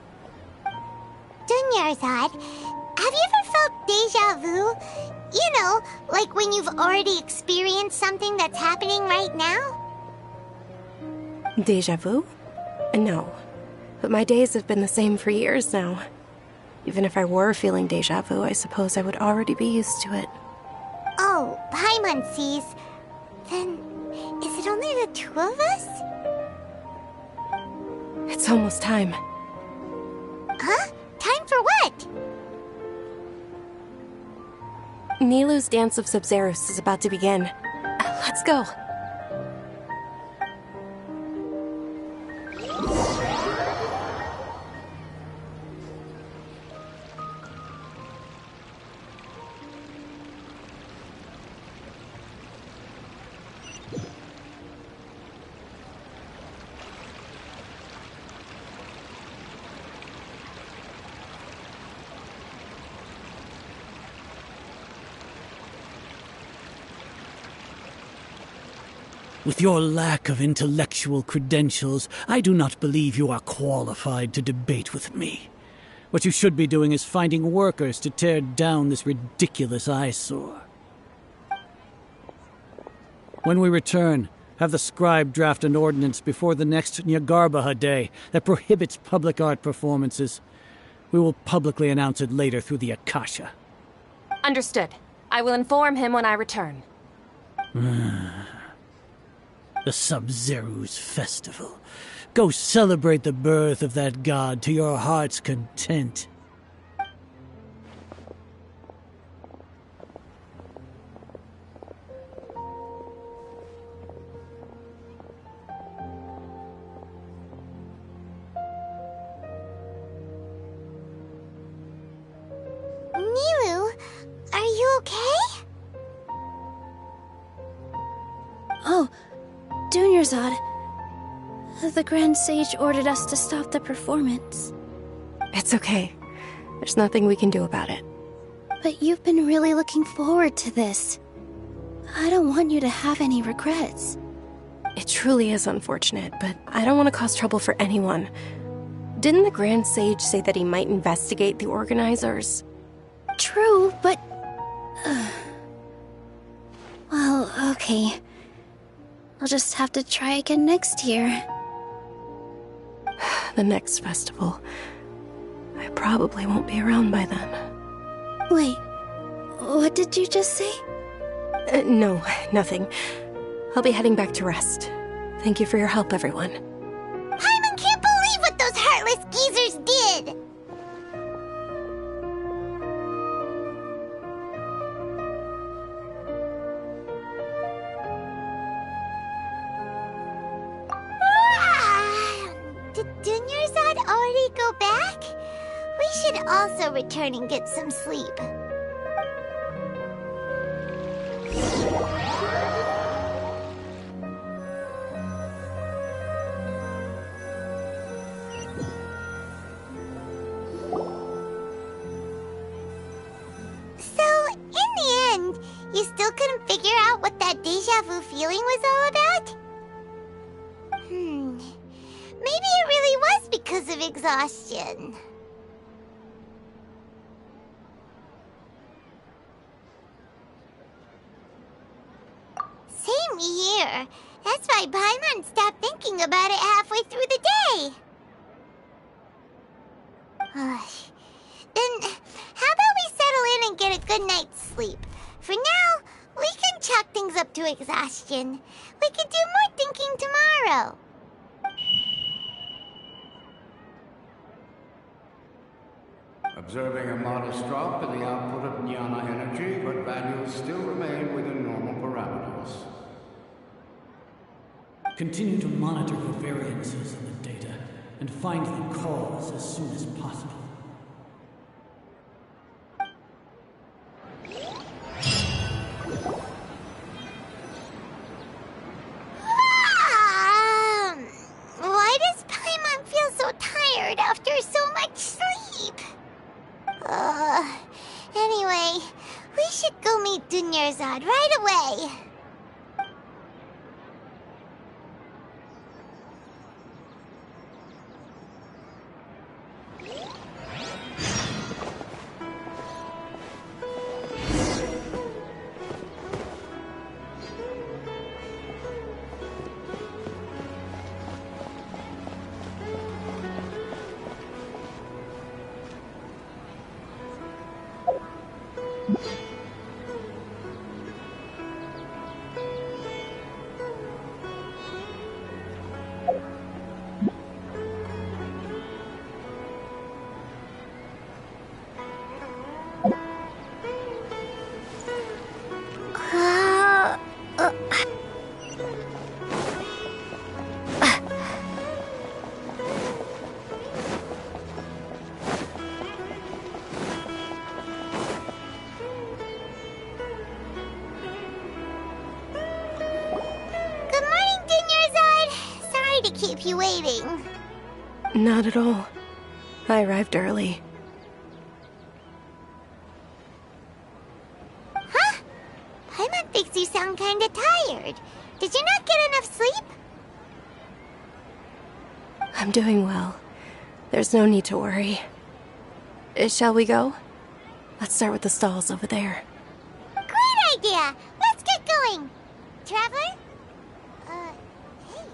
Dunyarzad, have you ever felt deja vu? You know, like when you've already experienced something that's happening right now? Deja vu? No. But my days have been the same for years now. Even if I were feeling deja vu, I suppose I would already be used to it. Oh, Paimon sees. Then, is it only the two of us? It's almost time. Huh? Time for what? Nilou's Dance of Sub-Zeros is about to begin. Let's go. With your lack of intellectual credentials, I do not believe you are qualified to debate with me. What you should be doing is finding workers to tear down this ridiculous eyesore. When we return, have the scribe draft an ordinance before the next Nyargarbaha Day that prohibits public art performances. We will publicly announce it later through the Akasha. Understood. I will inform him when I return. The Sub-Zeru's festival. Go celebrate the birth of that god to your heart's content. Nilu, are you okay? Oh, Dunyarzad. The Grand Sage ordered us to stop the performance. It's okay. There's nothing we can do about it. But you've been really looking forward to this. I don't want you to have any regrets. It truly is unfortunate, but I don't want to cause trouble for anyone. Didn't the Grand Sage say that he might investigate the organizers? True, but... Well, okay. I'll just have to try again next year. The next festival. I probably won't be around by then. Wait, what did you just say? No, nothing. I'll be heading back to rest. Thank you for your help, everyone. Paimon can't believe what those heartless geezers did! Did Dunyarzad already go back? We should also return and get some sleep. So, in the end, you still couldn't figure out what that deja vu feeling was all about? Maybe it really was because of exhaustion. Same here. That's why Paimon stopped thinking about it halfway through the day. Then, how about we settle in and get a good night's sleep? For now, we can chalk things up to exhaustion. We can do more thinking tomorrow. Observing a modest drop in the output of jnana energy, but values still remain within normal parameters. Continue to monitor for variances in the data and find the cause as soon as possible. Why does Paimon feel so tired after so much sleep? Anyway, we should go meet Dunyarzad right away. Keep you waiting. Not at all. I arrived early. Huh? Paimon thinks you sound kinda tired. Did you not get enough sleep? I'm doing well. There's no need to worry. Shall we go? Let's start with the stalls over there. Great idea! Let's get going! Traveler? Hey.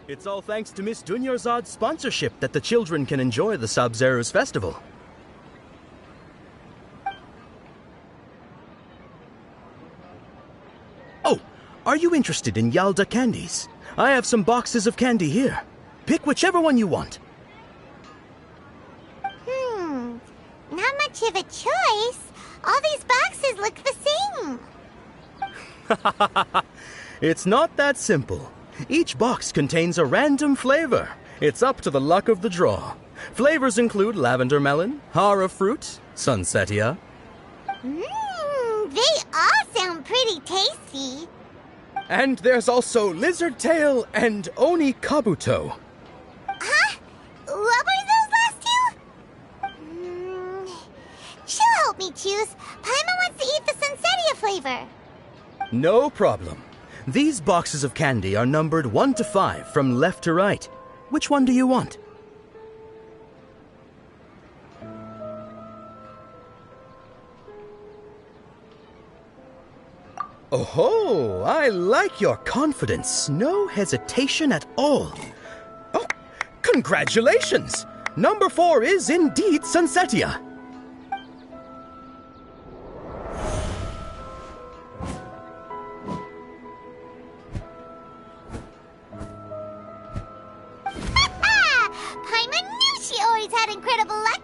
It's all thanks to Miss Dunyarzad's sponsorship that the children can enjoy the Sub-Zero's festival. Oh, are you interested in Yalda candies? I have some boxes of candy here. Pick whichever one you want. Not much of a choice. All these boxes look the same. It's not that simple. Each box contains a random flavor. It's up to the luck of the draw. Flavors include lavender melon, hara fruit, sunsetia. They all sound pretty tasty. And there's also lizard tail and oni kabuto. Huh? What were those last two? She'll help me choose. Paimon wants to eat the sunsetia flavor. No problem. These boxes of candy are numbered 1 to 5 from left to right. Which one do you want? Oh, I like your confidence. No hesitation at all. Oh, congratulations! Number 4 is indeed sunsetia. Paimon knew she always had incredible luck.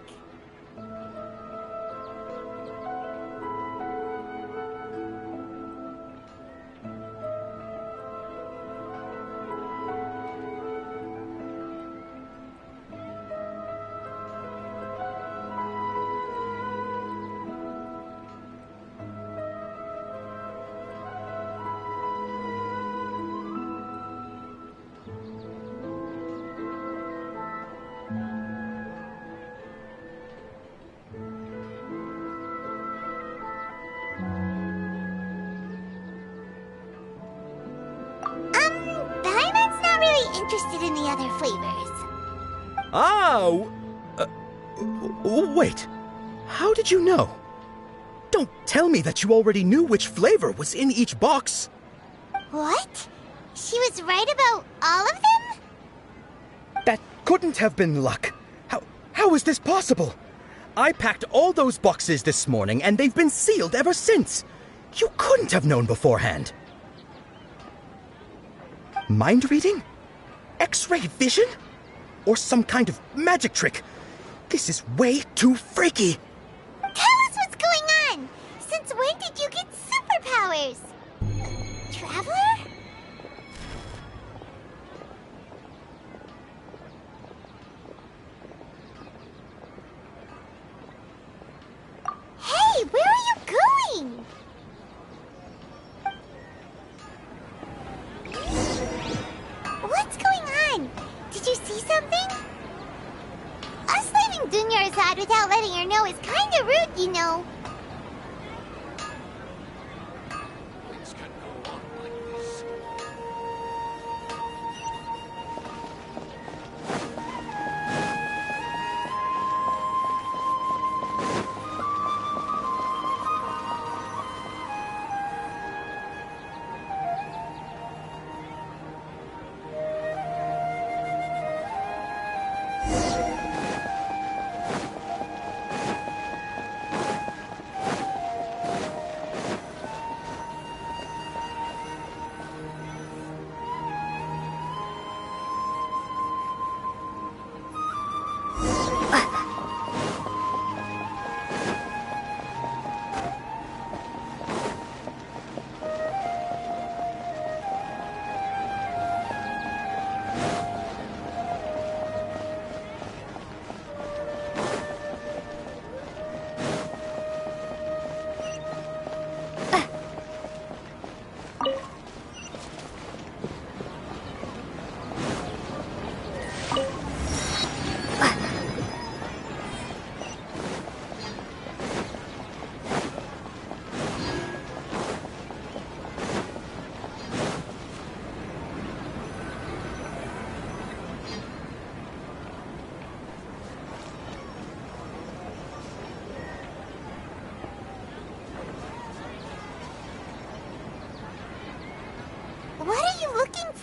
Paimon's not really interested in the other flavors. Wait. How did you know? Don't tell me that you already knew which flavor was in each box. What? She was right about all of them? That couldn't have been luck. How is this possible? I packed all those boxes this morning and they've been sealed ever since. You couldn't have known beforehand. Mind reading? X-ray vision? Or some kind of magic trick? This is way too freaky. Tell us what's going on! Since when did you get superpowers? Traveler? Hey, where are you going? What's going on? Did you see something? Us leaving Dunyarzad without letting her know is kinda rude, you know.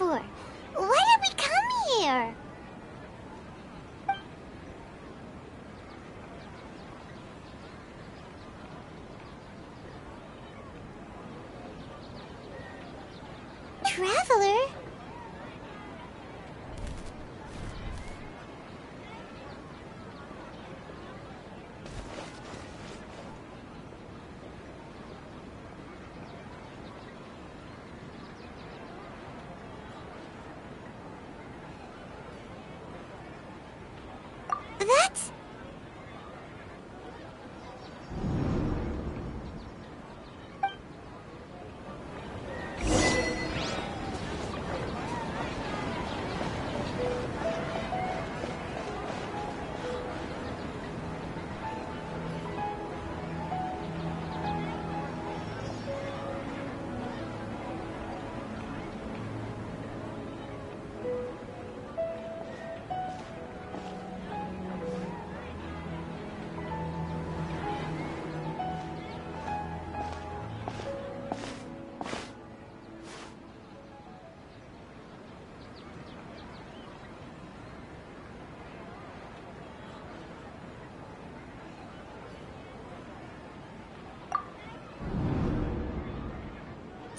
for? Why did we come here? Traveler? That's...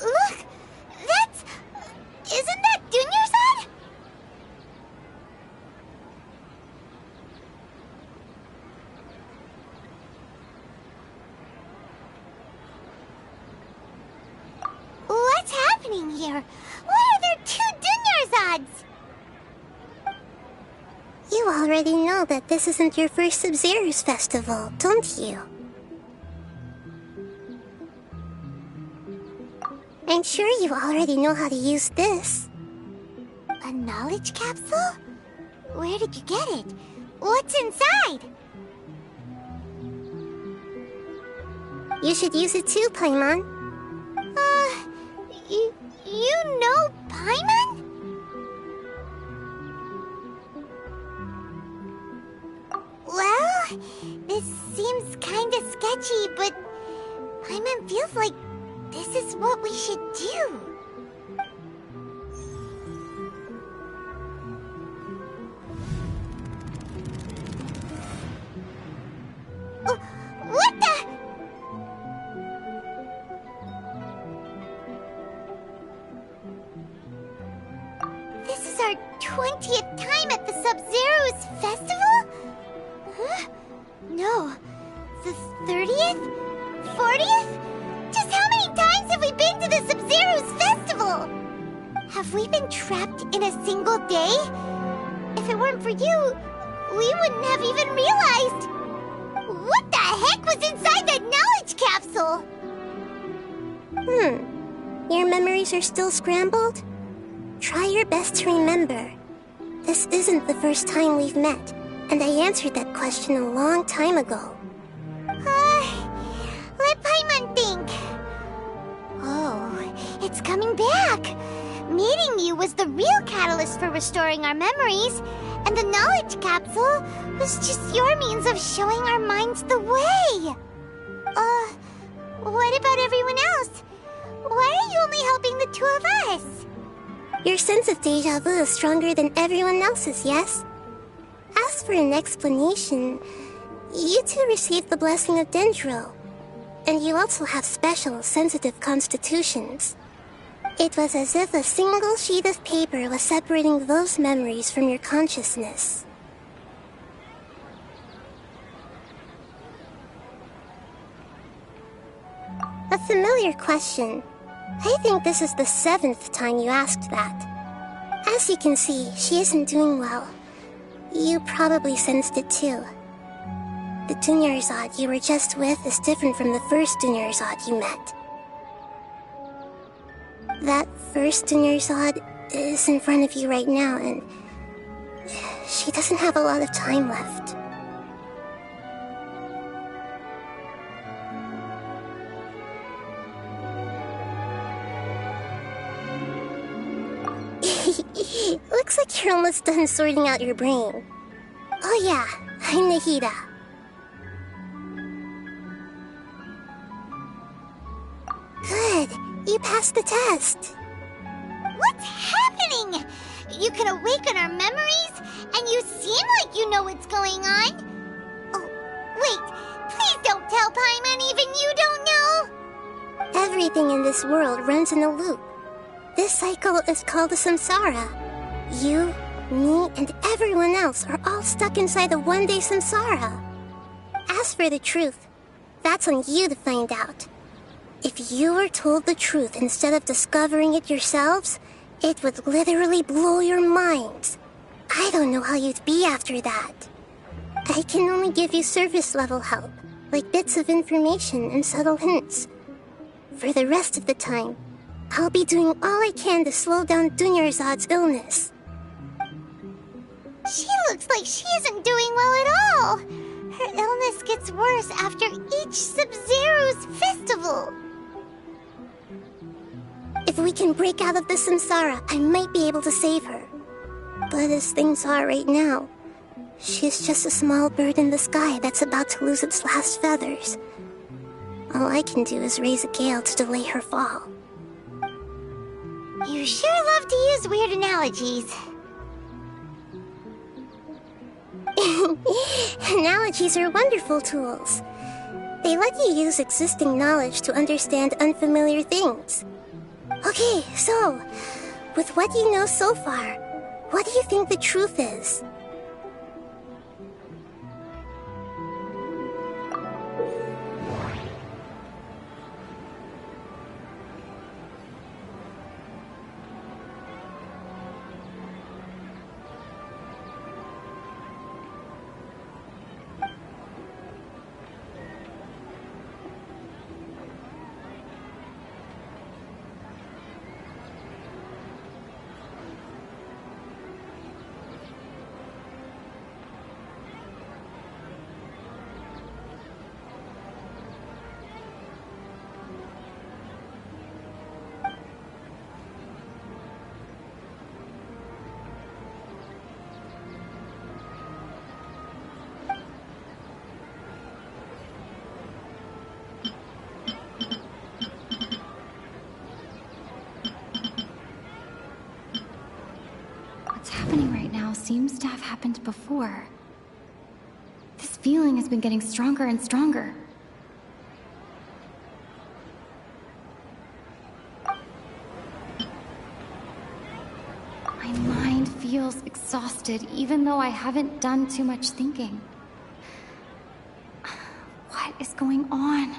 Look! That's... Isn't that Dunyarzad? What's happening here? Why are there two Dunyarzads? You already know that this isn't your first Sub-Zero's festival, don't you? I'm sure you already know how to use this. A knowledge capsule? Where did you get it? What's inside? You should use it too, Paimon. You know Paimon? Well, this seems kinda sketchy, but Paimon feels like this is what we should do. What the? This is our 20th time at the Sub-Zero's festival? Huh? No. The 30th? 40th? Just how many times have we been to the Sub-Zero's festival? Have we been trapped in a single day? If it weren't for you, we wouldn't have even realized. What the heck was inside that knowledge capsule? Your memories are still scrambled? Try your best to remember. This isn't the first time we've met, and I answered that question a long time ago. Let Paimon think. Oh, it's coming back. Meeting you was the real catalyst for restoring our memories, and the knowledge capsule was just your means of showing our minds the way. What about everyone else? Why are you only helping the two of us? Your sense of deja vu is stronger than everyone else's, yes? As for an explanation, you two received the blessing of Dendro, and you also have special, sensitive constitutions. It was as if a single sheet of paper was separating those memories from your consciousness. A familiar question. I think this is the 7th time you asked that. As you can see, she isn't doing well. You probably sensed it too. The Dunyarzad you were just with is different from the first Dunyarzad you met. That first Dunyarzad is in front of you right now, and she doesn't have a lot of time left. Looks like you're almost done sorting out your brain. Oh yeah, I'm Nahida. Good, you passed the test. What's happening? You can awaken our memories, and you seem like you know what's going on. Oh, wait, please don't tell Paimon even you don't know. Everything in this world runs in a loop. This cycle is called a samsara. You, me, and everyone else are all stuck inside the one-day samsara. As for the truth, that's on you to find out. If you were told the truth instead of discovering it yourselves, it would literally blow your minds. I don't know how you'd be after that. I can only give you surface-level help, like bits of information and subtle hints. For the rest of the time, I'll be doing all I can to slow down Dunyarzad's illness. She looks like she isn't doing well at all. Her illness gets worse after each Sub-Zero's festival. If we can break out of the samsara, I might be able to save her. But as things are right now, she's just a small bird in the sky that's about to lose its last feathers. All I can do is raise a gale to delay her fall. You sure love to use weird analogies. Analogies are wonderful tools. They let you use existing knowledge to understand unfamiliar things. Okay, so, with what you know so far, what do you think the truth is? Seems to have happened before. This feeling has been getting stronger and stronger. My mind feels exhausted, even though I haven't done too much thinking. What is going on?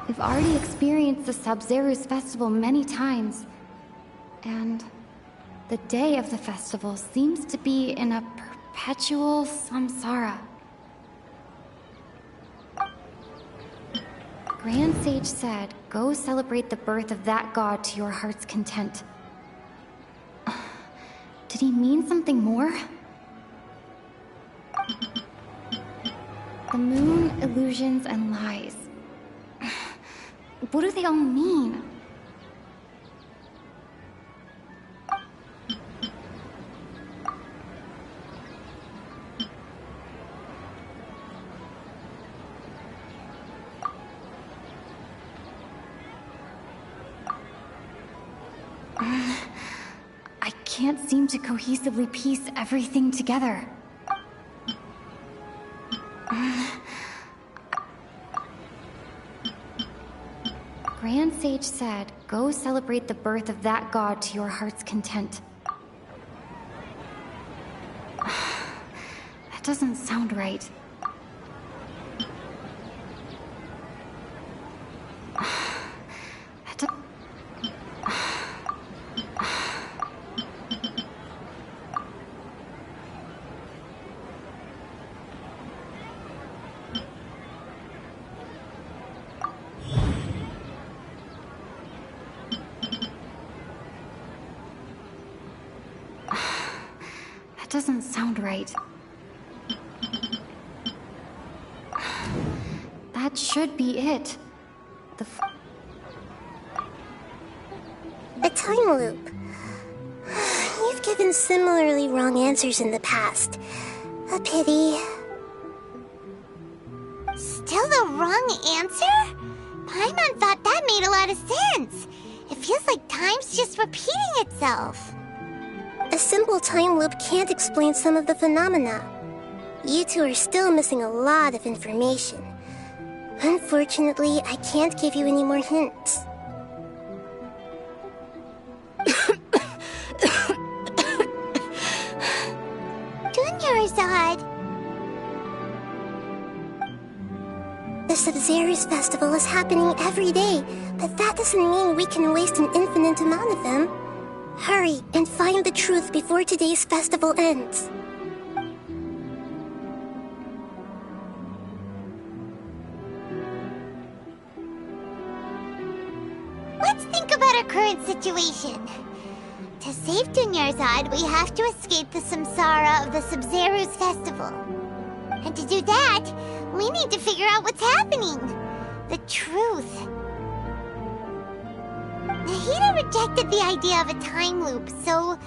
We've already experienced the Sub-Zero's festival many times. And the day of the festival seems to be in a perpetual samsara. Grand Sage said, go celebrate the birth of that god to your heart's content. Did he mean something more? The moon, illusions, and lies. What do they all mean? I can't seem to cohesively piece everything together. Grand Sage said, go celebrate the birth of that god to your heart's content. That doesn't sound right. Doesn't sound right. That should be it. A time loop. You've given similarly wrong answers in the past. A pity. Still the wrong answer? Paimon thought that made a lot of sense. It feels like time's just repeating itself. A simple time loop can't explain some of the phenomena. You two are still missing a lot of information. Unfortunately, I can't give you any more hints. Dunyarzad! The Sub-Zero's festival is happening every day, but that doesn't mean we can waste an infinite amount of them. Hurry and find the truth before today's festival ends. Let's think about our current situation. To save Dunyarzad, we have to escape the samsara of the Sub-Zero's festival. And to do that, we need to figure out what's happening. The truth. Nahida rejected the idea of a time loop, so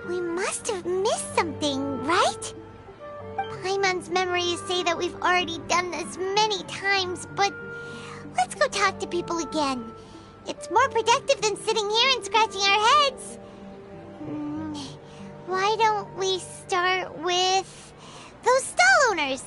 we must have missed something, right? Paimon's memories say that we've already done this many times, but let's go talk to people again. It's more productive than sitting here and scratching our heads. Why don't we start with those stall owners?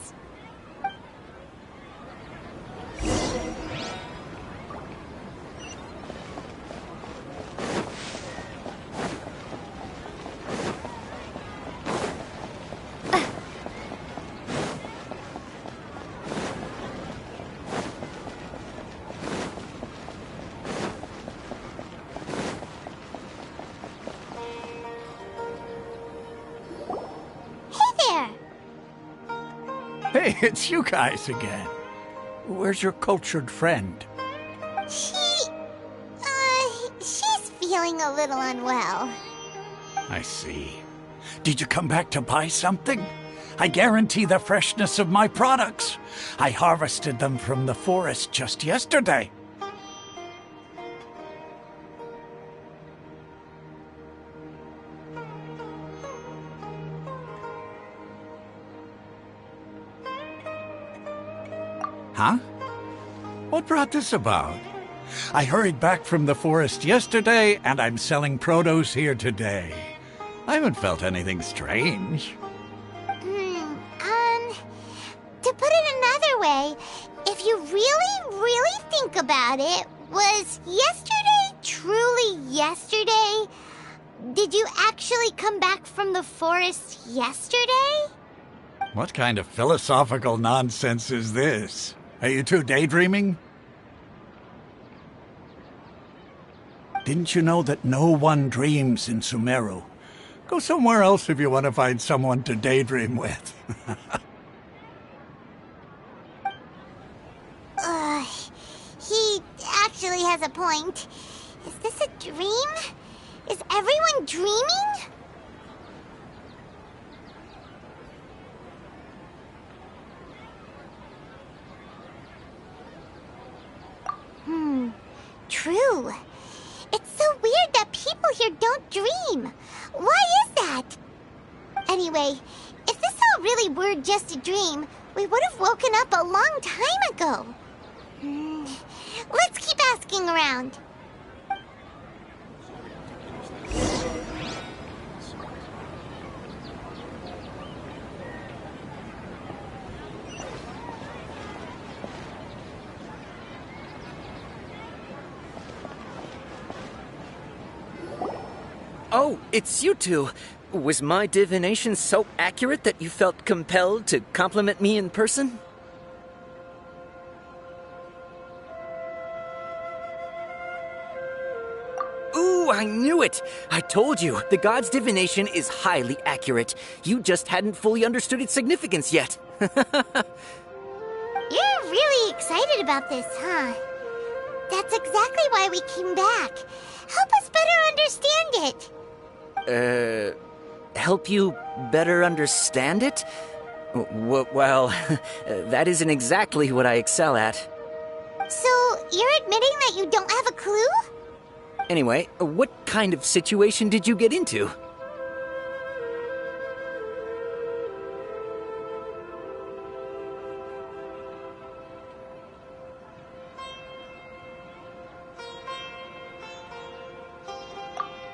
Hey, it's you guys again. Where's your cultured friend? She's feeling a little unwell. I see. Did you come back to buy something? I guarantee the freshness of my products. I harvested them from the forest just yesterday. Huh? What brought this about? I hurried back from the forest yesterday, and I'm selling produce here today. I haven't felt anything strange. To put it another way, if you really think about it, was yesterday truly yesterday? Did you actually come back from the forest yesterday? What kind of philosophical nonsense is this? Are you two daydreaming? Didn't you know that no one dreams in Sumeru? Go somewhere else if you want to find someone to daydream with. He actually has a point. Is this a dream? Is everyone dreaming? True. It's so weird that people here don't dream. Why is that? Anyway, if this all really were just a dream, we would have woken up a long time ago. Let's keep asking around. Oh, it's you two. Was my divination so accurate that you felt compelled to compliment me in person? Ooh, I knew it! I told you, the god's divination is highly accurate. You just hadn't fully understood its significance yet. You're really excited about this, huh? That's exactly why we came back. Help us better understand it. Help you better understand it? Well, that isn't exactly what I excel at. So, you're admitting that you don't have a clue? Anyway, what kind of situation did you get into?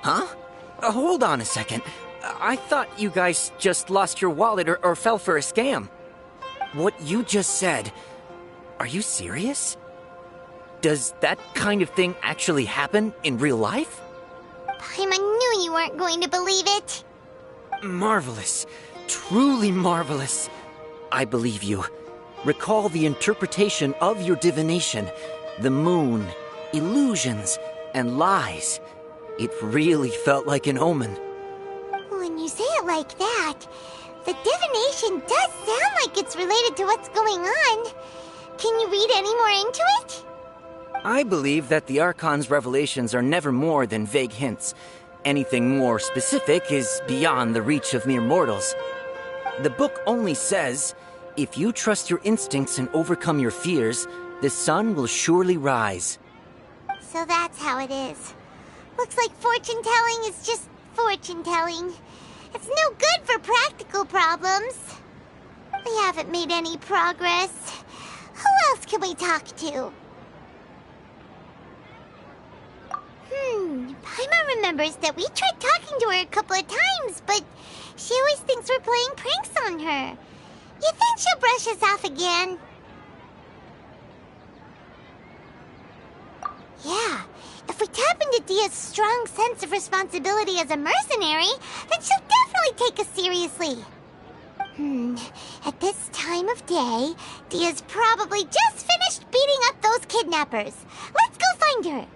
Huh? Hold on a second. I thought you guys just lost your wallet or fell for a scam. What you just said... Are you serious? Does that kind of thing actually happen in real life? Paimon knew you weren't going to believe it. Marvelous. Truly marvelous. I believe you. Recall the interpretation of your divination. The moon, illusions, and lies. It really felt like an omen. When you say it like that, the divination does sound like it's related to what's going on. Can you read any more into it? I believe that the Archon's revelations are never more than vague hints. Anything more specific is beyond the reach of mere mortals. The book only says, if you trust your instincts and overcome your fears, the sun will surely rise. So that's how it is. Looks like fortune-telling is just fortune-telling. It's no good for practical problems. We haven't made any progress. Who else can we talk to? Paimon remembers that we tried talking to her a couple of times, but she always thinks we're playing pranks on her. You think she'll brush us off again? Yeah, if we tap into Dia's strong sense of responsibility as a mercenary, then she'll definitely take us seriously. At this time of day, Dia's probably just finished beating up those kidnappers. Let's go find her.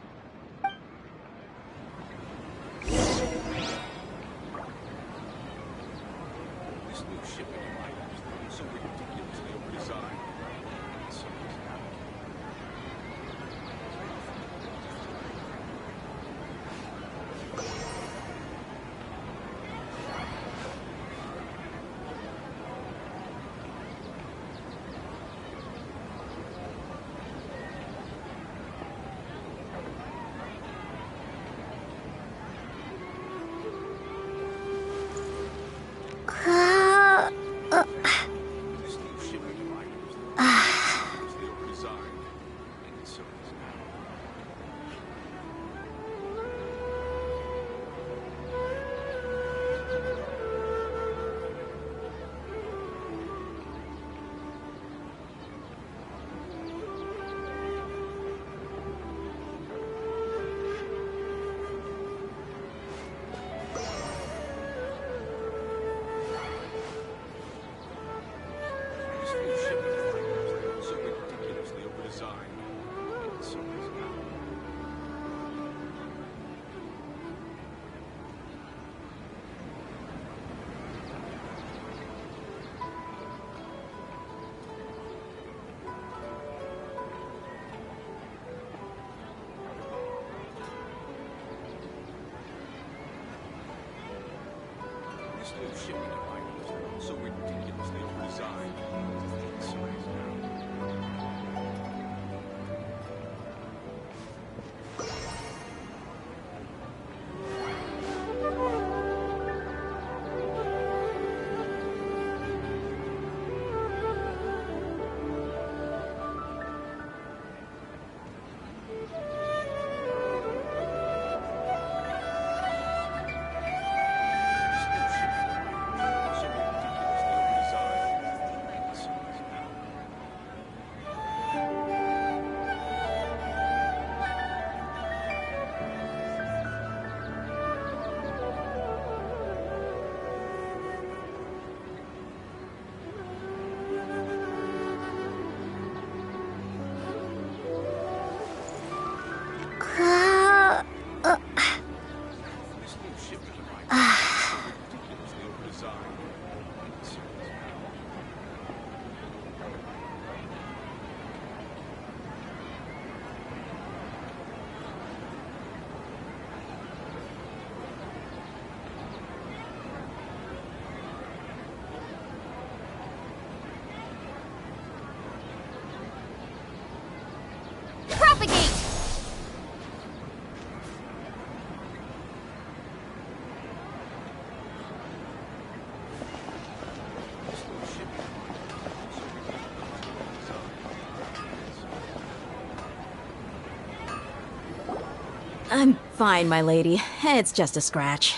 I'm fine, my lady. It's just a scratch.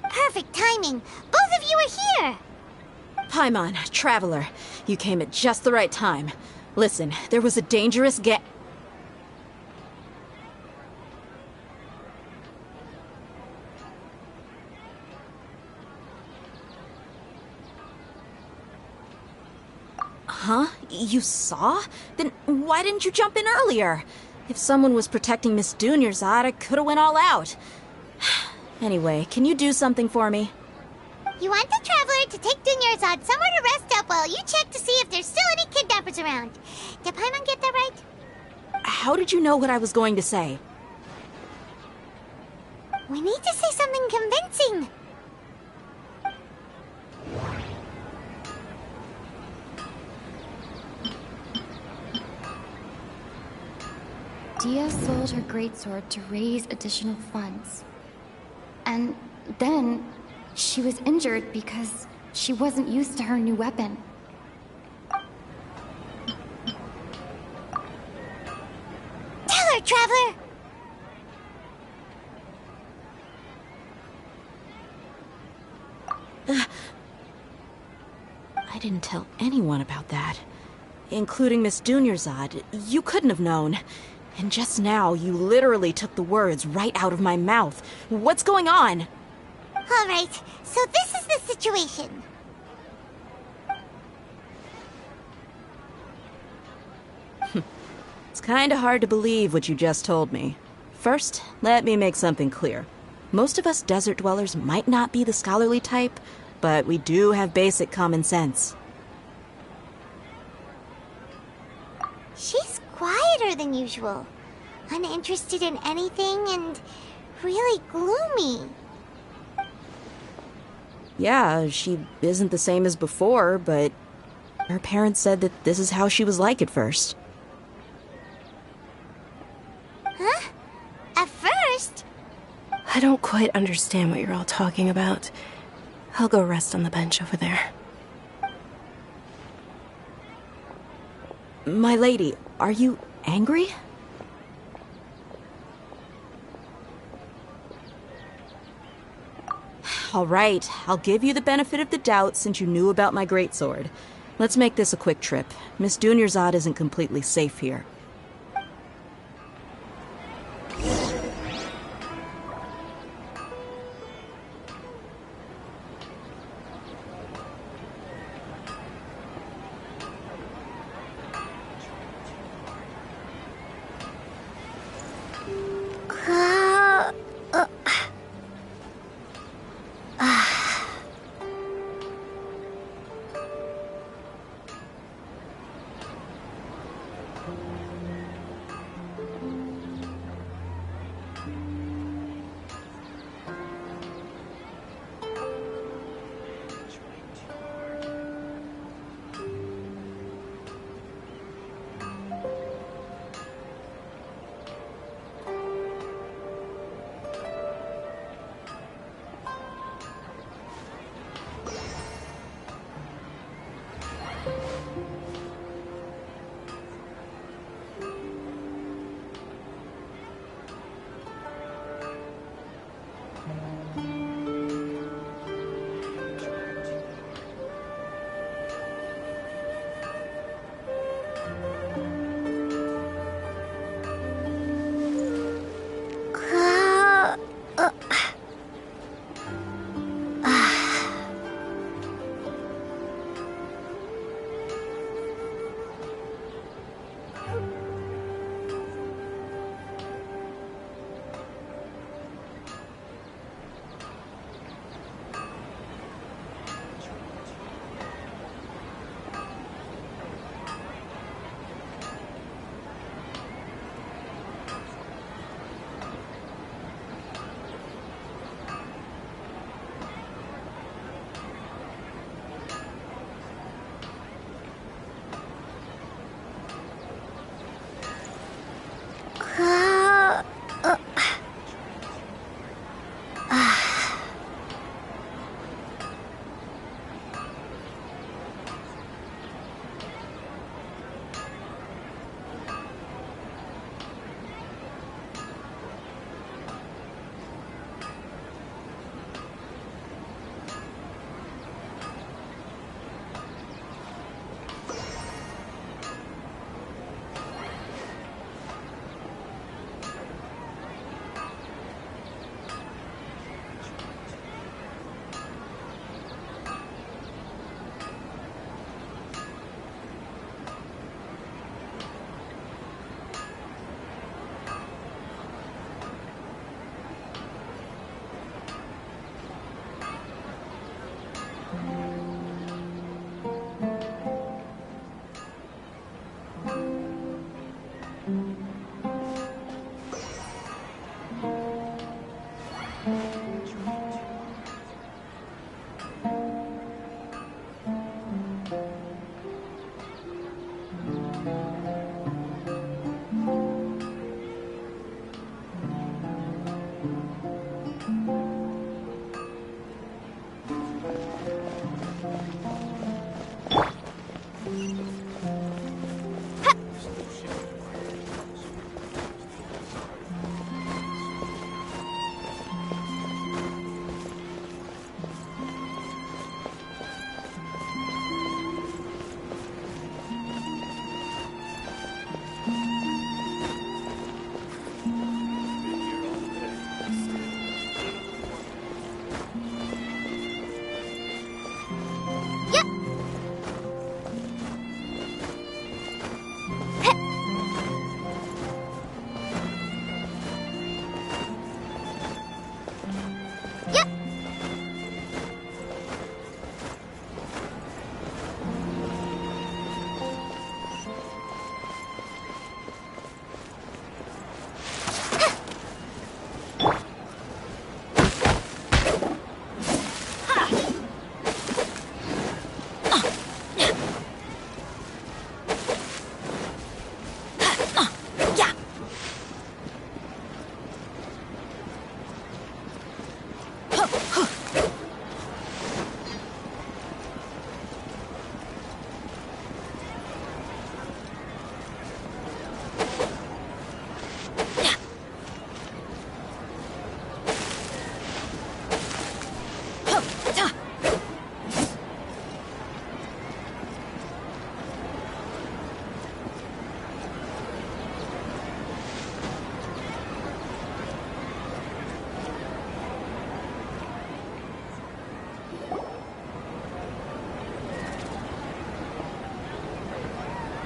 Perfect timing. Both of you are here. Paimon, Traveler, you came at just the right time. Listen, there was a dangerous Huh? You saw? Then why didn't you jump in earlier? If someone was protecting Miss Dunyarzad, I could've went all out. Anyway, can you do something for me? You want the Traveler to take Dunyarzad somewhere to rest up while you check to see if there's still any kidnappers around. Did Paimon get that right? How did you know what I was going to say? We need to say something convincing. Dia sold her greatsword to raise additional funds. And then she was injured because she wasn't used to her new weapon. Tell her, Traveler! I didn't tell anyone about that. Including Miss Dunyarzad. You couldn't have known. And just now, you literally took the words right out of my mouth. What's going on? All right, so this is the situation. It's kinda hard to believe what you just told me. First, let me make something clear. Most of us desert dwellers might not be the scholarly type, but we do have basic common sense. She's quieter than usual. Uninterested in anything and really gloomy. Yeah, she isn't the same as before, but her parents said that this is how she was like at first. Huh? At first? I don't quite understand what you're all talking about. I'll go rest on the bench over there. My lady, are you angry? All right, I'll give you the benefit of the doubt since you knew about my greatsword. Let's make this a quick trip. Miss Dunyarzad isn't completely safe here.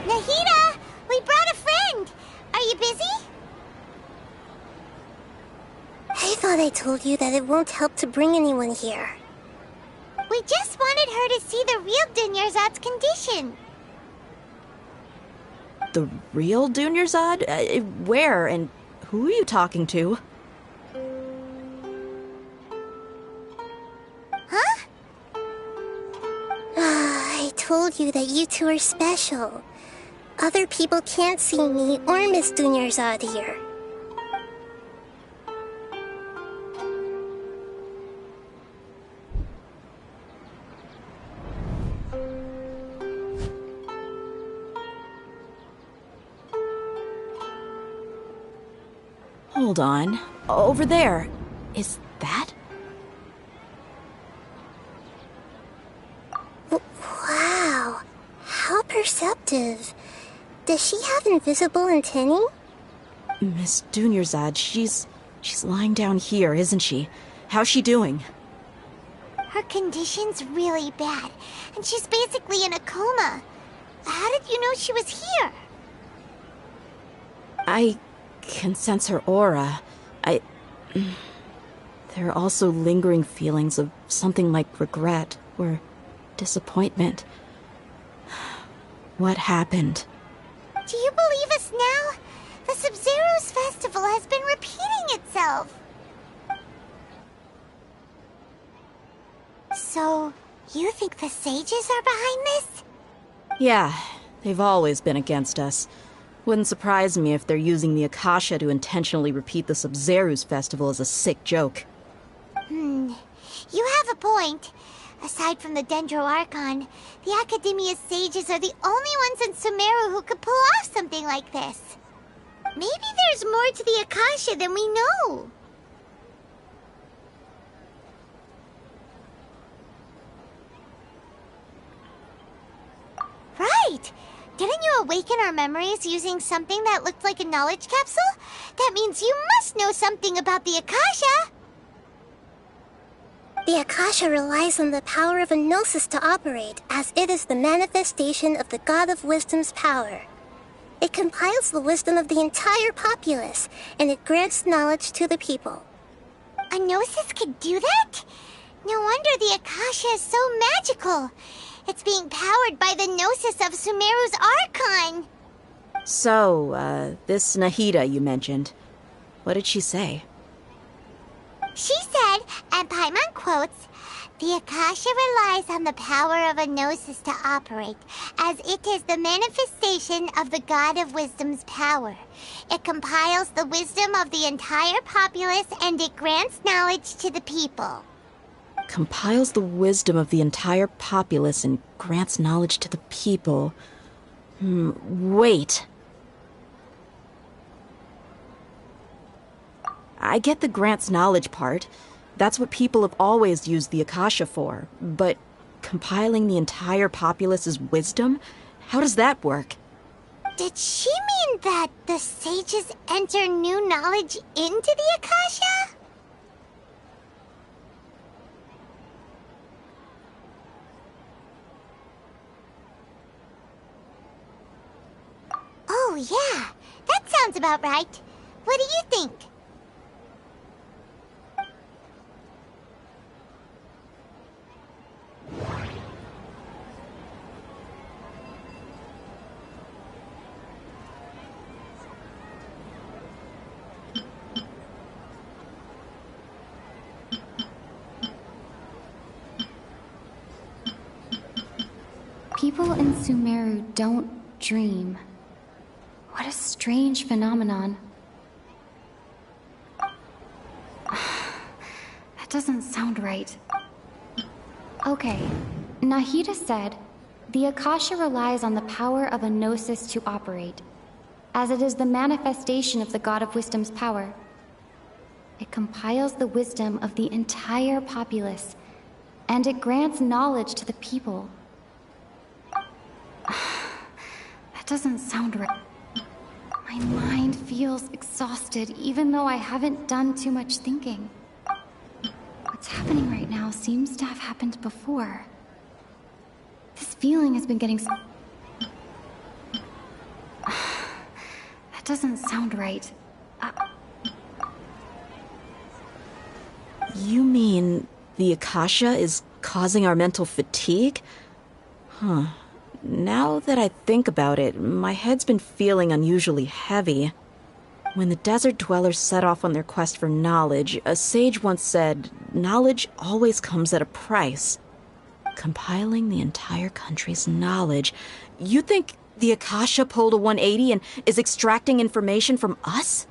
Nahida! We brought a friend! Are you busy? I thought I told you that it won't help to bring anyone here. We just wanted her to see the real Dunyarzad's condition. The real Dunyarzad? Where and who are you talking to? Huh? I told you that you two are special. Other people can't see me or Miss Dunyarzad here. Hold on. Over there. Is that? Wow. How perceptive. Does she have invisible antennae? Miss Dunyarzad, she's lying down here, isn't she? How's she doing? Her condition's really bad, and she's basically in a coma. How did you know she was here? I can sense her aura. There are also lingering feelings of something like regret or disappointment. What happened? Do you believe us now? The Sub-Zero's festival has been repeating itself. So, you think the sages are behind this? Yeah, they've always been against us. Wouldn't surprise me if they're using the Akasha to intentionally repeat the Sub-Zero's festival as a sick joke. You have a point. Aside from the Dendro Archon, the Academia's sages are the only ones in Sumeru who could pull off something like this. Maybe there's more to the Akasha than we know. Right! Didn't you awaken our memories using something that looked like a knowledge capsule? That means you must know something about the Akasha! The Akasha relies on the power of a gnosis to operate, as it is the manifestation of the God of Wisdom's power. It compiles the wisdom of the entire populace, and it grants knowledge to the people. A gnosis could do that? No wonder the Akasha is so magical. It's being powered by the gnosis of Sumeru's Archon. So, this Nahida you mentioned, what did she say? She said, and Paimon quotes, The Akasha relies on the power of a gnosis to operate, as it is the manifestation of the God of Wisdom's power. It compiles the wisdom of the entire populace and it grants knowledge to the people. Compiles the wisdom of the entire populace and grants knowledge to the people. Wait. I get the grants knowledge part. That's what people have always used the Akasha for. But compiling the entire populace's wisdom? How does that work? Did she mean that the sages enter new knowledge into the Akasha? Oh, yeah. That sounds about right. What do you think? People in Sumeru don't dream. What a strange phenomenon. That doesn't sound right. Okay, Nahida said, the Akasha relies on the power of a gnosis to operate, as it is the manifestation of the God of Wisdom's power. It compiles the wisdom of the entire populace, and it grants knowledge to the people. That doesn't sound right. My mind feels exhausted, even though I haven't done too much thinking. What's happening right now seems to have happened before. This feeling has been getting... That doesn't sound right. You mean the Akasha is causing our mental fatigue? Huh. Now that I think about it, my head's been feeling unusually heavy. When the desert dwellers set off on their quest for knowledge, a sage once said, knowledge always comes at a price. Compiling the entire country's knowledge. You think the Akasha pulled a 180 and is extracting information from us?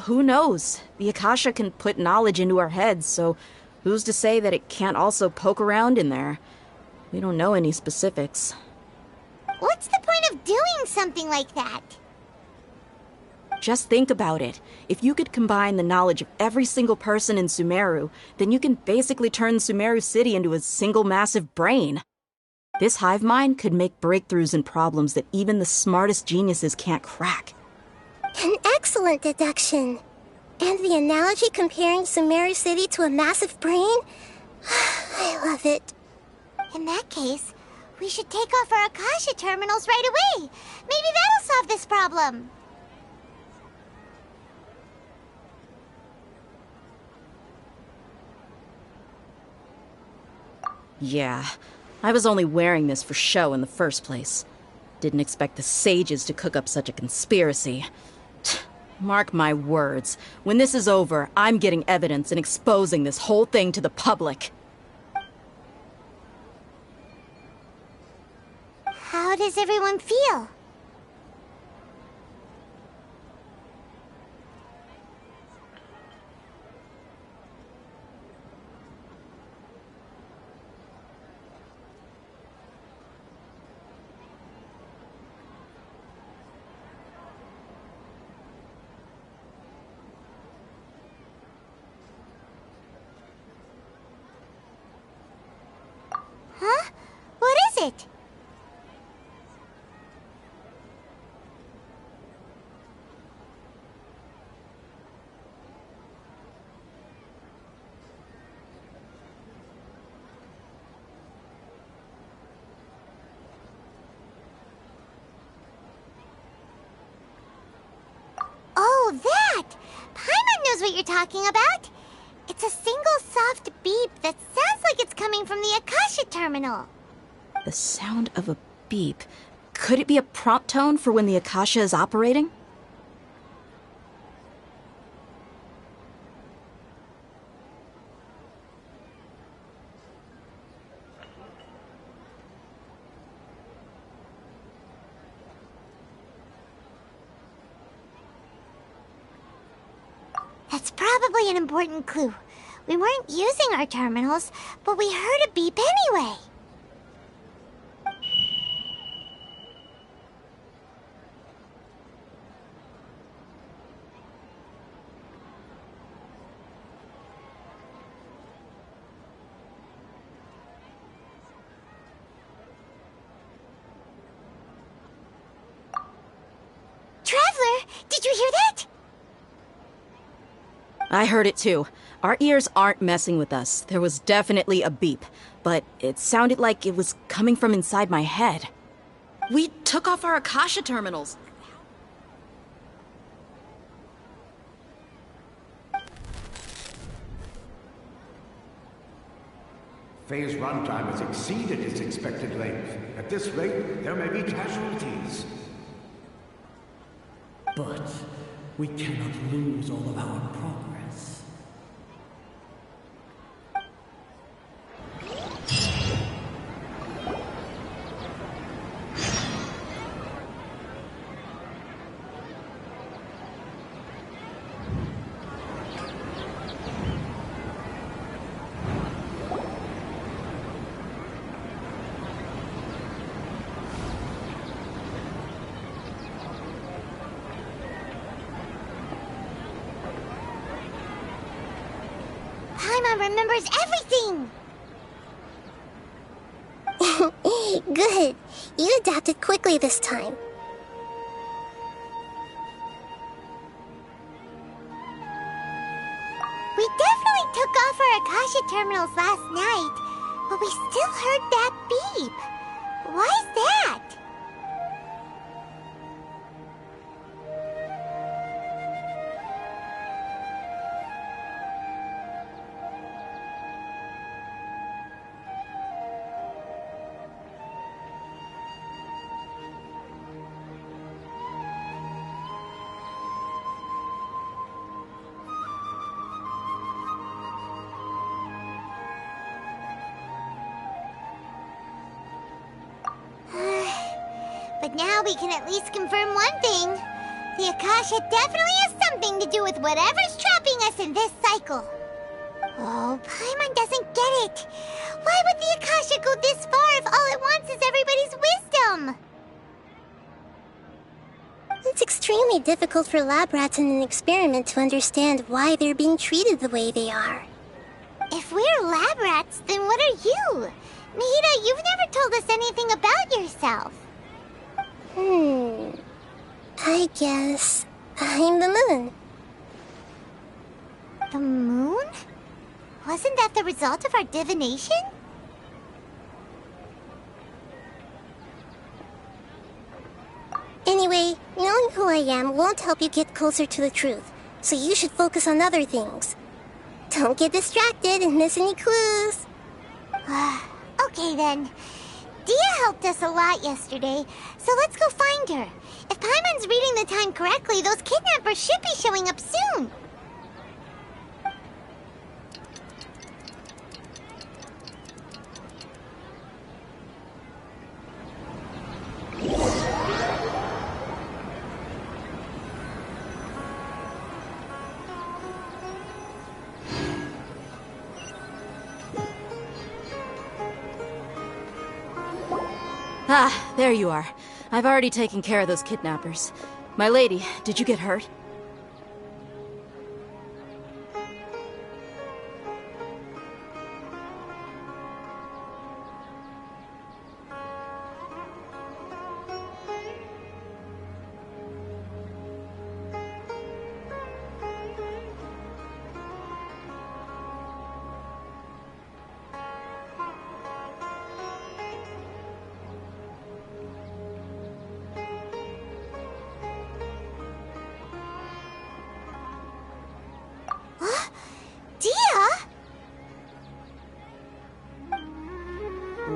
Who knows? The Akasha can put knowledge into our heads, so who's to say that it can't also poke around in there? We don't know any specifics. What's the point of doing something like that? Just think about it. If you could combine the knowledge of every single person in Sumeru, then you can basically turn Sumeru City into a single massive brain. This hive mind could make breakthroughs in problems that even the smartest geniuses can't crack. An excellent deduction. And the analogy comparing Sumeru City to a massive brain? I love it. In that case, we should take off our Akasha terminals right away. Maybe that'll solve this problem. Yeah, I was only wearing this for show in the first place. Didn't expect the sages to cook up such a conspiracy. Mark my words, when this is over, I'm getting evidence and exposing this whole thing to the public. How does everyone feel? Huh? What is it? Oh, that! Paimon knows what you're talking about. It's a single soft beep that sounds like it's coming from the Akasha terminal. The sound of a beep. Could it be a prompt tone for when the Akasha is operating? That's probably an important clue. We weren't using our terminals, but we heard a beep anyway. Traveler, did you hear that? I heard it too. Our ears aren't messing with us. There was definitely a beep, but it sounded like it was coming from inside my head. We took off our Akasha terminals. Phase runtime has exceeded its expected length. At this rate, there may be casualties. But we cannot lose all of our progress. Paimon remembers everything! Good. You adapted quickly this time. We definitely took off our Akasha terminals last night, but we still heard that beep. Why is that? But now we can at least confirm one thing. The Akasha definitely has something to do with whatever's trapping us in this cycle. Oh, Paimon doesn't get it. Why would the Akasha go this far if all it wants is everybody's wisdom? It's extremely difficult for lab rats in an experiment to understand why they're being treated the way they are. If we're lab rats, then what are you? Mihita, you've never told us anything about yourself. I guess I'm the moon. The moon? Wasn't that the result of our divination? Anyway, knowing who I am won't help you get closer to the truth, so you should focus on other things. Don't get distracted and miss any clues. Okay then. Dia helped us a lot yesterday, so let's go find her. If Paimon's reading the time correctly, those kidnappers should be showing up soon. Ah, there you are. I've already taken care of those kidnappers. My lady, did you get hurt?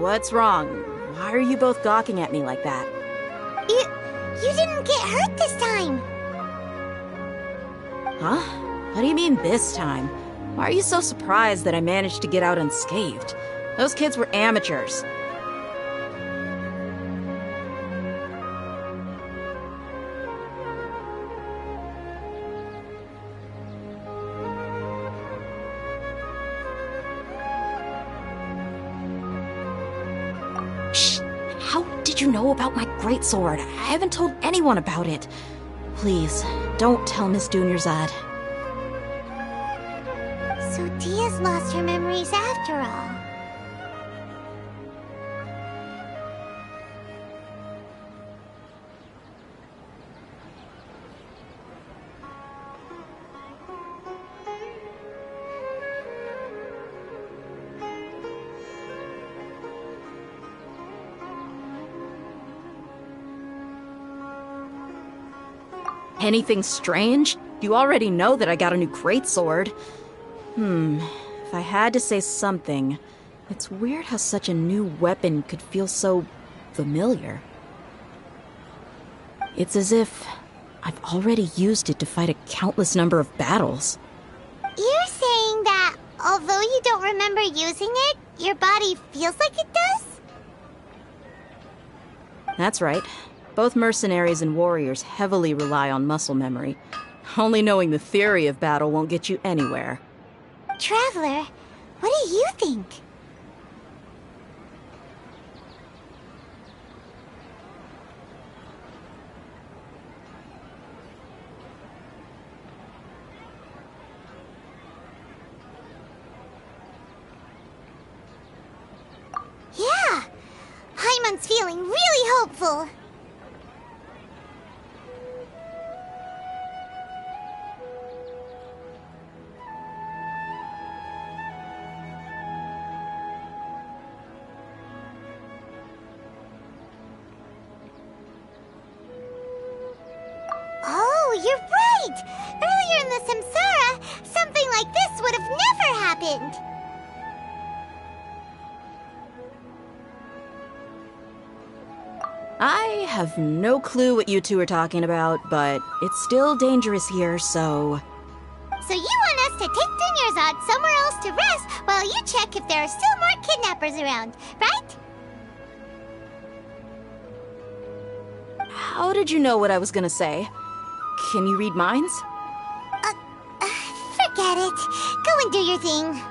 What's wrong? Why are you both gawking at me like that? You didn't get hurt this time. Huh? What do you mean this time? Why are you so surprised that I managed to get out unscathed? Those kids were amateurs. Shh! How did you know about my greatsword? I haven't told anyone about it. Please, don't tell Miss Dunyarzad. So Dia's lost her memories after all. Anything strange? You already know that I got a new greatsword. If I had to say something, it's weird how such a new weapon could feel so familiar. It's as if I've already used it to fight a countless number of battles. You're saying that although you don't remember using it, your body feels like it does? That's right. Both mercenaries and warriors heavily rely on muscle memory. Only knowing the theory of battle won't get you anywhere. Traveler, what do you think? Yeah! Paimon's feeling really hopeful. Oh, you're right! Earlier in the Samsara, something like this would have never happened! I have no clue what you two are talking about, but it's still dangerous here, so... So you want us to take Dunyarzad somewhere else to rest while you check if there are still more kidnappers around, right? How did you know what I was gonna say? Can you read minds? Forget it. Go and do your thing.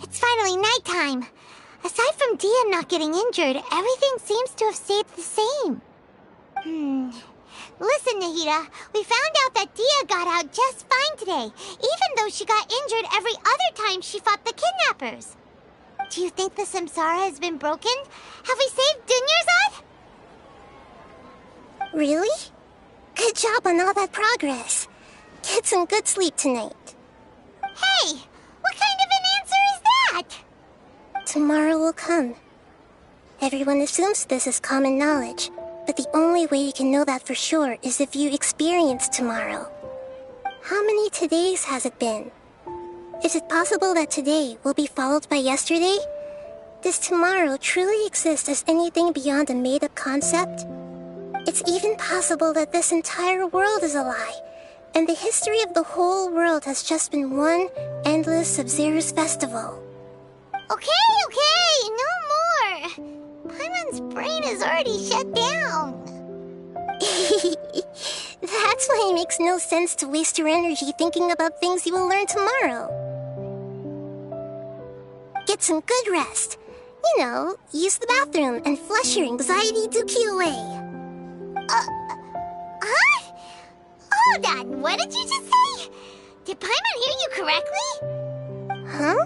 It's finally nighttime. Aside from Dia not getting injured, everything seems to have stayed the same. Listen, Nahida, we found out that Dia got out just fine today, even though she got injured every other time she fought the kidnappers. Do you think the Samsara has been broken? Have we saved Dunyarzad? Really? Good job on all that progress. Get some good sleep tonight. Hey! What kind of an answer is that? Tomorrow will come. Everyone assumes this is common knowledge, but the only way you can know that for sure is if you experience tomorrow. How many todays has it been? Is it possible that today will be followed by yesterday? Does tomorrow truly exist as anything beyond a made-up concept? It's even possible that this entire world is a lie, and the history of the whole world has just been one endless Sub-Zero's festival. Okay, no more! Paimon's brain is already shut down. That's why it makes no sense to waste your energy thinking about things you will learn tomorrow. Get some good rest. You know, use the bathroom and flush your anxiety dookie away. Huh? Hold on, what did you just say? Did Paimon hear you correctly? Huh?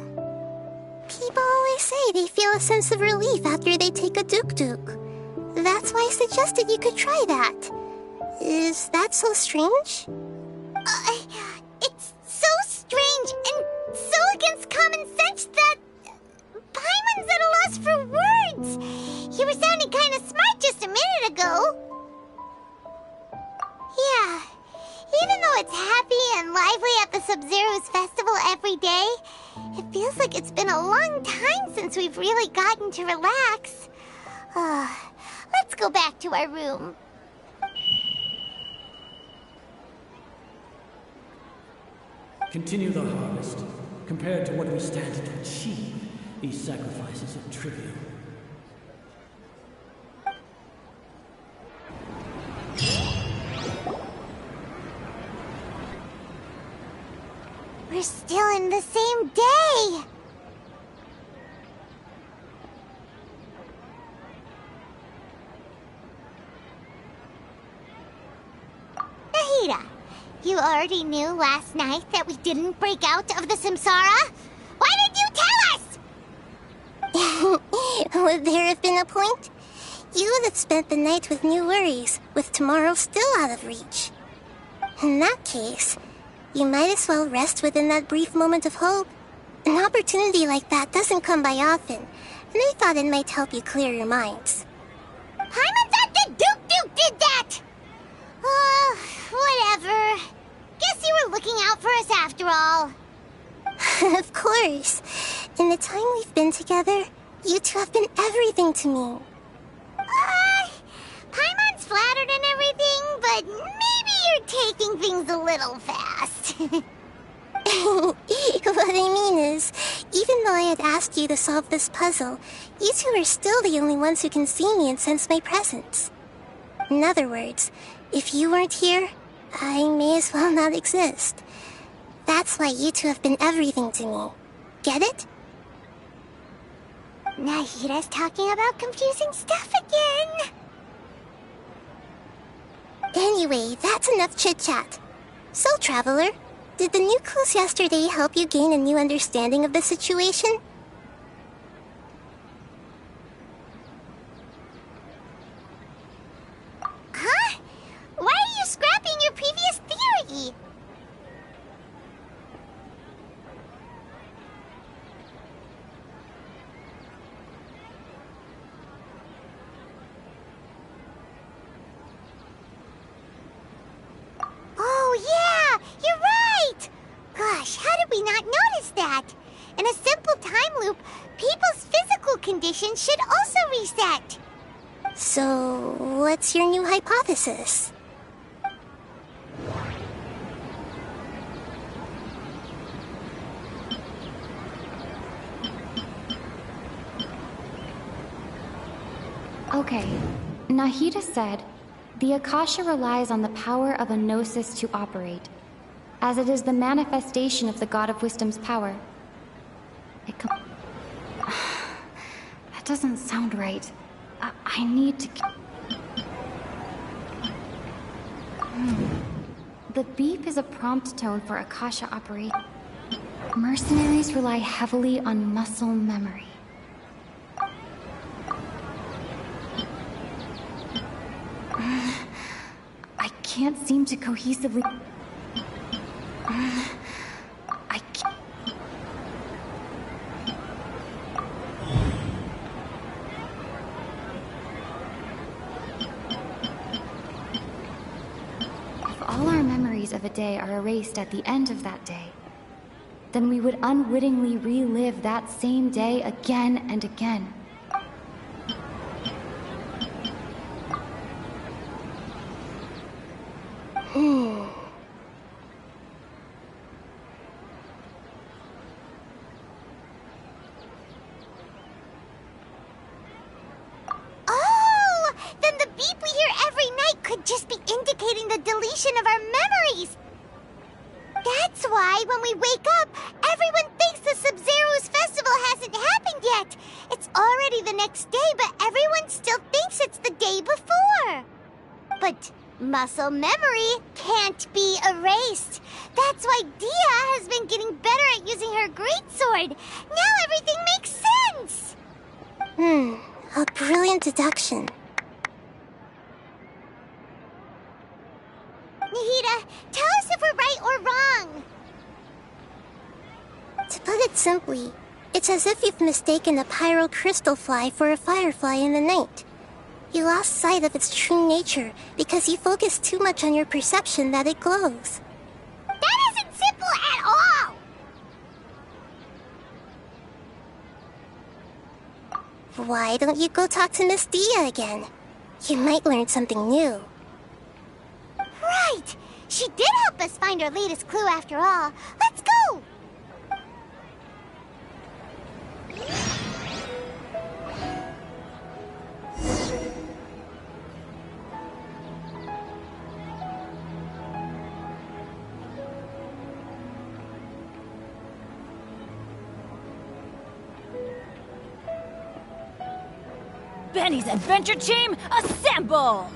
People always say they feel a sense of relief after they take a duk-duk. That's why I suggested you could try that. Is that so strange? It's so strange and much that... Paimon's at a loss for words. You were sounding kind of smart just a minute ago. Yeah, even though it's happy and lively at the Sub-Zero's festival every day, it feels like it's been a long time since we've really gotten to relax. Let's go back to our room. Continue the harvest. Compared to what we stand to achieve, these sacrifices are trivial. We're still in the same day! Nahida, you already knew last night that we didn't break out of the Samsara? Why did you tell us? Would there have been a point? You would have spent the night with new worries, with tomorrow still out of reach. In that case, you might as well rest within that brief moment of hope. An opportunity like that doesn't come by often, and I thought it might help you clear your minds. Paimon's Duke did that! Whatever. Guess you were looking out for us after all. Of course. In the time we've been together, you two have been everything to me. Paimon's flattered and everything, but maybe you're taking things a little fast. What I mean is, even though I had asked you to solve this puzzle, you two are still the only ones who can see me and sense my presence. In other words, if you weren't here, I may as well not exist. That's why you two have been everything to me. Get it? Nahida's talking about confusing stuff again. Anyway, that's enough chit-chat. So, Traveler, did the new clues yesterday help you gain a new understanding of the situation? Huh? Why are you scrapping your previous theory? Oh, yeah! You're right! Gosh, how did we not notice that? In a simple time loop, people's physical conditions should also reset. So, what's your new hypothesis? Okay, Nahida said, the Akasha relies on the power of a gnosis to operate, as it is the manifestation of the God of Wisdom's power. That doesn't sound right. I need to... The beep is a prompt tone for Akasha operate. Mercenaries rely heavily on muscle memory. I can't seem to cohesively... I can't... If all our memories of a day are erased at the end of that day, then we would unwittingly relive that same day again and again. Oh! Then the beep we hear every night could just be indicating the deletion of our memories! That's why when we wake up, everyone thinks the Sub-Zero's festival hasn't happened yet! It's already the next day, but everyone still thinks it's the day before! But muscle memory can't be erased. That's why Dia has been getting better at using her greatsword. Now everything makes sense! A brilliant deduction. Nahida, tell us if we're right or wrong. To put it simply, It's as if you've mistaken a pyrocrystal fly for a firefly in the night. You lost sight of its true nature because you focused too much on your perception that it glows. That isn't simple at all! Why don't you go talk to Miss Dia again? You might learn something new. Right! She did help us find our latest clue after all. Let's go! Benny's Adventure Team, assemble!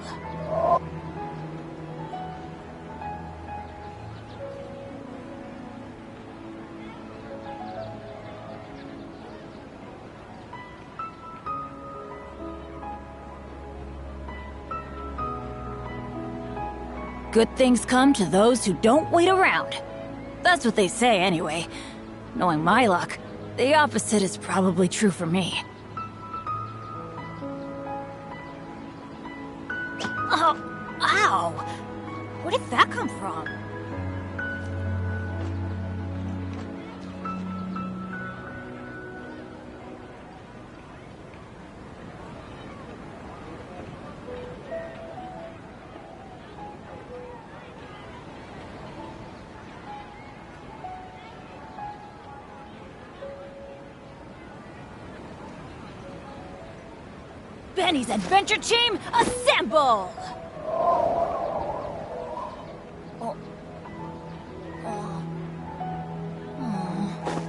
Good things come to those who don't wait around. That's what they say anyway. Knowing my luck, the opposite is probably true for me. Oh, ow! Where did that come from? Benny's Adventure Team, assemble!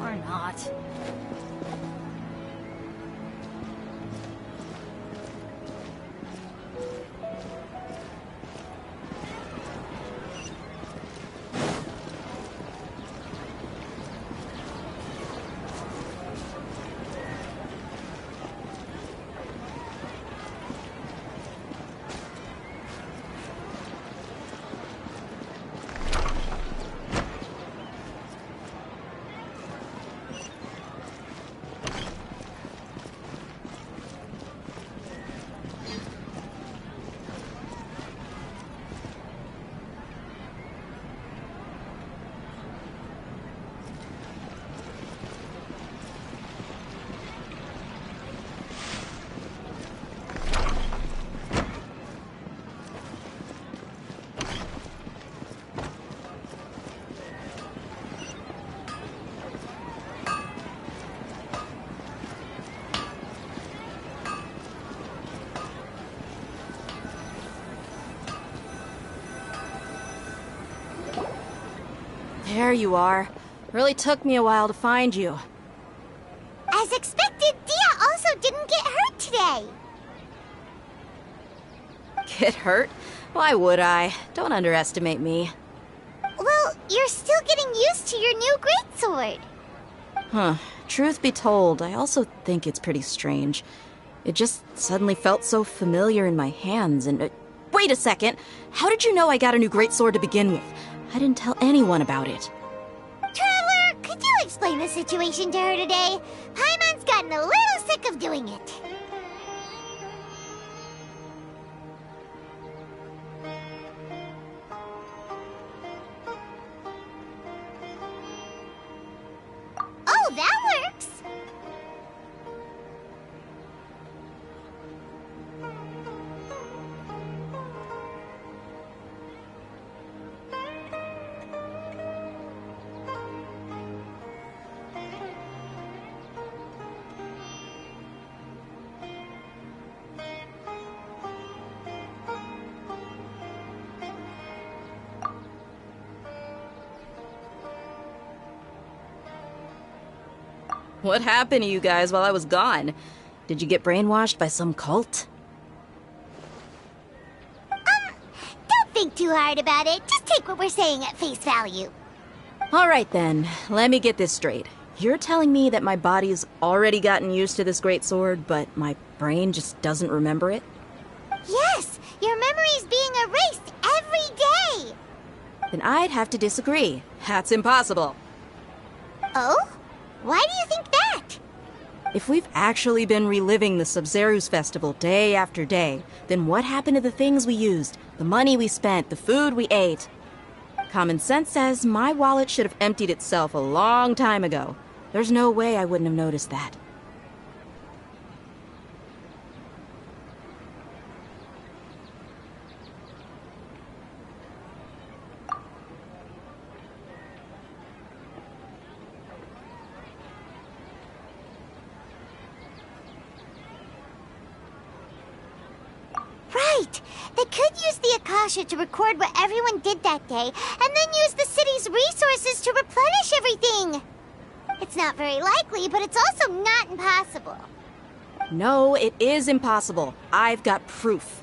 Or not. There you are. Really took me a while to find you. As expected, Dia also didn't get hurt today. Get hurt? Why would I? Don't underestimate me. Well, you're still getting used to your new greatsword. Huh. Truth be told, I also think it's pretty strange. It just suddenly felt so familiar in my hands and... wait a second! How did you know I got a new greatsword to begin with? I didn't tell anyone about it. Traveler, could you explain the situation to her today? Paimon's gotten a little sick of doing it. Oh, that works! What happened to you guys while I was gone? Did you get brainwashed by some cult? Don't think too hard about it. Just take what we're saying at face value. Alright then, let me get this straight. You're telling me that my body's already gotten used to this greatsword, but my brain just doesn't remember it? Yes, your memory's being erased every day. Then I'd have to disagree. That's impossible. Oh? Why do you think that? If we've actually been reliving the Sub-Zeru's festival day after day, then what happened to the things we used, the money we spent, the food we ate? Common sense says my wallet should have emptied itself a long time ago. There's no way I wouldn't have noticed that. Right! They could use the Akasha to record what everyone did that day, and then use the city's resources to replenish everything! It's not very likely, but it's also not impossible. No, it is impossible. I've got proof.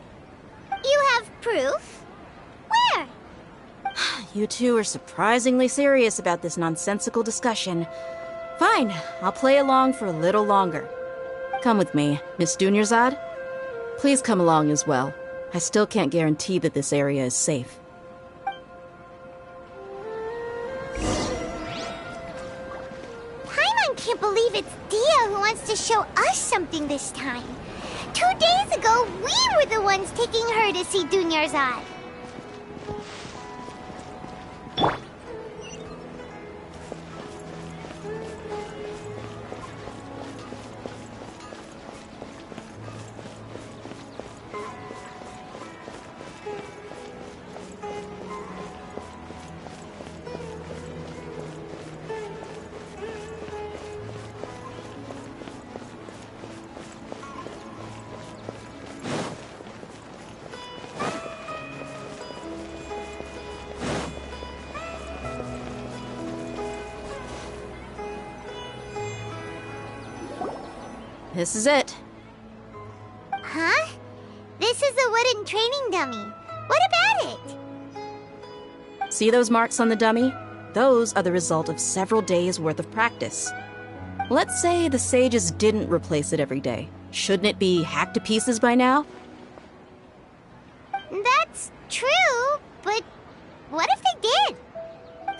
You have proof? Where? You two are surprisingly serious about this nonsensical discussion. Fine, I'll play along for a little longer. Come with me, Miss Dunyarzad. Please come along as well. I still can't guarantee that this area is safe. Paimon can't believe it's Dia who wants to show us something this time. 2 days ago, we were the ones taking her to see Dunyarzad. This is it. Huh? This is a wooden training dummy. What about it? See those marks on the dummy? Those are the result of several days' worth of practice. Let's say the sages didn't replace it every day. Shouldn't it be hacked to pieces by now? That's true, but what if they did?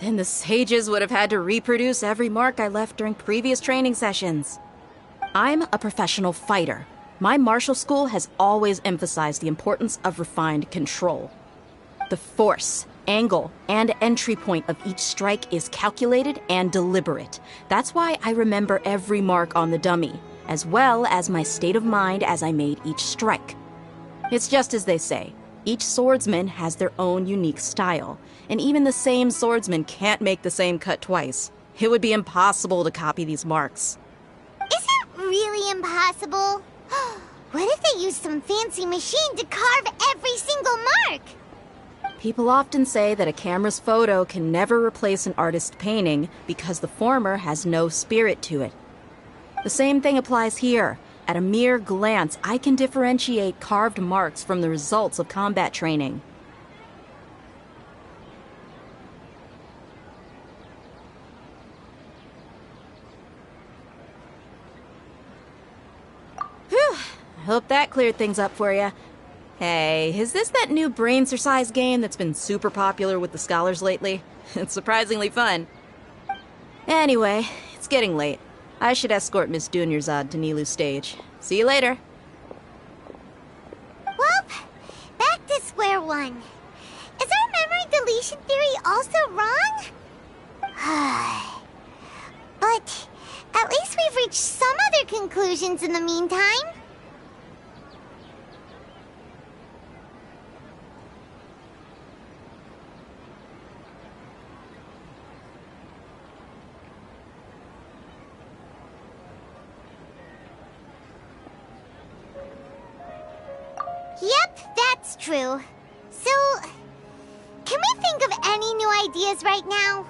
Then the sages would have had to reproduce every mark I left during previous training sessions. I'm a professional fighter. My martial school has always emphasized the importance of refined control. The force, angle, and entry point of each strike is calculated and deliberate. That's why I remember every mark on the dummy, as well as my state of mind as I made each strike. It's just as they say, each swordsman has their own unique style, and even the same swordsman can't make the same cut twice. It would be impossible to copy these marks. Is it really impossible? What if they used some fancy machine to carve every single mark? People often say that a camera's photo can never replace an artist's painting because the former has no spirit to it. The same thing applies here. At a mere glance, I can differentiate carved marks from the results of combat training. Whew, I hope that cleared things up for you. Hey, is this that new brain exercise game that's been super popular with the scholars lately? It's surprisingly fun. Anyway, it's getting late. I should escort Miss Dunyarzad to Nilu's stage. See you later. Well, back to square one. Is our memory deletion theory also wrong? But at least we've reached some other conclusions in the meantime. Yep, that's true. So, can we think of any new ideas right now?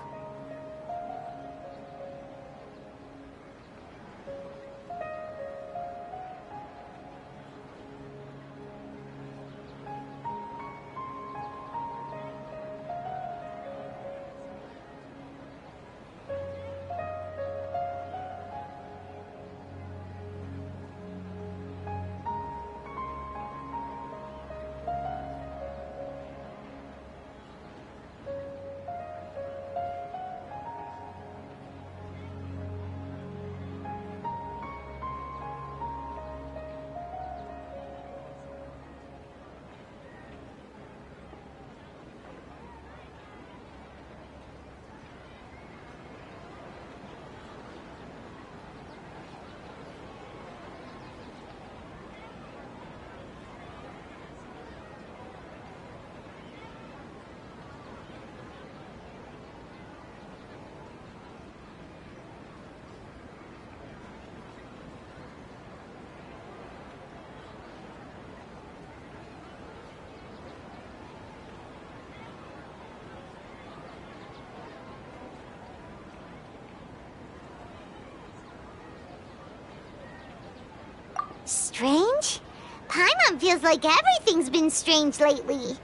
Paimon feels like everything's been strange lately.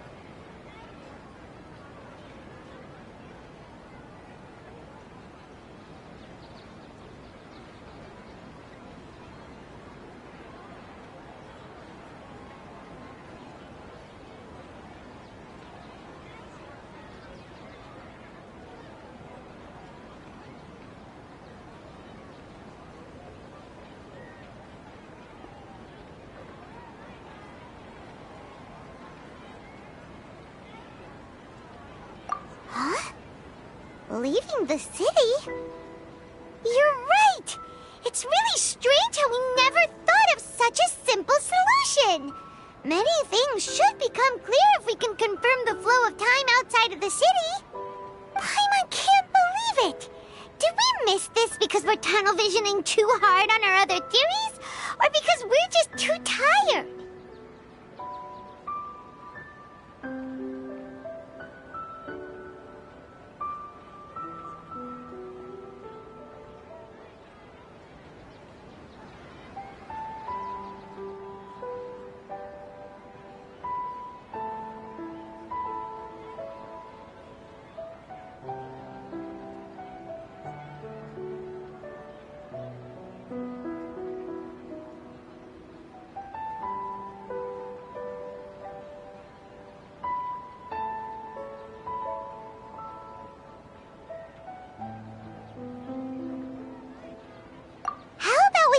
Huh? Leaving the city? You're right! It's really strange how we never thought of such a simple solution! Many things should become clear if we can confirm the flow of time outside of the city. Paimon can't believe it! Did we miss this because we're tunnel visioning too hard on our other theories? Or because we're just too tired?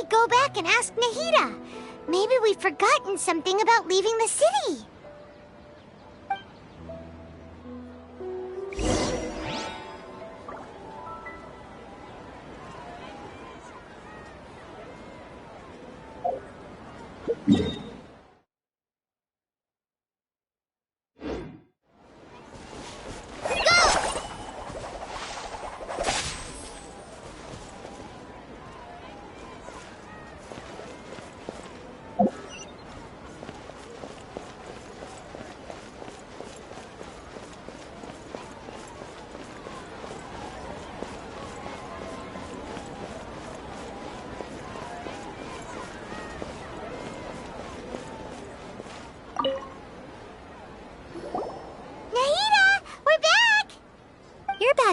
Go back and ask Nahida. Maybe we've forgotten something about leaving the city.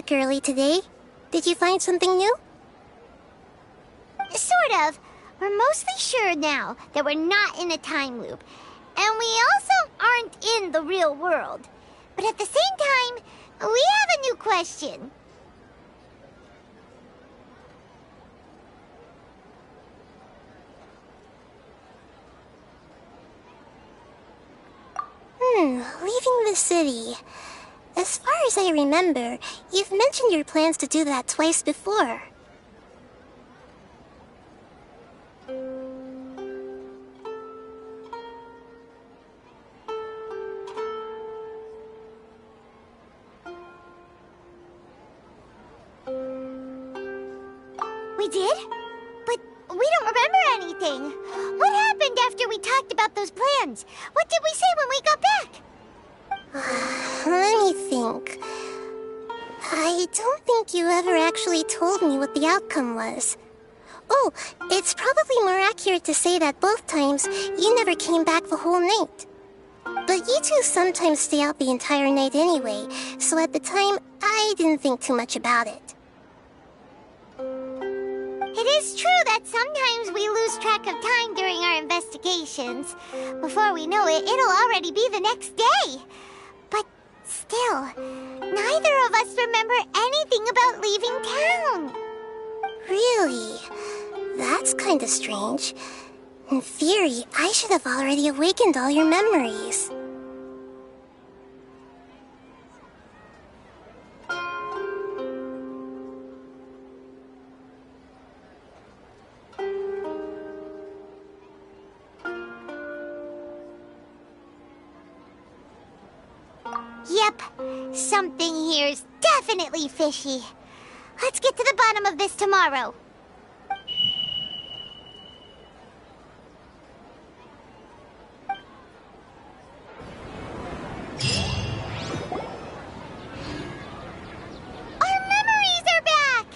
Early today. Did you find something new? Sort of. We're mostly sure now that we're not in a time loop. And we also aren't in the real world. But at the same time, we have a new question. Leaving the city. As far as I remember, you've mentioned your plans to do that twice before. We did? But we don't remember anything. What happened after we talked about those plans? What did we say when we got back? Let me think. I don't think you ever actually told me what the outcome was. Oh, it's probably more accurate to say that both times you never came back the whole night. But you two sometimes stay out the entire night anyway, so at the time, I didn't think too much about it. It is true that sometimes we lose track of time during our investigations. Before we know it, it'll already be the next day. But still, neither of us remember anything about leaving town. Really? That's kinda strange. In theory, I should have already awakened all your memories. Yep, something here's definitely fishy. Let's get to the bottom of this tomorrow. Our memories are back!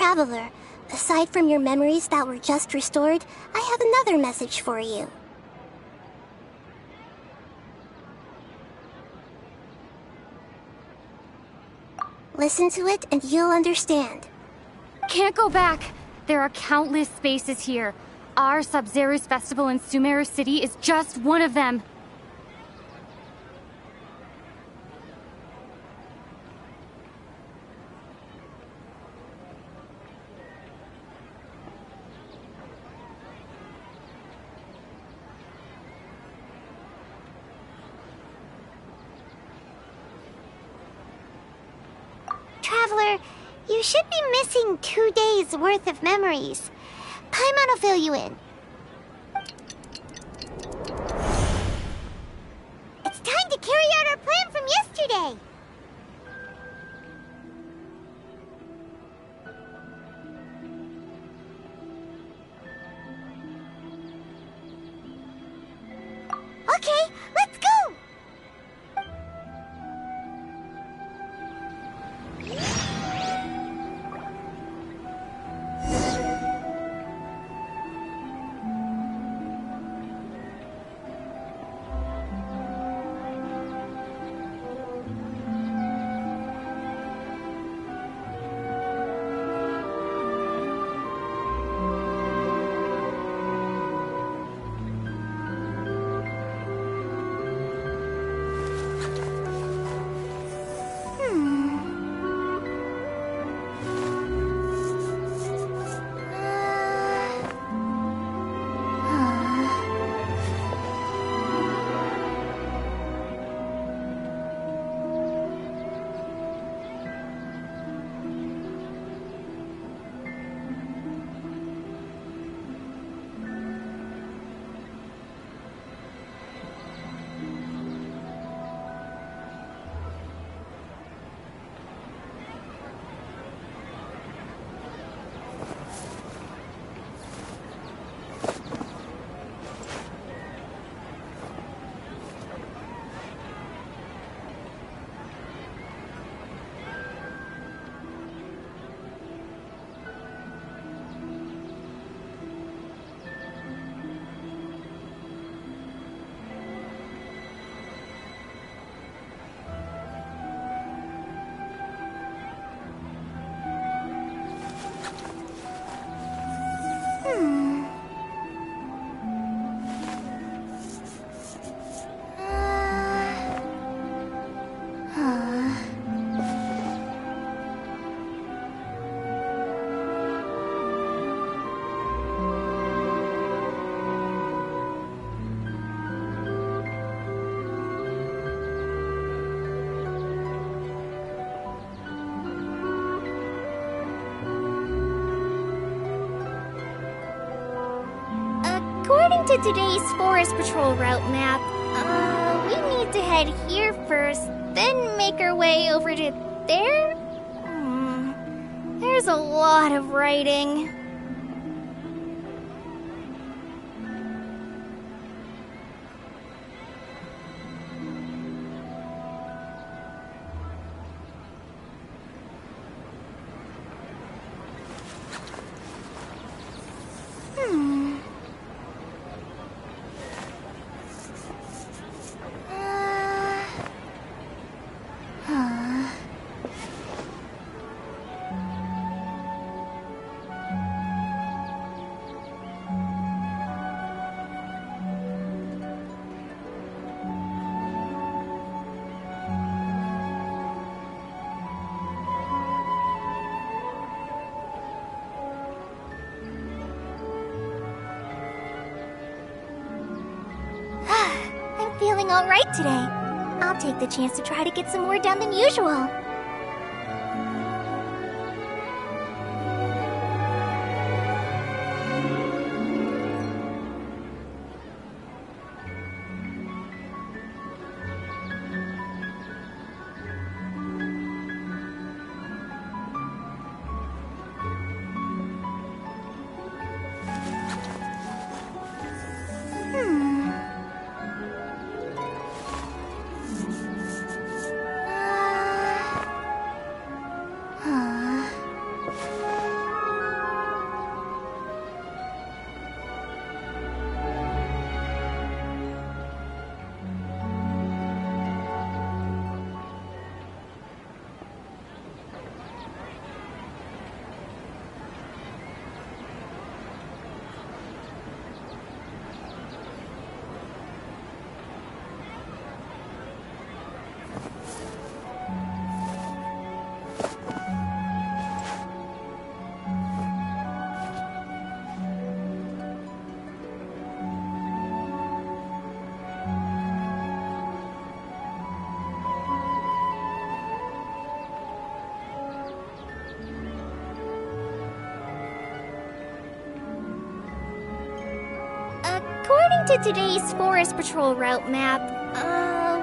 Traveler, aside from your memories that were just restored, I have another message for you. Listen to it and you'll understand. Can't go back. There are countless spaces here. Our Sub-Zero's festival in Sumeru City is just one of them. Traveler, you should be missing 2 days' worth of memories. Paimon will fill you in. It's time to carry out our plan from yesterday. Okay, let's go! According to today's Forest Patrol route map, we need to head here first, then make our way over to there? There's a lot of writing. Feeling alright today. I'll take the chance to try to get some more done than usual. to today's Forest Patrol route map,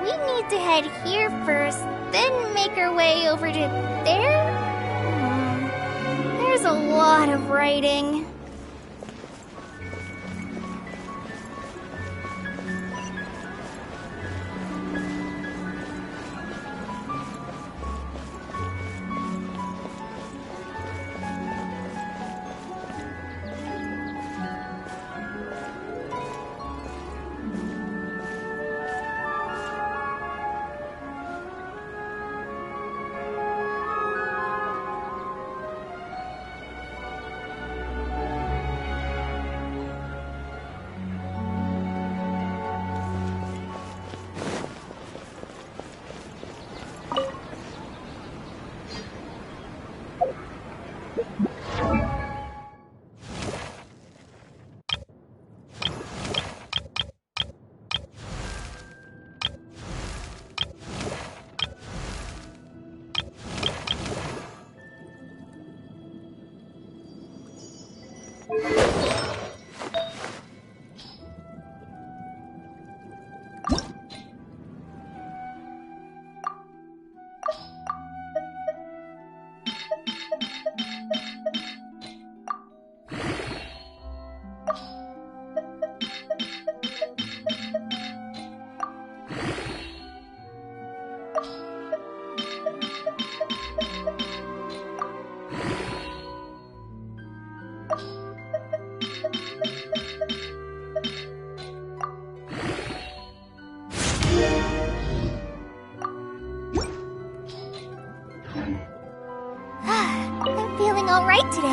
we need to head here first, then make our way over to there? There's a lot of writing. I'm feeling alright today.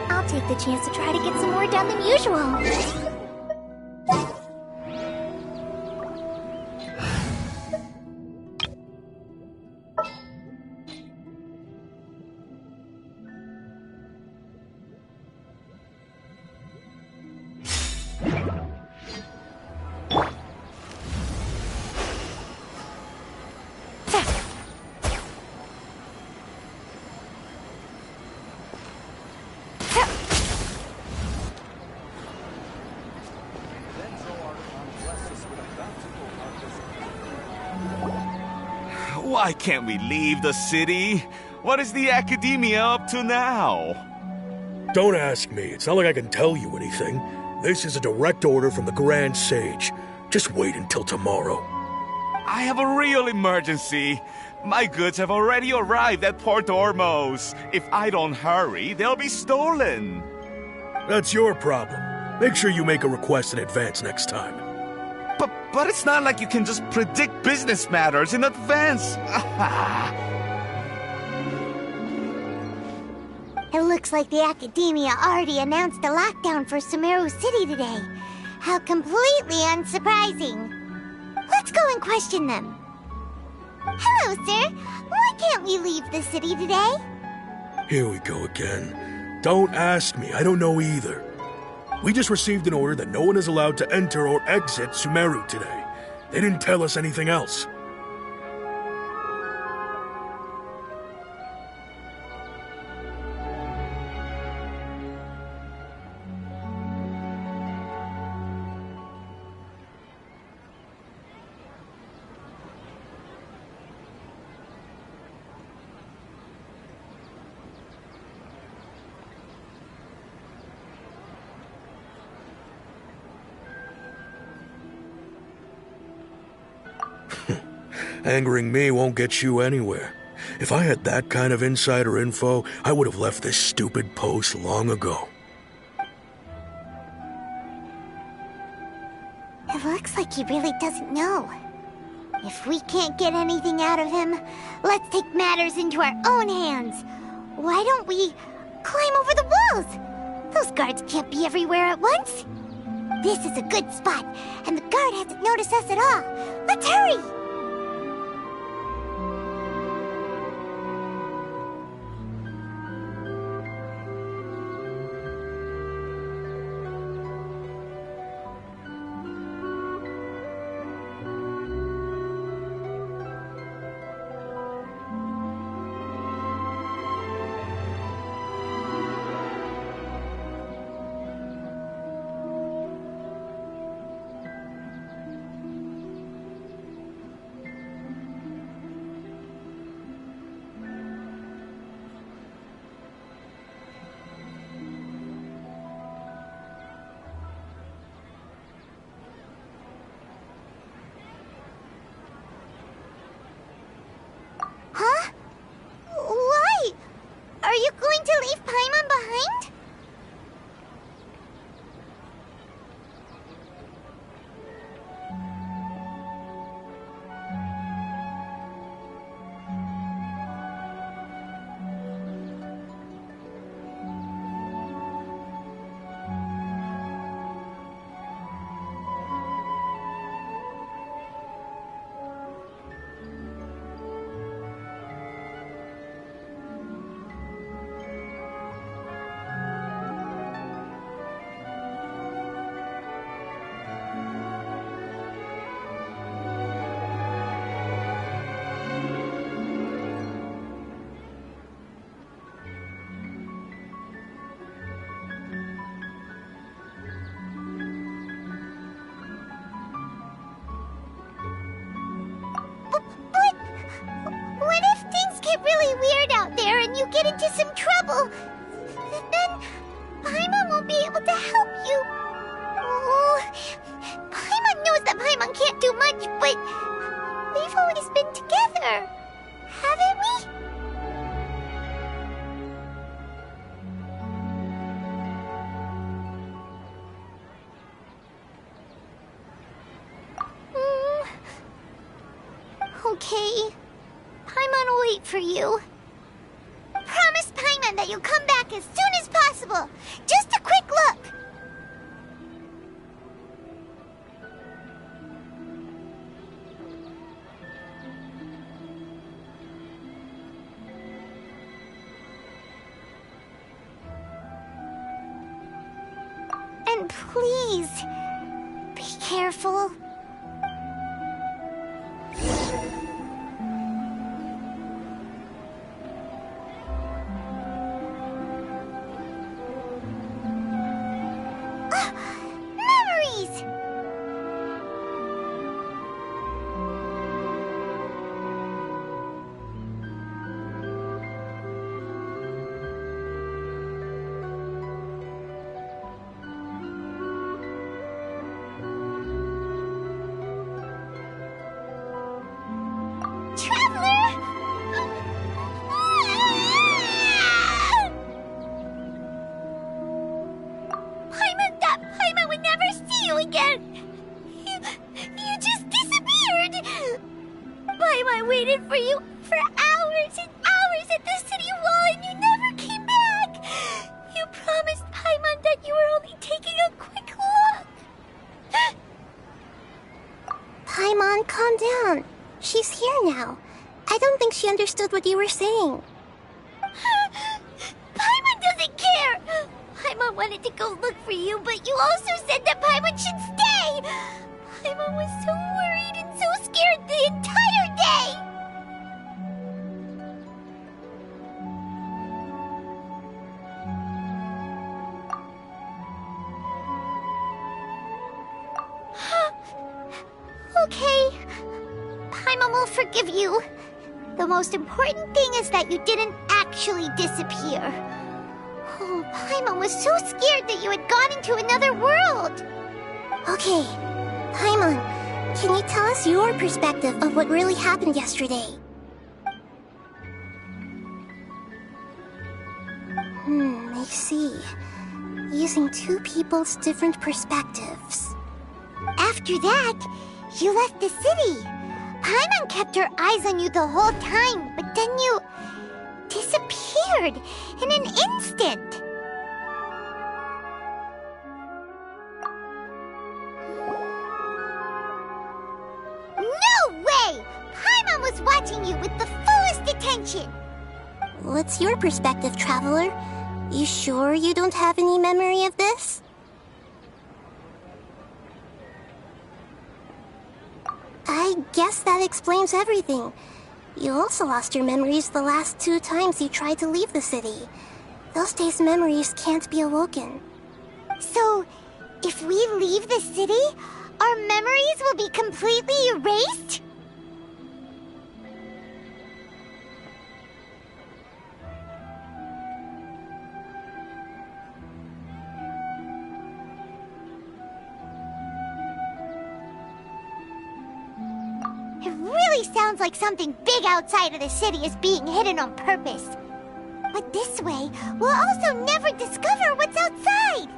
I'll take the chance to try to get some more done than usual. Why can't we leave the city? What is the Academia up to now? Don't ask me. It's not like I can tell you anything. This is a direct order from the Grand Sage. Just wait until tomorrow. I have a real emergency. My goods have already arrived at Port Ormos. If I don't hurry, they'll be stolen. That's your problem. Make sure you make a request in advance next time. But it's not like you can just predict business matters in advance. It looks like the Academia already announced a lockdown for Sumeru City today. How completely unsurprising. Let's go and question them. Hello, sir. Why can't we leave the city today? Here we go again. Don't ask me. I don't know either. We just received an order that no one is allowed to enter or exit Sumeru today. They didn't tell us anything else. Angering me won't get you anywhere. If I had that kind of insider info, I would have left this stupid post long ago. It looks like he really doesn't know. If we can't get anything out of him, let's take matters into our own hands. Why don't we climb over the walls? Those guards can't be everywhere at once. This is a good spot, and the guard hasn't noticed us at all. Let's hurry! really weird out there and you get into some trouble, then Paimon won't be able to help you. Oh, Paimon knows that Paimon can't do much, but we've always been together, haven't we? Okay. Paimon will wait for you. Promise Paimon that you'll come back as soon as possible. Just a quick look. And please, be careful. Memories! Paimon would never see you again! You just disappeared! Paimon waited for you for hours and hours at the city wall and you never came back! You promised Paimon that you were only taking a quick look! Paimon, calm down. She's here now. I don't think she understood what you were saying. Paimon doesn't care! Paimon wanted to go look for you, but you also said that Paimon should stay! Paimon was so worried and so scared the entire day! Okay. Paimon will forgive you. The most important thing is that you didn't actually disappear. Oh, Paimon was so scared that you had gone into another world. Okay, Paimon, can you tell us your perspective of what really happened yesterday? I see. Using two people's different perspectives. After that, you left the city. Paimon kept her eyes on you the whole time, but then you disappeared in an instant. No way! Paimon was watching you with the fullest attention. What's your perspective, Traveler? You sure you don't have any memory of this? I guess that explains everything. You also lost your memories the last 2 times you tried to leave the city. Those days' memories can't be awoken. So, if we leave the city, our memories will be completely erased? It really sounds like something big outside of the city is being hidden on purpose. But this way, we'll also never discover what's outside.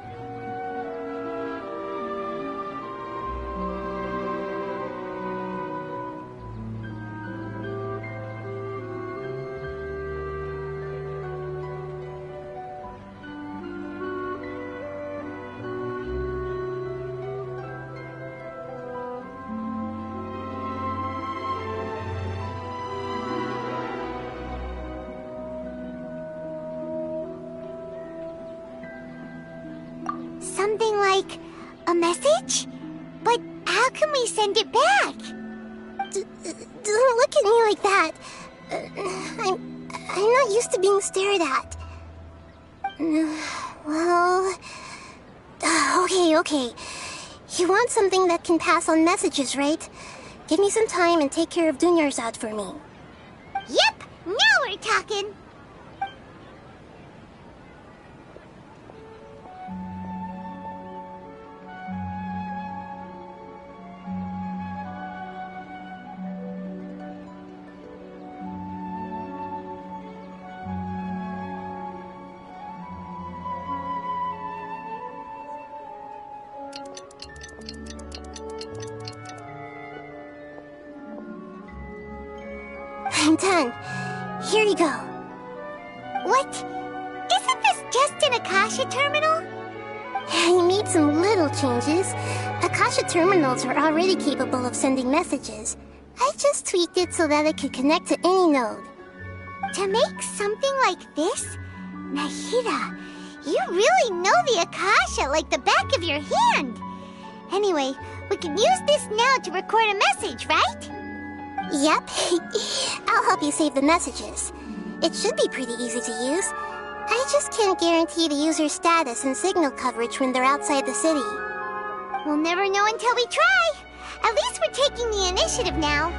Something like a message? But how can we send it back? Don't look at me like that. I'm not used to being stared at. Well... Okay. You want something that can pass on messages, right? Give me some time and take care of Dunyarzad for me. Yep! Now we're talking. I'm done. Here you go. What? Isn't this just an Akasha terminal? I made some little changes. Akasha terminals are already capable of sending messages. I just tweaked it so that it could connect to any node. To make something like this? Nahida, you really know the Akasha like the back of your hand. Anyway, we can use this now to record a message, right? Yep. I'll help you save the messages. It should be pretty easy to use. I just can't guarantee the user's status and signal coverage when they're outside the city. We'll never know until we try. At least we're taking the initiative now.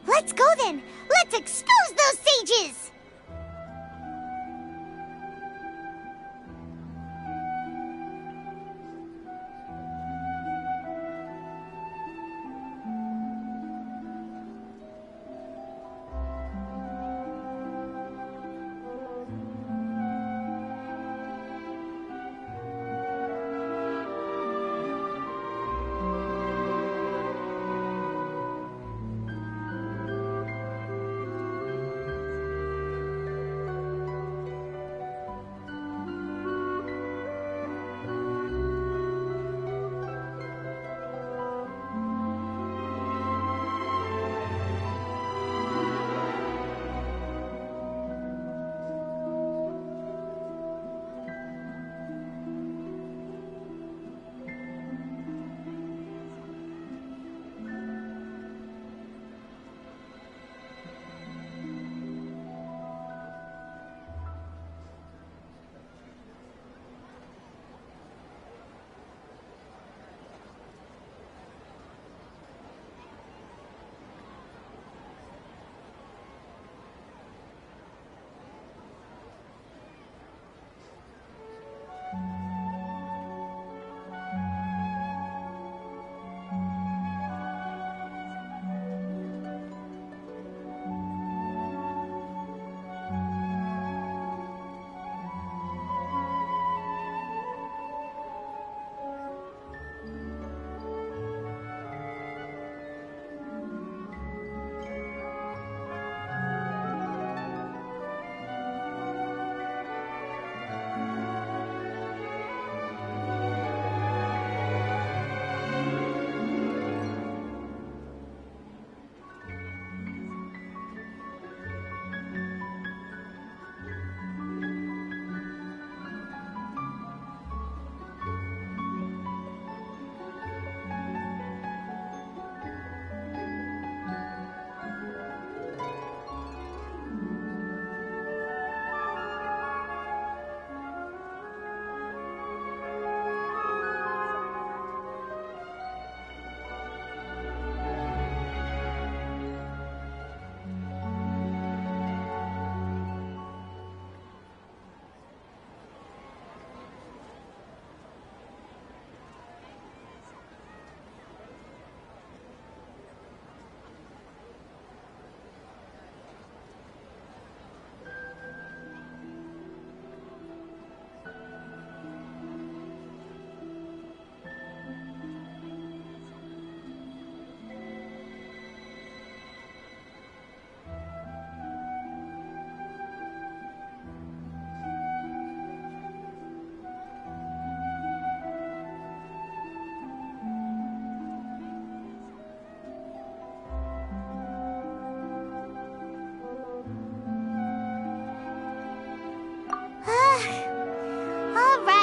Let's go then! Let's expose those sages!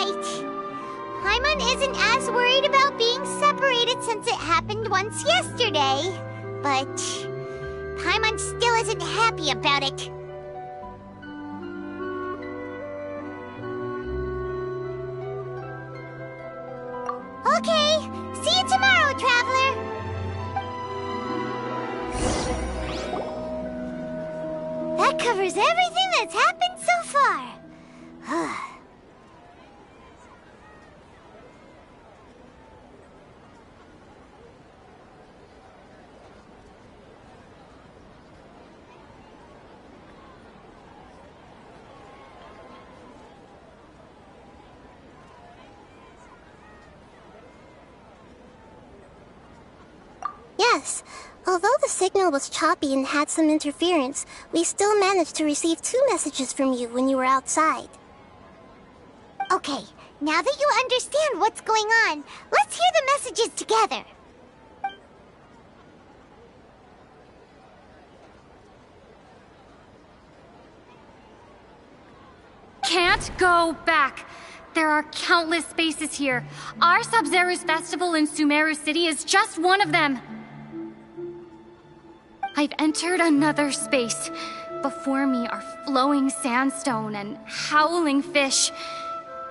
right. Paimon isn't as worried about being separated since it happened once yesterday. But Paimon still isn't happy about it. Okay, see you tomorrow, Traveler! That covers everything that's happened so far. Yes. Although the signal was choppy and had some interference, we still managed to receive 2 messages from you when you were outside. Okay, now that you understand what's going on, let's hear the messages together. Can't go back. There are countless spaces here. Our Sub-Zero's festival in Sumeru City is just one of them. I've entered another space. Before me are flowing sandstone and howling fish.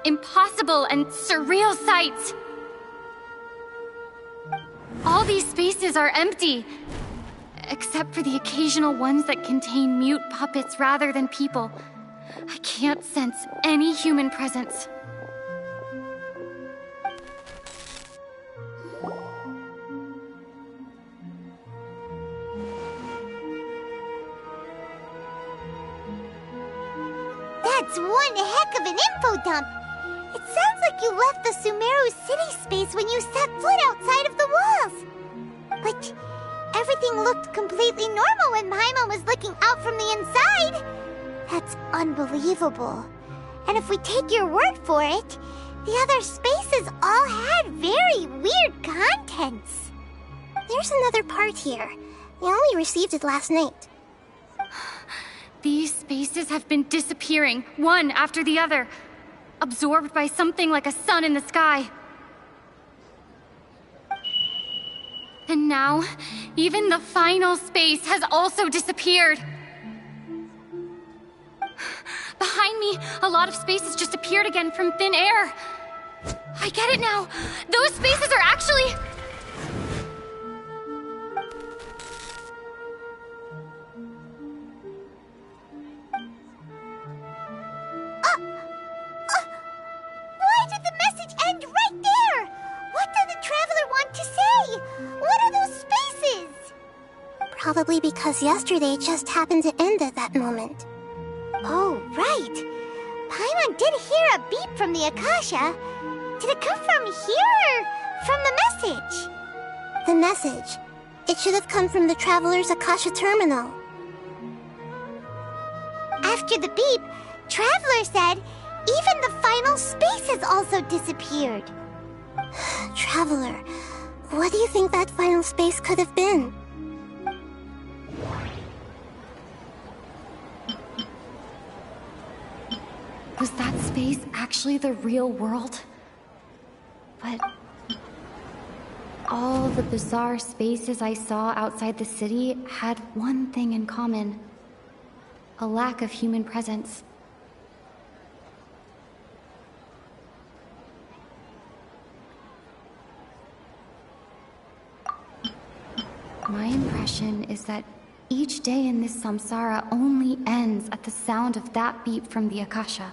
Impossible and surreal sights. All these spaces are empty, except for the occasional ones that contain mute puppets rather than people. I can't sense any human presence. That's one heck of an info dump. It sounds like you left the Sumeru City space when you set foot outside of the walls. But everything looked completely normal when Paimon was looking out from the inside. That's unbelievable. And if we take your word for it, the other spaces all had very weird contents. There's another part here. We only received it last night. These spaces have been disappearing, one after the other, absorbed by something like a sun in the sky. And now, even the final space has also disappeared. Behind me, a lot of spaces just appeared again from thin air. I get it now. Those spaces are actually... Why did the message end right there? What did the Traveler want to say? What are those spaces? Probably because yesterday just happened to end at that moment. Oh, right. Paimon did hear a beep from the Akasha. Did it come from here or from the message? The message. It should have come from the Traveler's Akasha terminal. After the beep, Traveler said even the final space has also disappeared. Traveler, what do you think that final space could have been? Was that space actually the real world? But... all the bizarre spaces I saw outside the city had one thing in common. A lack of human presence. My impression is that each day in this samsara only ends at the sound of that beep from the Akasha.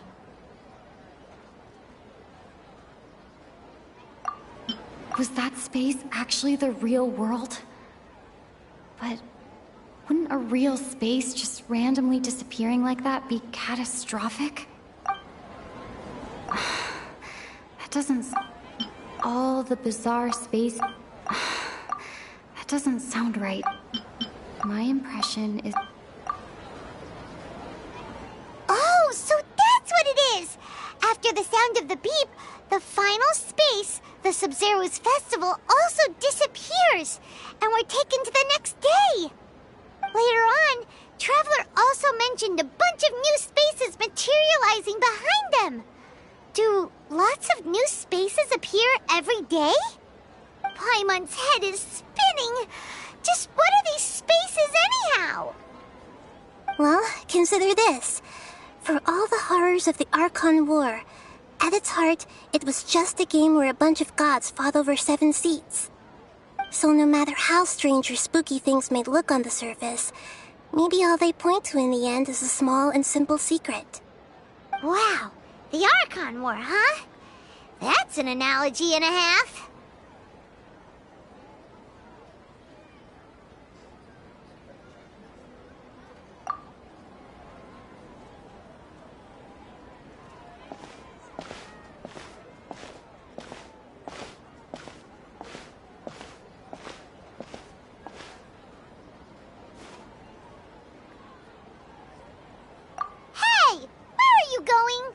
Was that space actually the real world? But wouldn't a real space just randomly disappearing like that be catastrophic? That doesn't... all the bizarre space... that doesn't sound right. My impression is... Oh, so that's what it is! After the sound of the beep, the final space, the Sub-Zero's festival, also disappears, and we're taken to the next day. Later on, Traveler also mentioned a bunch of new spaces materializing behind them. Do lots here every day? Paimon's head is spinning. Just what are these spaces anyhow? Well, consider this. For all the horrors of the Archon War, at its heart, it was just a game where a bunch of gods fought over 7 seats. So no matter how strange or spooky things may look on the surface, maybe all they point to in the end is a small and simple secret. Wow, the Archon War, huh? That's an analogy and a half. Hey, where are you going?